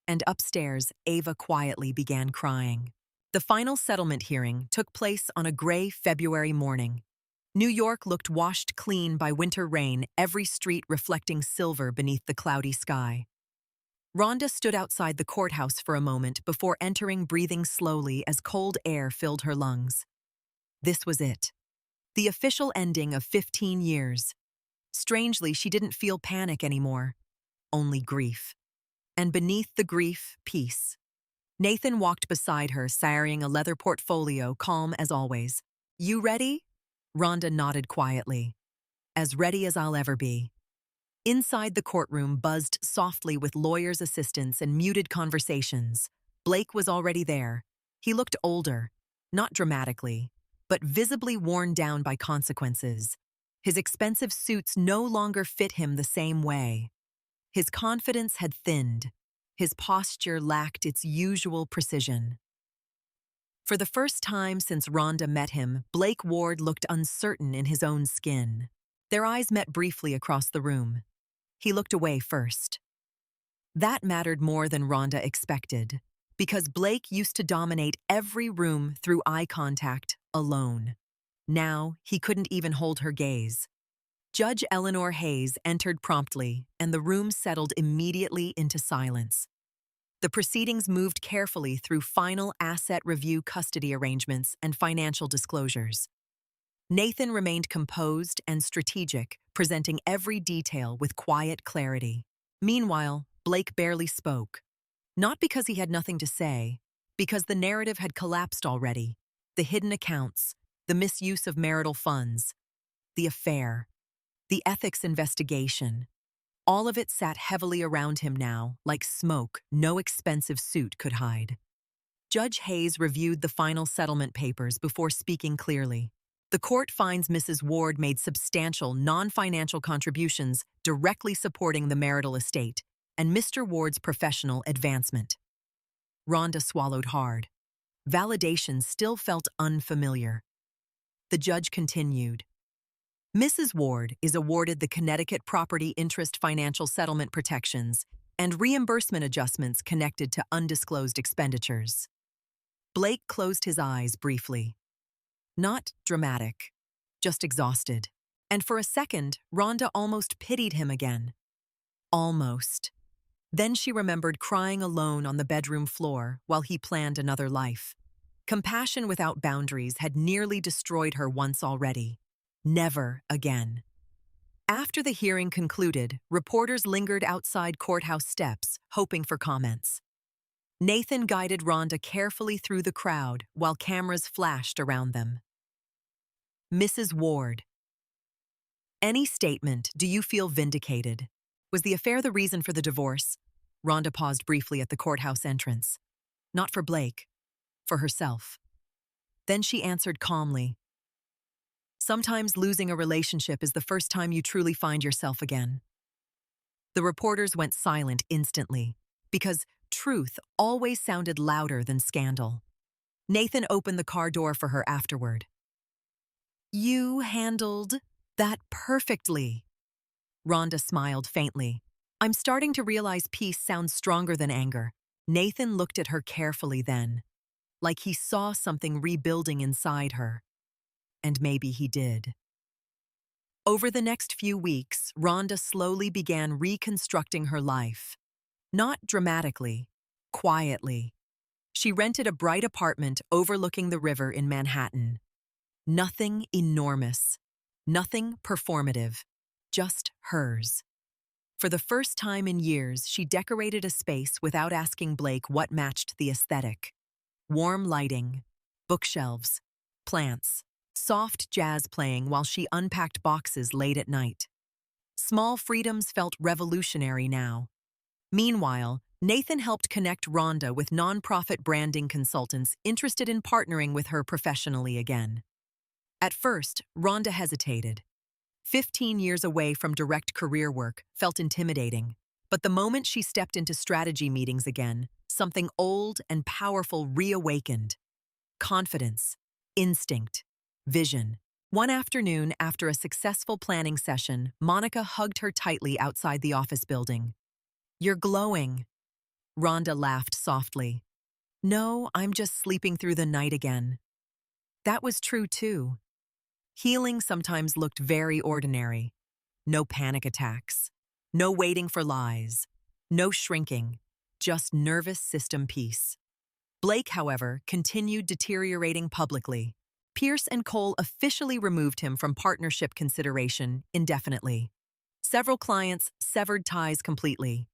And upstairs, Ava quietly began crying. The final settlement hearing took place on a gray February morning. New York looked washed clean by winter rain, every street reflecting silver beneath the cloudy sky. Rhonda stood outside the courthouse for a moment before entering, breathing slowly as cold air filled her lungs. This was it. The official ending of 15 years. Strangely, she didn't feel panic anymore, only grief. And beneath the grief, peace. Nathan walked beside her, carrying a leather portfolio, calm as always. "You ready?" Rhonda nodded quietly. "As ready as I'll ever be." Inside the courtroom buzzed softly with lawyers' assistants and muted conversations. Blake was already there. He looked older, not dramatically, but visibly worn down by consequences. His expensive suits no longer fit him the same way. His confidence had thinned. His posture lacked its usual precision. For the first time since Rhonda met him, Blake Ward looked uncertain in his own skin. Their eyes met briefly across the room. He looked away first. That mattered more than Rhonda expected, because Blake used to dominate every room through eye contact, alone. Now, he couldn't even hold her gaze. Judge Eleanor Hayes entered promptly, and the room settled immediately into silence. The proceedings moved carefully through final asset review, custody arrangements, and financial disclosures. Nathan remained composed and strategic, presenting every detail with quiet clarity. Meanwhile, Blake barely spoke. Not because he had nothing to say, because the narrative had collapsed already. The hidden accounts, the misuse of marital funds, the affair, the ethics investigation. All of it sat heavily around him now, like smoke no expensive suit could hide. Judge Hayes reviewed the final settlement papers before speaking clearly. The court finds Mrs. Ward made substantial non-financial contributions directly supporting the marital estate and Mr. Ward's professional advancement. Rhonda swallowed hard. Validation still felt unfamiliar. The judge continued. Mrs. Ward is awarded the Connecticut Property Interest Financial Settlement Protections and reimbursement adjustments connected to undisclosed expenditures. Blake closed his eyes briefly. Not dramatic, just exhausted. And for a second, Rhonda almost pitied him again. Almost. Then she remembered crying alone on the bedroom floor while he planned another life. Compassion without boundaries had nearly destroyed her once already. Never again. After the hearing concluded, reporters lingered outside courthouse steps, hoping for comments. Nathan guided Rhonda carefully through the crowd while cameras flashed around them. Mrs. Ward. Any statement, do you feel vindicated? Was the affair the reason for the divorce? Rhonda paused briefly at the courthouse entrance. Not for Blake, for herself. Then she answered calmly. Sometimes losing a relationship is the first time you truly find yourself again. The reporters went silent instantly, because truth always sounded louder than scandal. Nathan opened the car door for her afterward. You handled that perfectly. Rhonda smiled faintly. I'm starting to realize peace sounds stronger than anger. Nathan looked at her carefully then, like he saw something rebuilding inside her. And maybe he did. Over the next few weeks, Rhonda slowly began reconstructing her life. Not dramatically, quietly. She rented a bright apartment overlooking the river in Manhattan. Nothing enormous, nothing performative, just hers. For the first time in years, she decorated a space without asking Blake what matched the aesthetic. Warm lighting, bookshelves, plants, soft jazz playing while she unpacked boxes late at night. Small freedoms felt revolutionary now. Meanwhile, Nathan helped connect Rhonda with nonprofit branding consultants interested in partnering with her professionally again. At first, Rhonda hesitated. 15 years away from direct career work felt intimidating, but the moment she stepped into strategy meetings again, something old and powerful reawakened. Confidence, instinct, vision. One afternoon, after a successful planning session, Monica hugged her tightly outside the office building. You're glowing. Rhonda laughed softly. No, I'm just sleeping through the night again. That was true too. Healing sometimes looked very ordinary. No panic attacks. No waiting for lies. No shrinking. Just nervous system peace. Blake, however, continued deteriorating publicly. Pierce and Cole officially removed him from partnership consideration indefinitely. Several clients severed ties completely.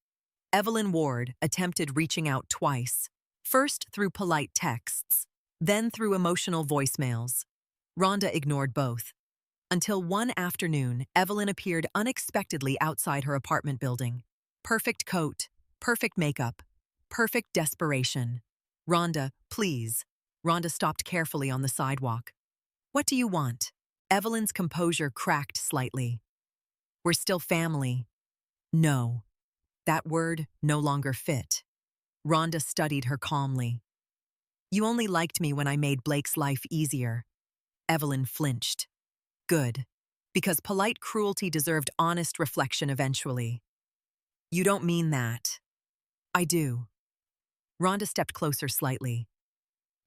Rhonda Ward attempted reaching out twice, first through polite texts, then through emotional voicemails. Rhonda ignored both. Until one afternoon, Evelyn appeared unexpectedly outside her apartment building. Perfect coat, perfect makeup, perfect desperation. Rhonda, please. Rhonda stopped carefully on the sidewalk. What do you want? Evelyn's composure cracked slightly. We're still family. No. That word no longer fit. Rhonda studied her calmly. You only liked me when I made Blake's life easier. Evelyn flinched. Good. Because polite cruelty deserved honest reflection eventually. You don't mean that. I do. Rhonda stepped closer slightly.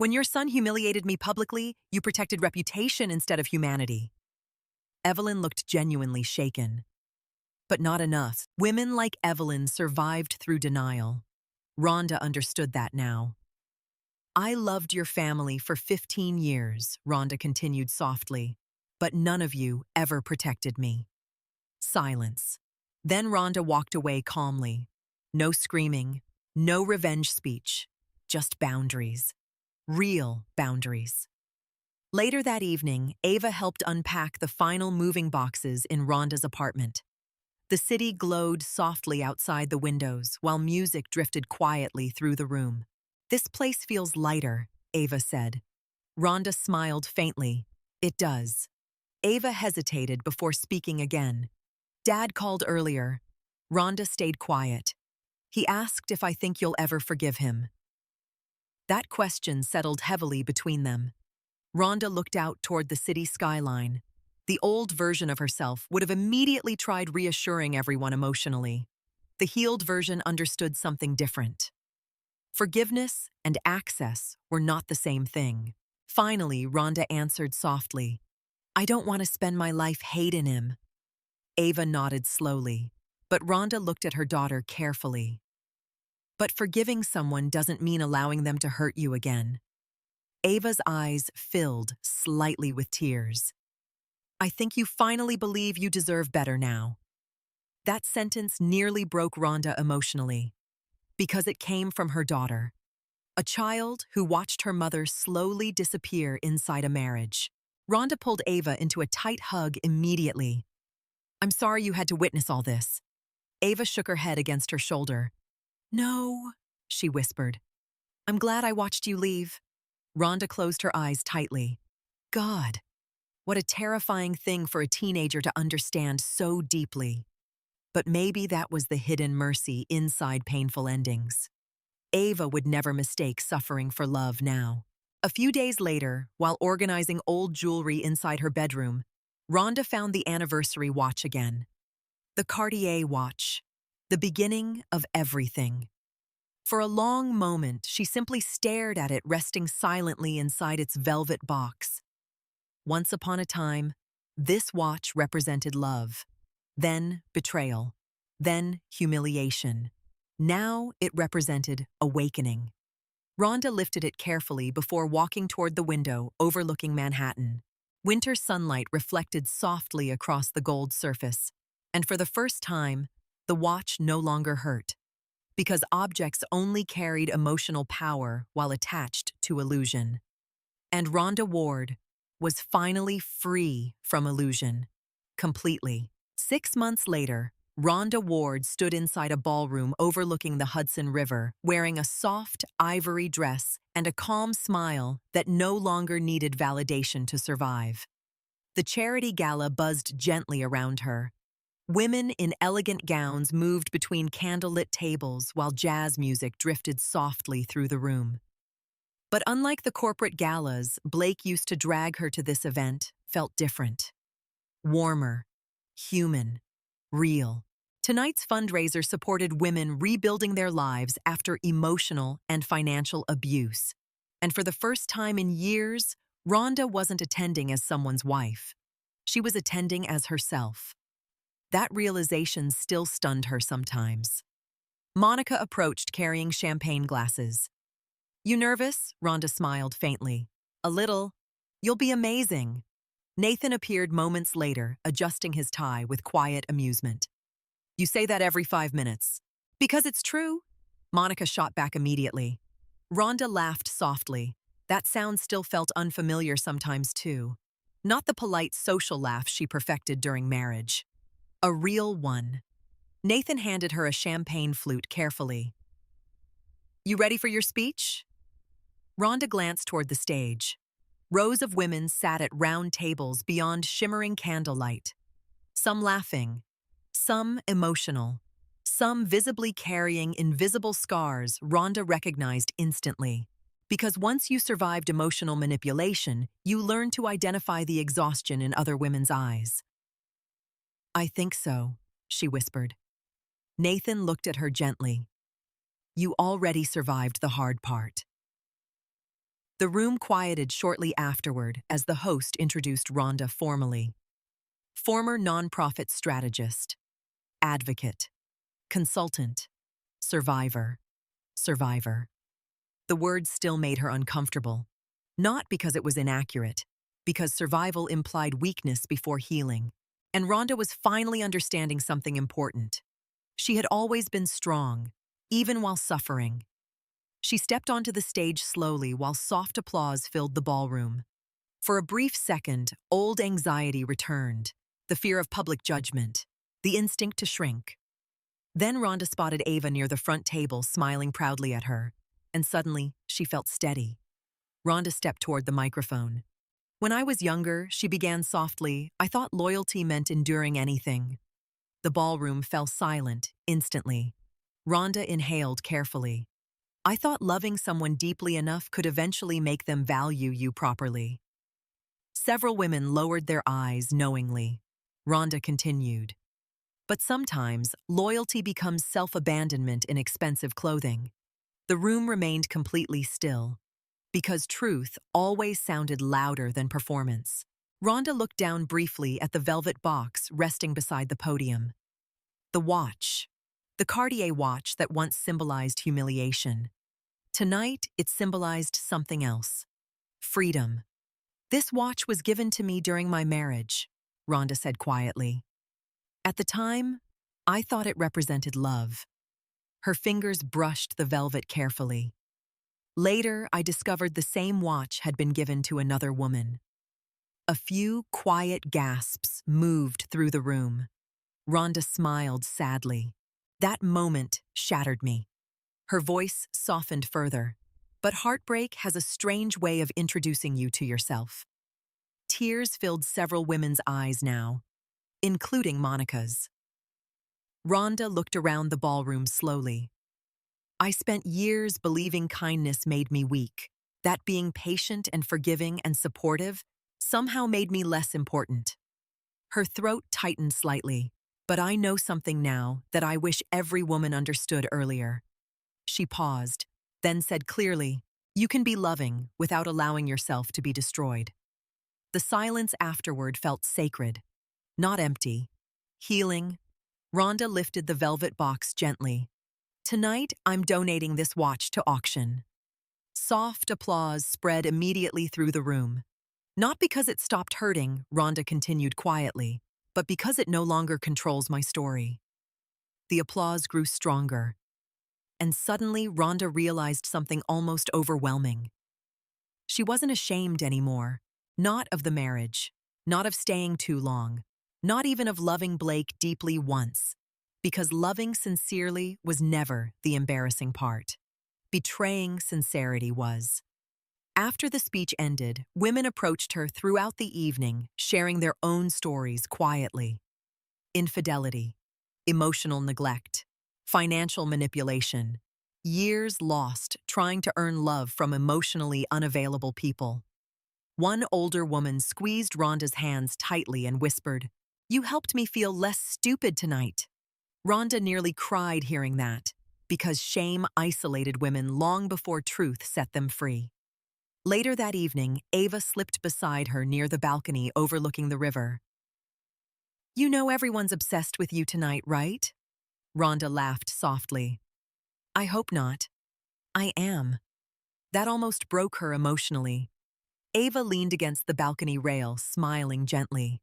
When your son humiliated me publicly, you protected reputation instead of humanity. Evelyn looked genuinely shaken. But not enough. Women like Evelyn survived through denial. Rhonda understood that now. I loved your family for 15 years, Rhonda continued softly, but none of you ever protected me. Silence. Then Rhonda walked away calmly. No screaming, no revenge speech, just boundaries. Real boundaries. Later that evening, Ava helped unpack the final moving boxes in Rhonda's apartment. The city glowed softly outside the windows while music drifted quietly through the room. This place feels lighter, Ava said. Rhonda smiled faintly. It does. Ava hesitated before speaking again. Dad called earlier. Rhonda stayed quiet. He asked if I think you'll ever forgive him. That question settled heavily between them. Rhonda looked out toward the city skyline. The old version of herself would have immediately tried reassuring everyone emotionally. The healed version understood something different. Forgiveness and access were not the same thing. Finally, Rhonda answered softly, "I don't want to spend my life hating him." Ava nodded slowly, but Rhonda looked at her daughter carefully. "But forgiving someone doesn't mean allowing them to hurt you again." Ava's eyes filled slightly with tears. "I think you finally believe you deserve better now." That sentence nearly broke Rhonda emotionally, because it came from her daughter, a child who watched her mother slowly disappear inside a marriage. Rhonda pulled Ava into a tight hug immediately. "I'm sorry you had to witness all this." Ava shook her head against her shoulder. "No," she whispered. "I'm glad I watched you leave." Rhonda closed her eyes tightly. God, what a terrifying thing for a teenager to understand so deeply. But maybe that was the hidden mercy inside painful endings. Ava would never mistake suffering for love now. A few days later, while organizing old jewelry inside her bedroom, Rhonda found the anniversary watch again. The Cartier watch, the beginning of everything. For a long moment, she simply stared at it resting silently inside its velvet box. Once upon a time, this watch represented love, then betrayal, then humiliation. Now it represented awakening. Rhonda lifted it carefully before walking toward the window overlooking Manhattan. Winter sunlight reflected softly across the gold surface, and for the first time, the watch no longer hurt, because objects only carried emotional power while attached to illusion. And Rhonda Ward was finally free from illusion, completely. 6 months later, Rhonda Ward stood inside a ballroom overlooking the Hudson River, wearing a soft, ivory dress and a calm smile that no longer needed validation to survive. The charity gala buzzed gently around her. Women in elegant gowns moved between candlelit tables while jazz music drifted softly through the room. But unlike the corporate galas Blake used to drag her to, this event felt different. Warmer, human, real. Tonight's fundraiser supported women rebuilding their lives after emotional and financial abuse. And for the first time in years, Rhonda wasn't attending as someone's wife. She was attending as herself. That realization still stunned her sometimes. Monica approached carrying champagne glasses. "You nervous?" Rhonda smiled faintly. "A little. You'll be amazing." Nathan appeared moments later, adjusting his tie with quiet amusement. "You say that every 5 minutes." "Because it's true." Monica shot back immediately. Rhonda laughed softly. That sound still felt unfamiliar sometimes too. Not the polite social laugh she perfected during marriage. A real one. Nathan handed her a champagne flute carefully. "You ready for your speech?" Rhonda glanced toward the stage. Rows of women sat at round tables beyond shimmering candlelight. Some laughing, some emotional, some visibly carrying invisible scars Rhonda recognized instantly. Because once you survived emotional manipulation, you learn to identify the exhaustion in other women's eyes. "I think so," she whispered. Nathan looked at her gently. "You already survived the hard part." The room quieted shortly afterward as the host introduced Rhonda formally. Former nonprofit strategist, advocate, consultant, survivor. The word still made her uncomfortable. Not because it was inaccurate, because survival implied weakness before healing. And Rhonda was finally understanding something important. She had always been strong, even while suffering. She stepped onto the stage slowly while soft applause filled the ballroom. For a brief second, old anxiety returned, the fear of public judgment, the instinct to shrink. Then Rhonda spotted Ava near the front table, smiling proudly at her, and suddenly she felt steady. Rhonda stepped toward the microphone. "When I was younger," she began softly, "I thought loyalty meant enduring anything." The ballroom fell silent instantly. Rhonda inhaled carefully. "I thought loving someone deeply enough could eventually make them value you properly." Several women lowered their eyes knowingly. Rhonda continued. But sometimes, loyalty becomes self-abandonment in expensive clothing. The room remained completely still, because truth always sounded louder than performance. Rhonda looked down briefly at the velvet box resting beside the podium. The watch. The Cartier watch that once symbolized humiliation. Tonight, it symbolized something else. Freedom. This watch was given to me during my marriage, Rhonda said quietly. At the time, I thought it represented love. Her fingers brushed the velvet carefully. Later, I discovered the same watch had been given to another woman. A few quiet gasps moved through the room. Rhonda smiled sadly. That moment shattered me. Her voice softened further. But heartbreak has a strange way of introducing you to yourself. Tears filled several women's eyes now, including Monica's. Rhonda looked around the ballroom slowly. I spent years believing kindness made me weak, that being patient and forgiving and supportive somehow made me less important. Her throat tightened slightly, but I know something now that I wish every woman understood earlier. She paused, then said clearly, "You can be loving without allowing yourself to be destroyed." The silence afterward felt sacred, not empty. Healing. Rhonda lifted the velvet box gently. "Tonight, I'm donating this watch to auction." Soft applause spread immediately through the room. "Not because it stopped hurting," Rhonda continued quietly, "but because it no longer controls my story." The applause grew stronger. And suddenly, Rhonda realized something almost overwhelming. She wasn't ashamed anymore. Not of the marriage. Not of staying too long. Not even of loving Blake deeply once. Because loving sincerely was never the embarrassing part. Betraying sincerity was. After the speech ended, women approached her throughout the evening, sharing their own stories quietly. Infidelity, emotional neglect, financial manipulation, years lost trying to earn love from emotionally unavailable people. One older woman squeezed Rhonda's hands tightly and whispered, "You helped me feel less stupid tonight." Rhonda nearly cried hearing that, because shame isolated women long before truth set them free. Later that evening, Ava slipped beside her near the balcony overlooking the river. "You know everyone's obsessed with you tonight, right?" Rhonda laughed softly. "I hope not. I am." That almost broke her emotionally. Ava leaned against the balcony rail, smiling gently.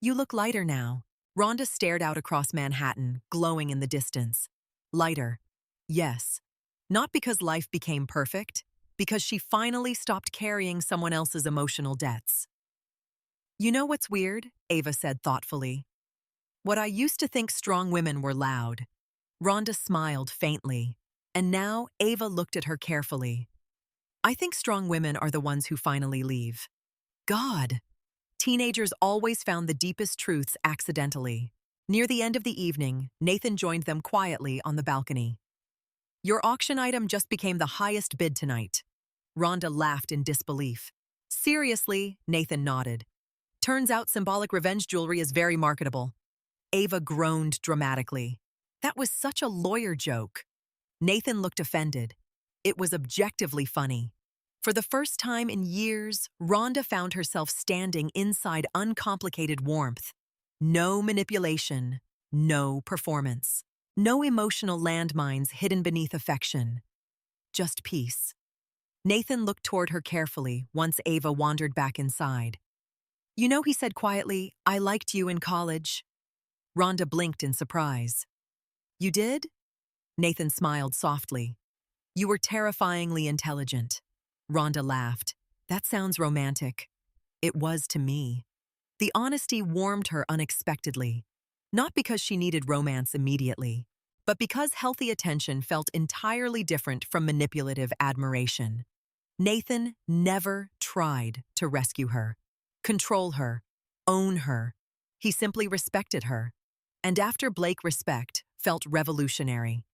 "You look lighter now." Rhonda stared out across Manhattan, glowing in the distance. Lighter. Yes. Not because life became perfect, because she finally stopped carrying someone else's emotional debts. "You know what's weird?" Ava said thoughtfully. "What I used to think strong women were loud." Rhonda smiled faintly, and now Ava looked at her carefully. "I think strong women are the ones who finally leave." God! Teenagers always found the deepest truths accidentally. Near the end of the evening, Nathan joined them quietly on the balcony. "Your auction item just became the highest bid tonight." Rhonda laughed in disbelief. "Seriously?" Nathan nodded. "Turns out symbolic revenge jewelry is very marketable." Ava groaned dramatically. That was such a lawyer joke. Nathan looked offended. It was objectively funny. For the first time in years, Rhonda found herself standing inside uncomplicated warmth. No manipulation, no performance, no emotional landmines hidden beneath affection. Just peace. Nathan looked toward her carefully once Ava wandered back inside. "You know," he said quietly, "I liked you in college." Rhonda blinked in surprise. "You did?" Nathan smiled softly. "You were terrifyingly intelligent." Rhonda laughed. "That sounds romantic." It was to me. The honesty warmed her unexpectedly, not because she needed romance immediately, but because healthy attention felt entirely different from manipulative admiration. Nathan never tried to rescue her, control her, own her. He simply respected her. And after Blake, respect felt revolutionary.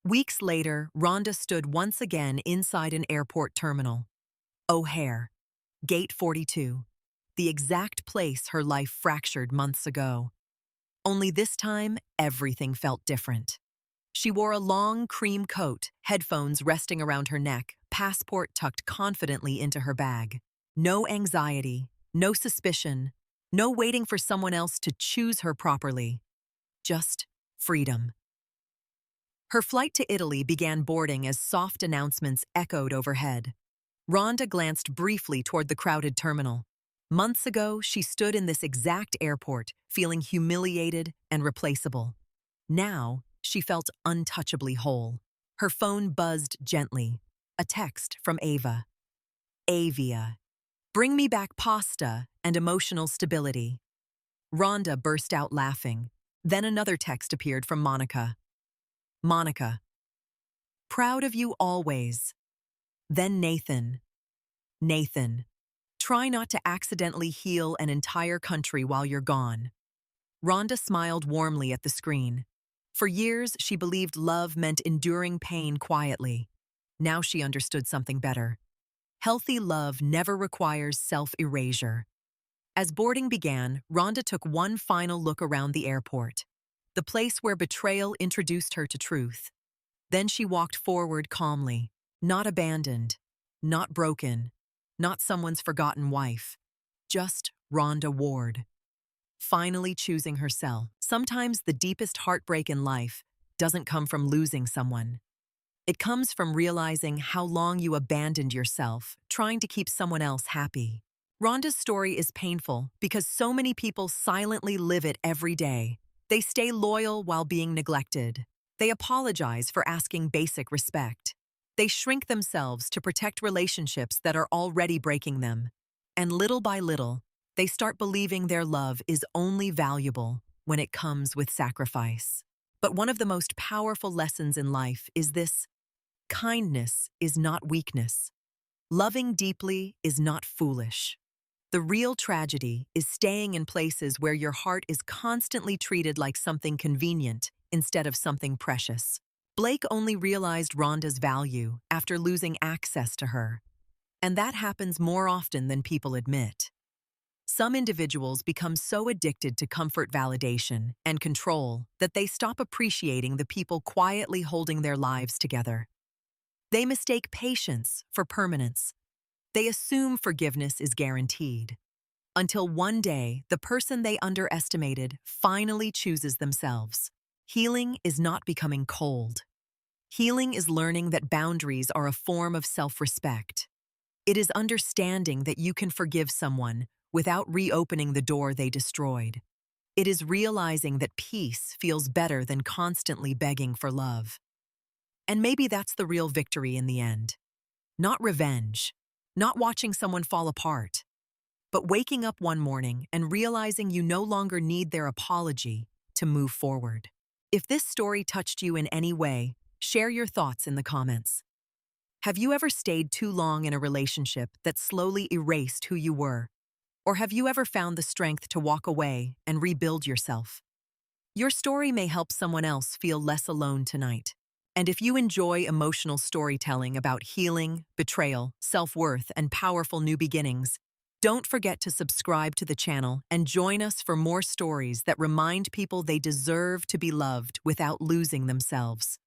Weeks later, Rhonda stood once again inside an airport terminal. O'Hare, Gate 42, the exact place her life fractured months ago. Only this time, everything felt different. She wore a long cream coat, headphones resting around her neck, passport tucked confidently into her bag. No anxiety, no suspicion, no waiting for someone else to choose her properly. Just freedom. Her flight to Italy began boarding as soft announcements echoed overhead. Rhonda glanced briefly toward the crowded terminal. Months ago, she stood in this exact airport, feeling humiliated and replaceable. Now, she felt untouchably whole. Her phone buzzed gently. A text from Ava. Avia. Bring me back pasta and emotional stability. Rhonda burst out laughing. Then another text appeared from Monica. Monica. Proud of you always. Then Nathan. Nathan. Try not to accidentally heal an entire country while you're gone. Rhonda smiled warmly at the screen. For years, she believed love meant enduring pain quietly. Now she understood something better. Healthy love never requires self-erasure. As boarding began, Rhonda took one final look around the airport, the place where betrayal introduced her to truth. Then she walked forward calmly, not abandoned, not broken, not someone's forgotten wife, just Rhonda Ward. Finally choosing herself. Sometimes the deepest heartbreak in life doesn't come from losing someone. It comes from realizing how long you abandoned yourself, trying to keep someone else happy. Rhonda's story is painful because so many people silently live it every day. They stay loyal while being neglected. They apologize for asking basic respect. They shrink themselves to protect relationships that are already breaking them. And little by little, they start believing their love is only valuable when it comes with sacrifice. But one of the most powerful lessons in life is this: kindness is not weakness. Loving deeply is not foolish. The real tragedy is staying in places where your heart is constantly treated like something convenient instead of something precious. Blake only realized Rhonda's value after losing access to her, and that happens more often than people admit. Some individuals become so addicted to comfort validation and control that they stop appreciating the people quietly holding their lives together. They mistake patience for permanence. They assume forgiveness is guaranteed. Until one day, the person they underestimated finally chooses themselves. Healing is not becoming cold. Healing is learning that boundaries are a form of self-respect. It is understanding that you can forgive someone without reopening the door they destroyed. It is realizing that peace feels better than constantly begging for love. And maybe that's the real victory in the end. Not revenge, not watching someone fall apart, but waking up one morning and realizing you no longer need their apology to move forward. If this story touched you in any way, share your thoughts in the comments. Have you ever stayed too long in a relationship that slowly erased who you were? Or have you ever found the strength to walk away and rebuild yourself? Your story may help someone else feel less alone tonight. And if you enjoy emotional storytelling about healing, betrayal, self-worth, and powerful new beginnings, don't forget to subscribe to the channel and join us for more stories that remind people they deserve to be loved without losing themselves.